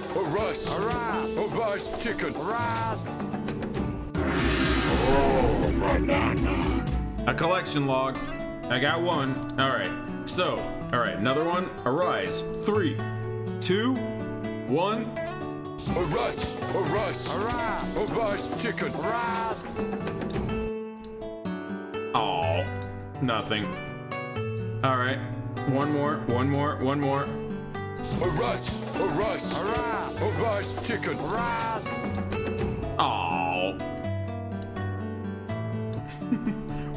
chicken. I A collection log. I got one. All right. So, all right, another one. Arise. 3, 2, 1. Arise! Arise! Arise, chicken! Oh, nothing. All right. One more. Arise! Arise! Arise, chicken! Oh.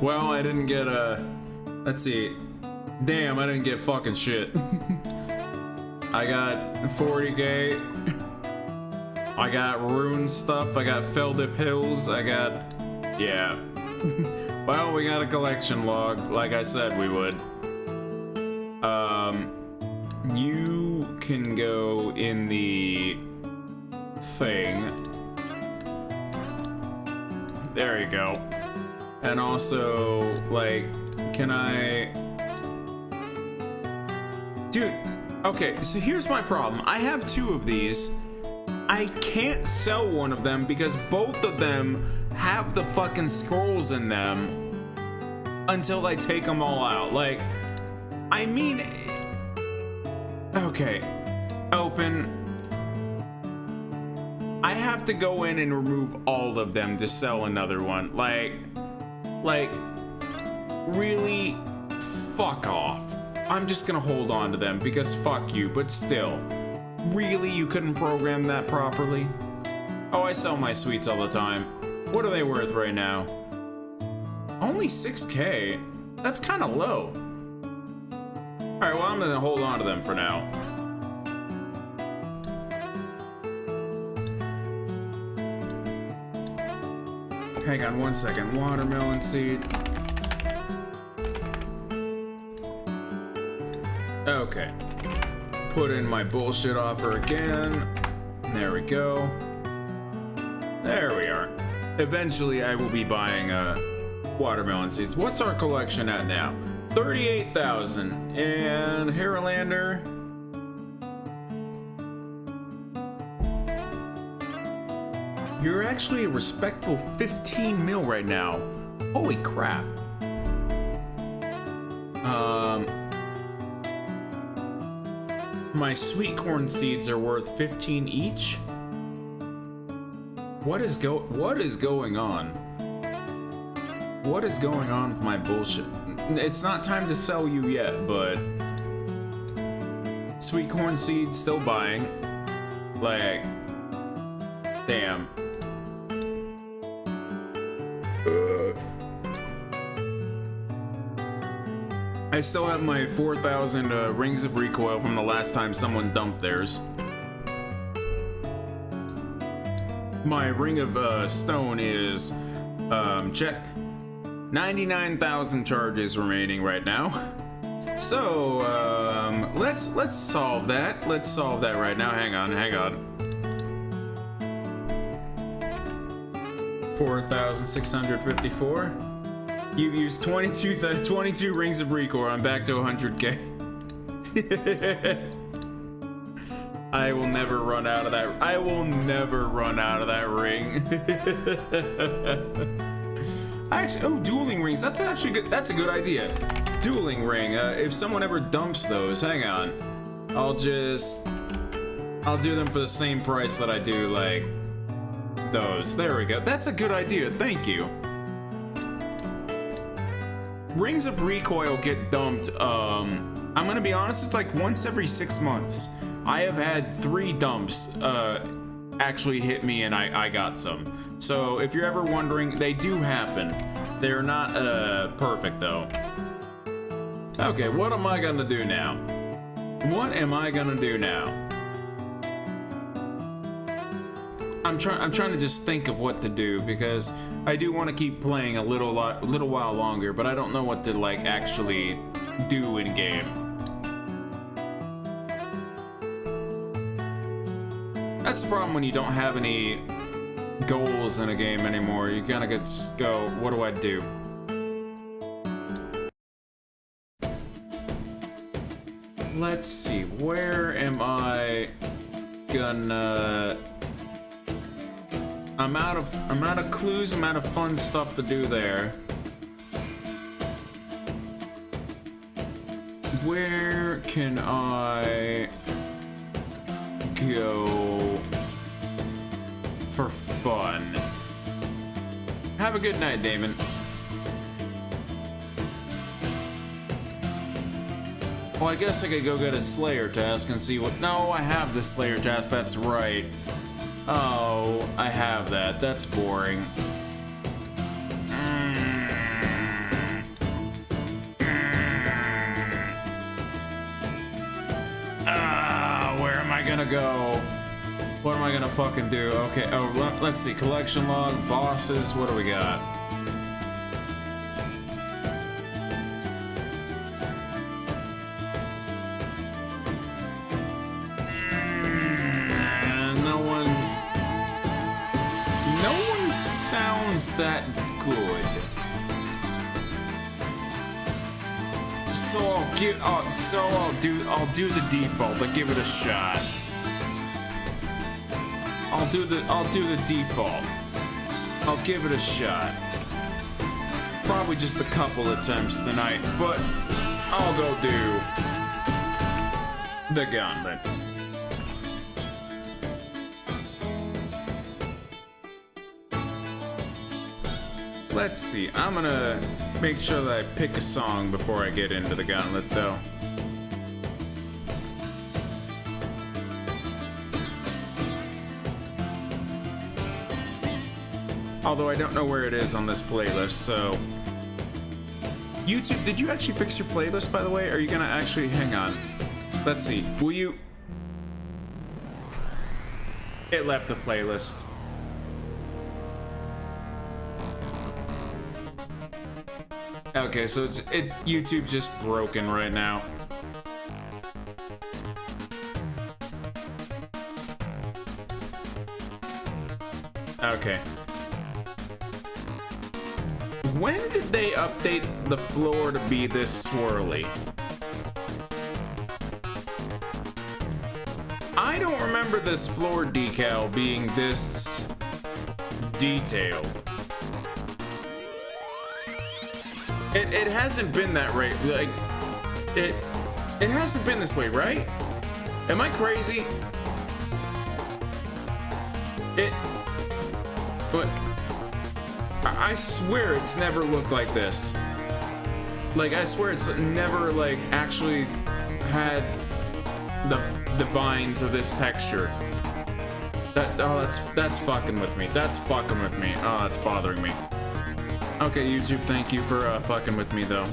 Well, I didn't get a... Let's see. Damn, I didn't get fucking shit. I got 40k. I got rune stuff. I got Feldip Hills. I got... Yeah. Well, we got a collection log, like I said we would. You can go in the thing. There you go. And also, like, can I... Dude, okay, so here's my problem. I have 2 of these. I can't sell one of them because both of them have the fucking scrolls in them until I take them all out. Like, I mean... Okay, open. I have to go in and remove all of them to sell another one. Like, really? Fuck off. I'm just gonna hold on to them because fuck you, but still. Really, you couldn't program that properly? Oh, I sell my sweets all the time. What are they worth right now? Only 6k? That's kind of low. Alright, well, I'm gonna hold on to them for now. Hang on one second. Watermelon seed. Okay. Put in my bullshit offer again. There we go. There we are. Eventually, I will be buying watermelon seeds. What's our collection at now? 38,000. And Haralander. You're actually a respectable 15 mil right now. Holy crap. My sweet corn seeds are worth 15 each. What is going on? What is going on with my bullshit? It's not time to sell you yet, but sweet corn seeds still buying. Like, damn. I still have my 4,000 rings of recoil from the last time someone dumped theirs. My ring of stone is check. 99,000 charges remaining right now. So let's solve that. Let's solve that right now. Hang on. 4,654. You've used 22 rings of recoil. I'm back to 100k. I will never run out of that. I will never run out of that ring. Actually, oh, dueling rings. That's actually good. That's a good idea. Dueling ring. If someone ever dumps those, hang on. I'll do them for the same price that I do like those. There we go. That's a good idea. Thank you. Rings of recoil get dumped, I'm gonna be honest, it's like once every 6 months. I have had 3 dumps actually hit me and I got some. So if you're ever wondering, they do happen. They're not perfect though. Okay, what am I gonna do now? What am I gonna do now? I'm trying to just think of what to do because I do want to keep playing a little while longer, but I don't know what to like actually do in game. That's the problem when you don't have any goals in a game anymore. You kind of just go, what do I do? Let's see, where am I gonna... I'm out of clues, I'm out of fun stuff to do there. where can I go for fun? Have a good night, Damon. Well, I guess I could go get a Slayer task and see what... No, I have the Slayer task, that's right. Oh, I have that. That's boring. Where am I gonna go? What am I gonna fucking do? Okay, oh, let's see. Collection log, bosses, what do we got? No one sounds that good. So I'll do the default. I'll give it a shot. I'll do the default. I'll give it a shot. Probably just a couple attempts tonight, but I'll go do the gauntlet. Let's see. I'm gonna make sure that I pick a song before I get into the gauntlet, though. Although I don't know where it is on this playlist, so... YouTube, did you actually fix your playlist, by the way? Are you gonna actually... Hang on. Let's see. Will you... It left the playlist. Okay, so YouTube's just broken right now. Okay. When did they update the floor to be this swirly? I don't remember this floor decal being this detailed. It hasn't been that way. Like, it hasn't been this way, right? Am I crazy? But I swear it's never looked like this. Like, I swear it's never, like, actually had the vines of this texture. That's fucking with me. That's fucking with me. Oh, that's bothering me. Okay, YouTube, thank you for fucking with me, though.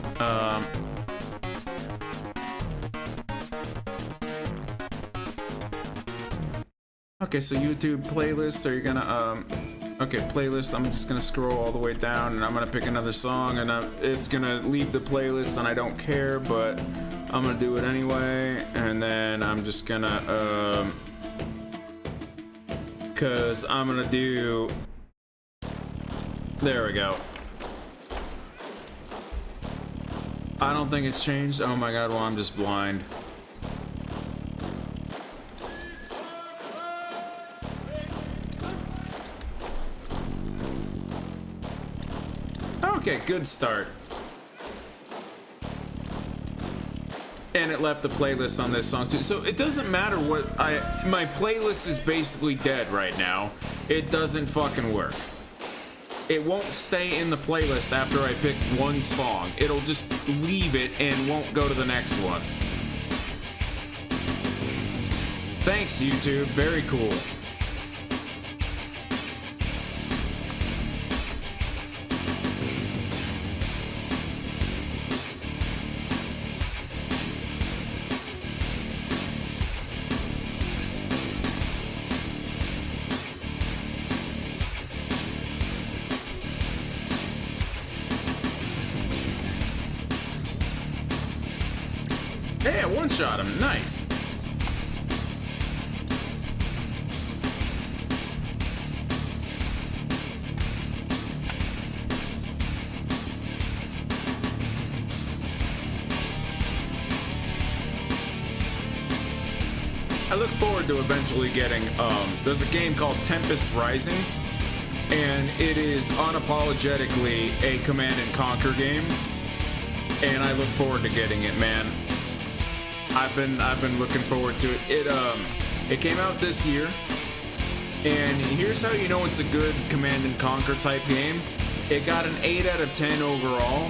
Okay, so YouTube playlist, are you gonna, okay, playlist, I'm just gonna scroll all the way down, and I'm gonna pick another song, and it's gonna leave the playlist, and I don't care, but I'm gonna do it anyway, and then I'm just gonna, cause I'm gonna do, there we go. I don't think it's changed. Oh my god, well, I'm just blind. Okay, good start. And it left the playlist on this song too. So it doesn't matter what my playlist is basically dead right now. It doesn't fucking work. It won't stay in the playlist after I pick one song. It'll just leave it and won't go to the next one. Thanks, YouTube. Very cool. Hey, I one-shot him. Nice. I look forward to eventually getting, there's a game called Tempest Rising, and it is unapologetically a Command and Conquer game, and I look forward to getting it, man. I've been looking forward to it. It came out this year, and here's how you know it's a good Command and Conquer type game. It got an 8 out of 10 overall,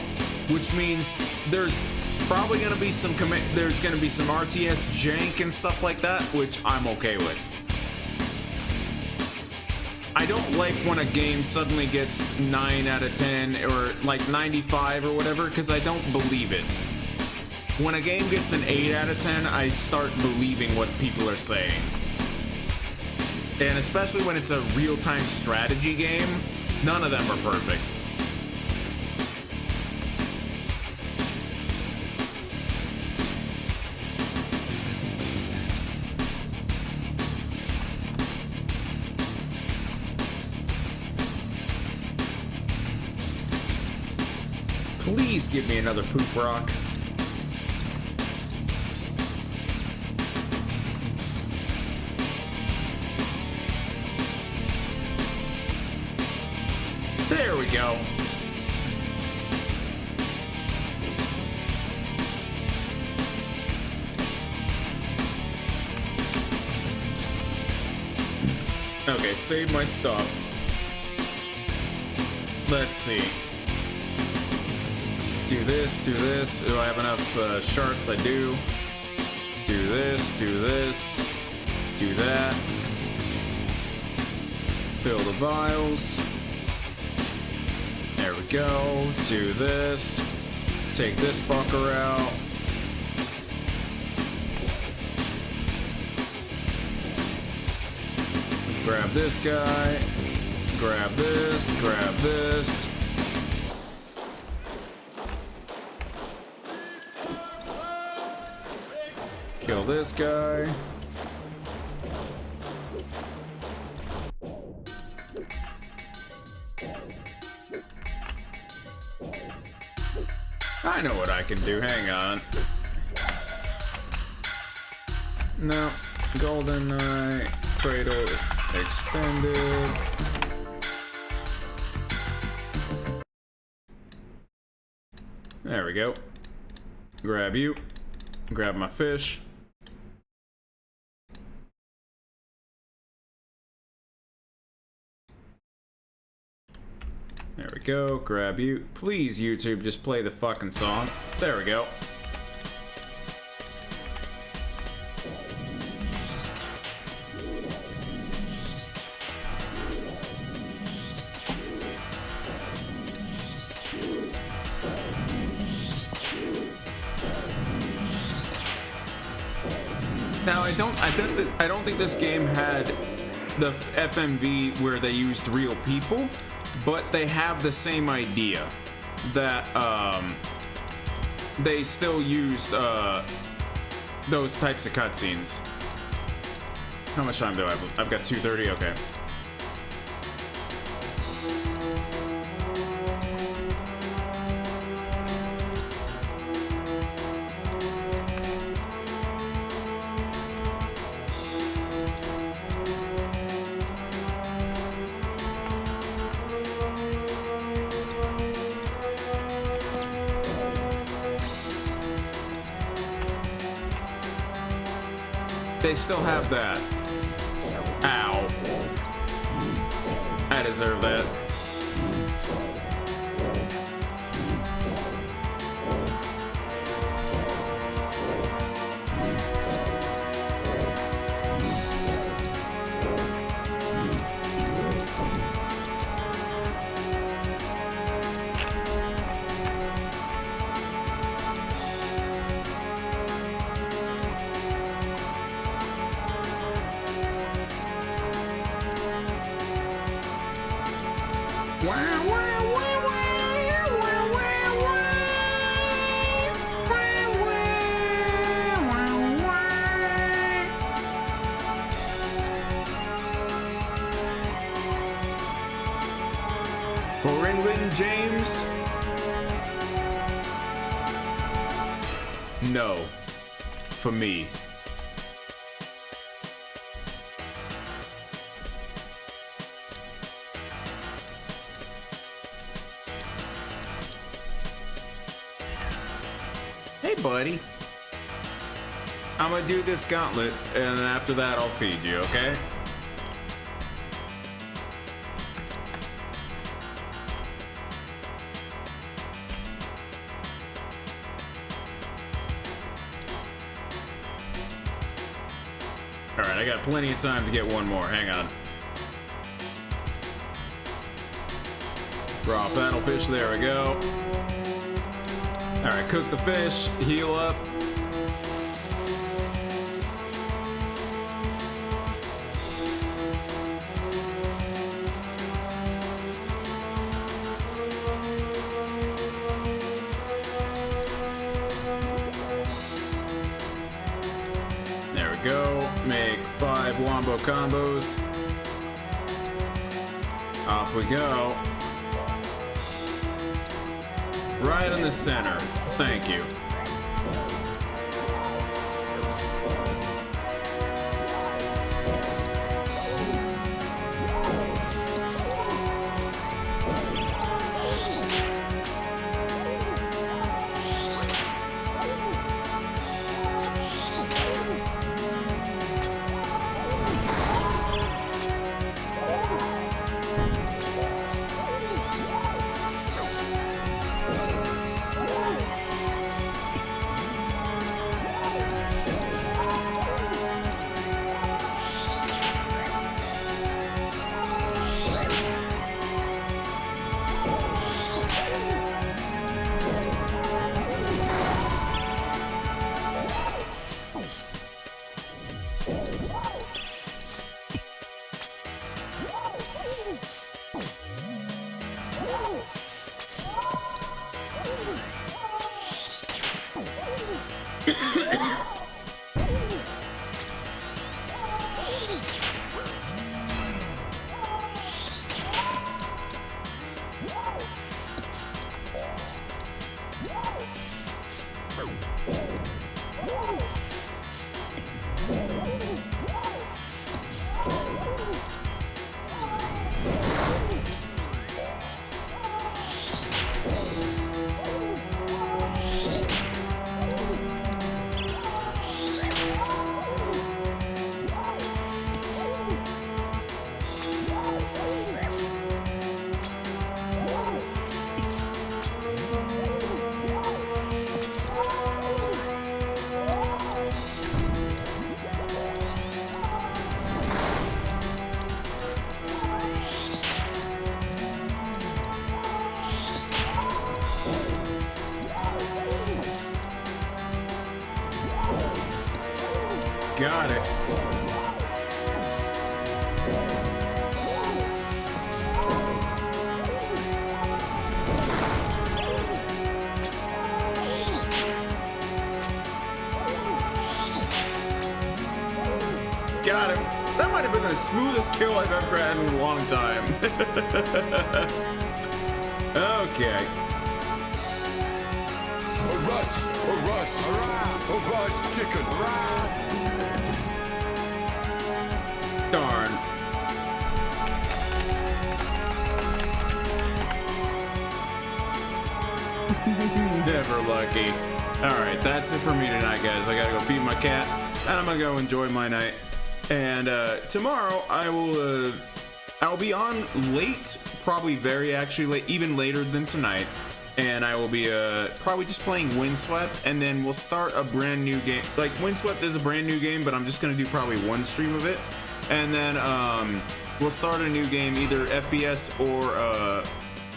which means there's probably gonna be some RTS jank and stuff like that, which I'm okay with. I don't like when a game suddenly gets 9 out of 10 or like 95 or whatever, because I don't believe it. When a game gets an 8 out of 10, I start believing what people are saying. And especially when it's a real-time strategy game, none of them are perfect. Please give me another poop rock. There we go. Okay, save my stuff. Let's see. Do this, do this. Do I have enough sharks? I do. Do this, do that. Fill the vials. There we go. Do this. Take this fucker out. Grab this guy. Grab this. Grab this. Kill this guy. I know what I can do, hang on. No, Golden Eye, Cradle extended. There we go. Grab you. Grab my fish. There we go, grab you. Please, YouTube, just play the fucking song. There we go. Now, I don't think this game had the FMV where they used real people, but they have the same idea that they still used those types of cutscenes. How much time do I have? I've got 2:30. Okay. They still have that. Ow. I deserve that. For England, James? No. For me. Hey, buddy. I'm gonna do this gauntlet, and then after that, I'll feed you, okay? Alright, I got plenty of time to get one more. Hang on. Raw paddlefish, there we go. Alright, cook the fish, heal up. There we go. Make 5 wombo combos. Off we go. Right in the center. Thank you. Got it. Got him. That might have been the smoothest kill I've ever had in a long time. Okay. A rice chicken. Darn. Never lucky. Alright, that's it for me tonight, guys. I gotta go feed my cat, and I'm gonna go enjoy my night. And tomorrow I'll be on late, probably very actually late, even later than tonight. And I will be probably just playing Windswept, and then we'll start a brand new game. Like, Windswept is a brand new game, but I'm just gonna do probably one stream of it. And then we'll start a new game, either FPS or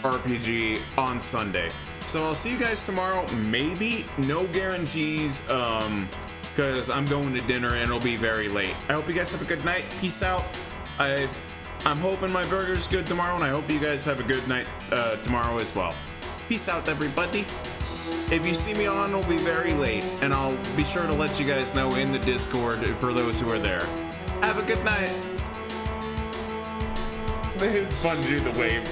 RPG on Sunday. So I'll see you guys tomorrow, maybe. No guarantees, because I'm going to dinner and it'll be very late. I hope you guys have a good night. Peace out. I'm hoping my burger's good tomorrow, and I hope you guys have a good night tomorrow as well. Peace out, everybody. If you see me on, it'll be very late, and I'll be sure to let you guys know in the Discord for those who are there. Have a good night. It's fun to do the wave.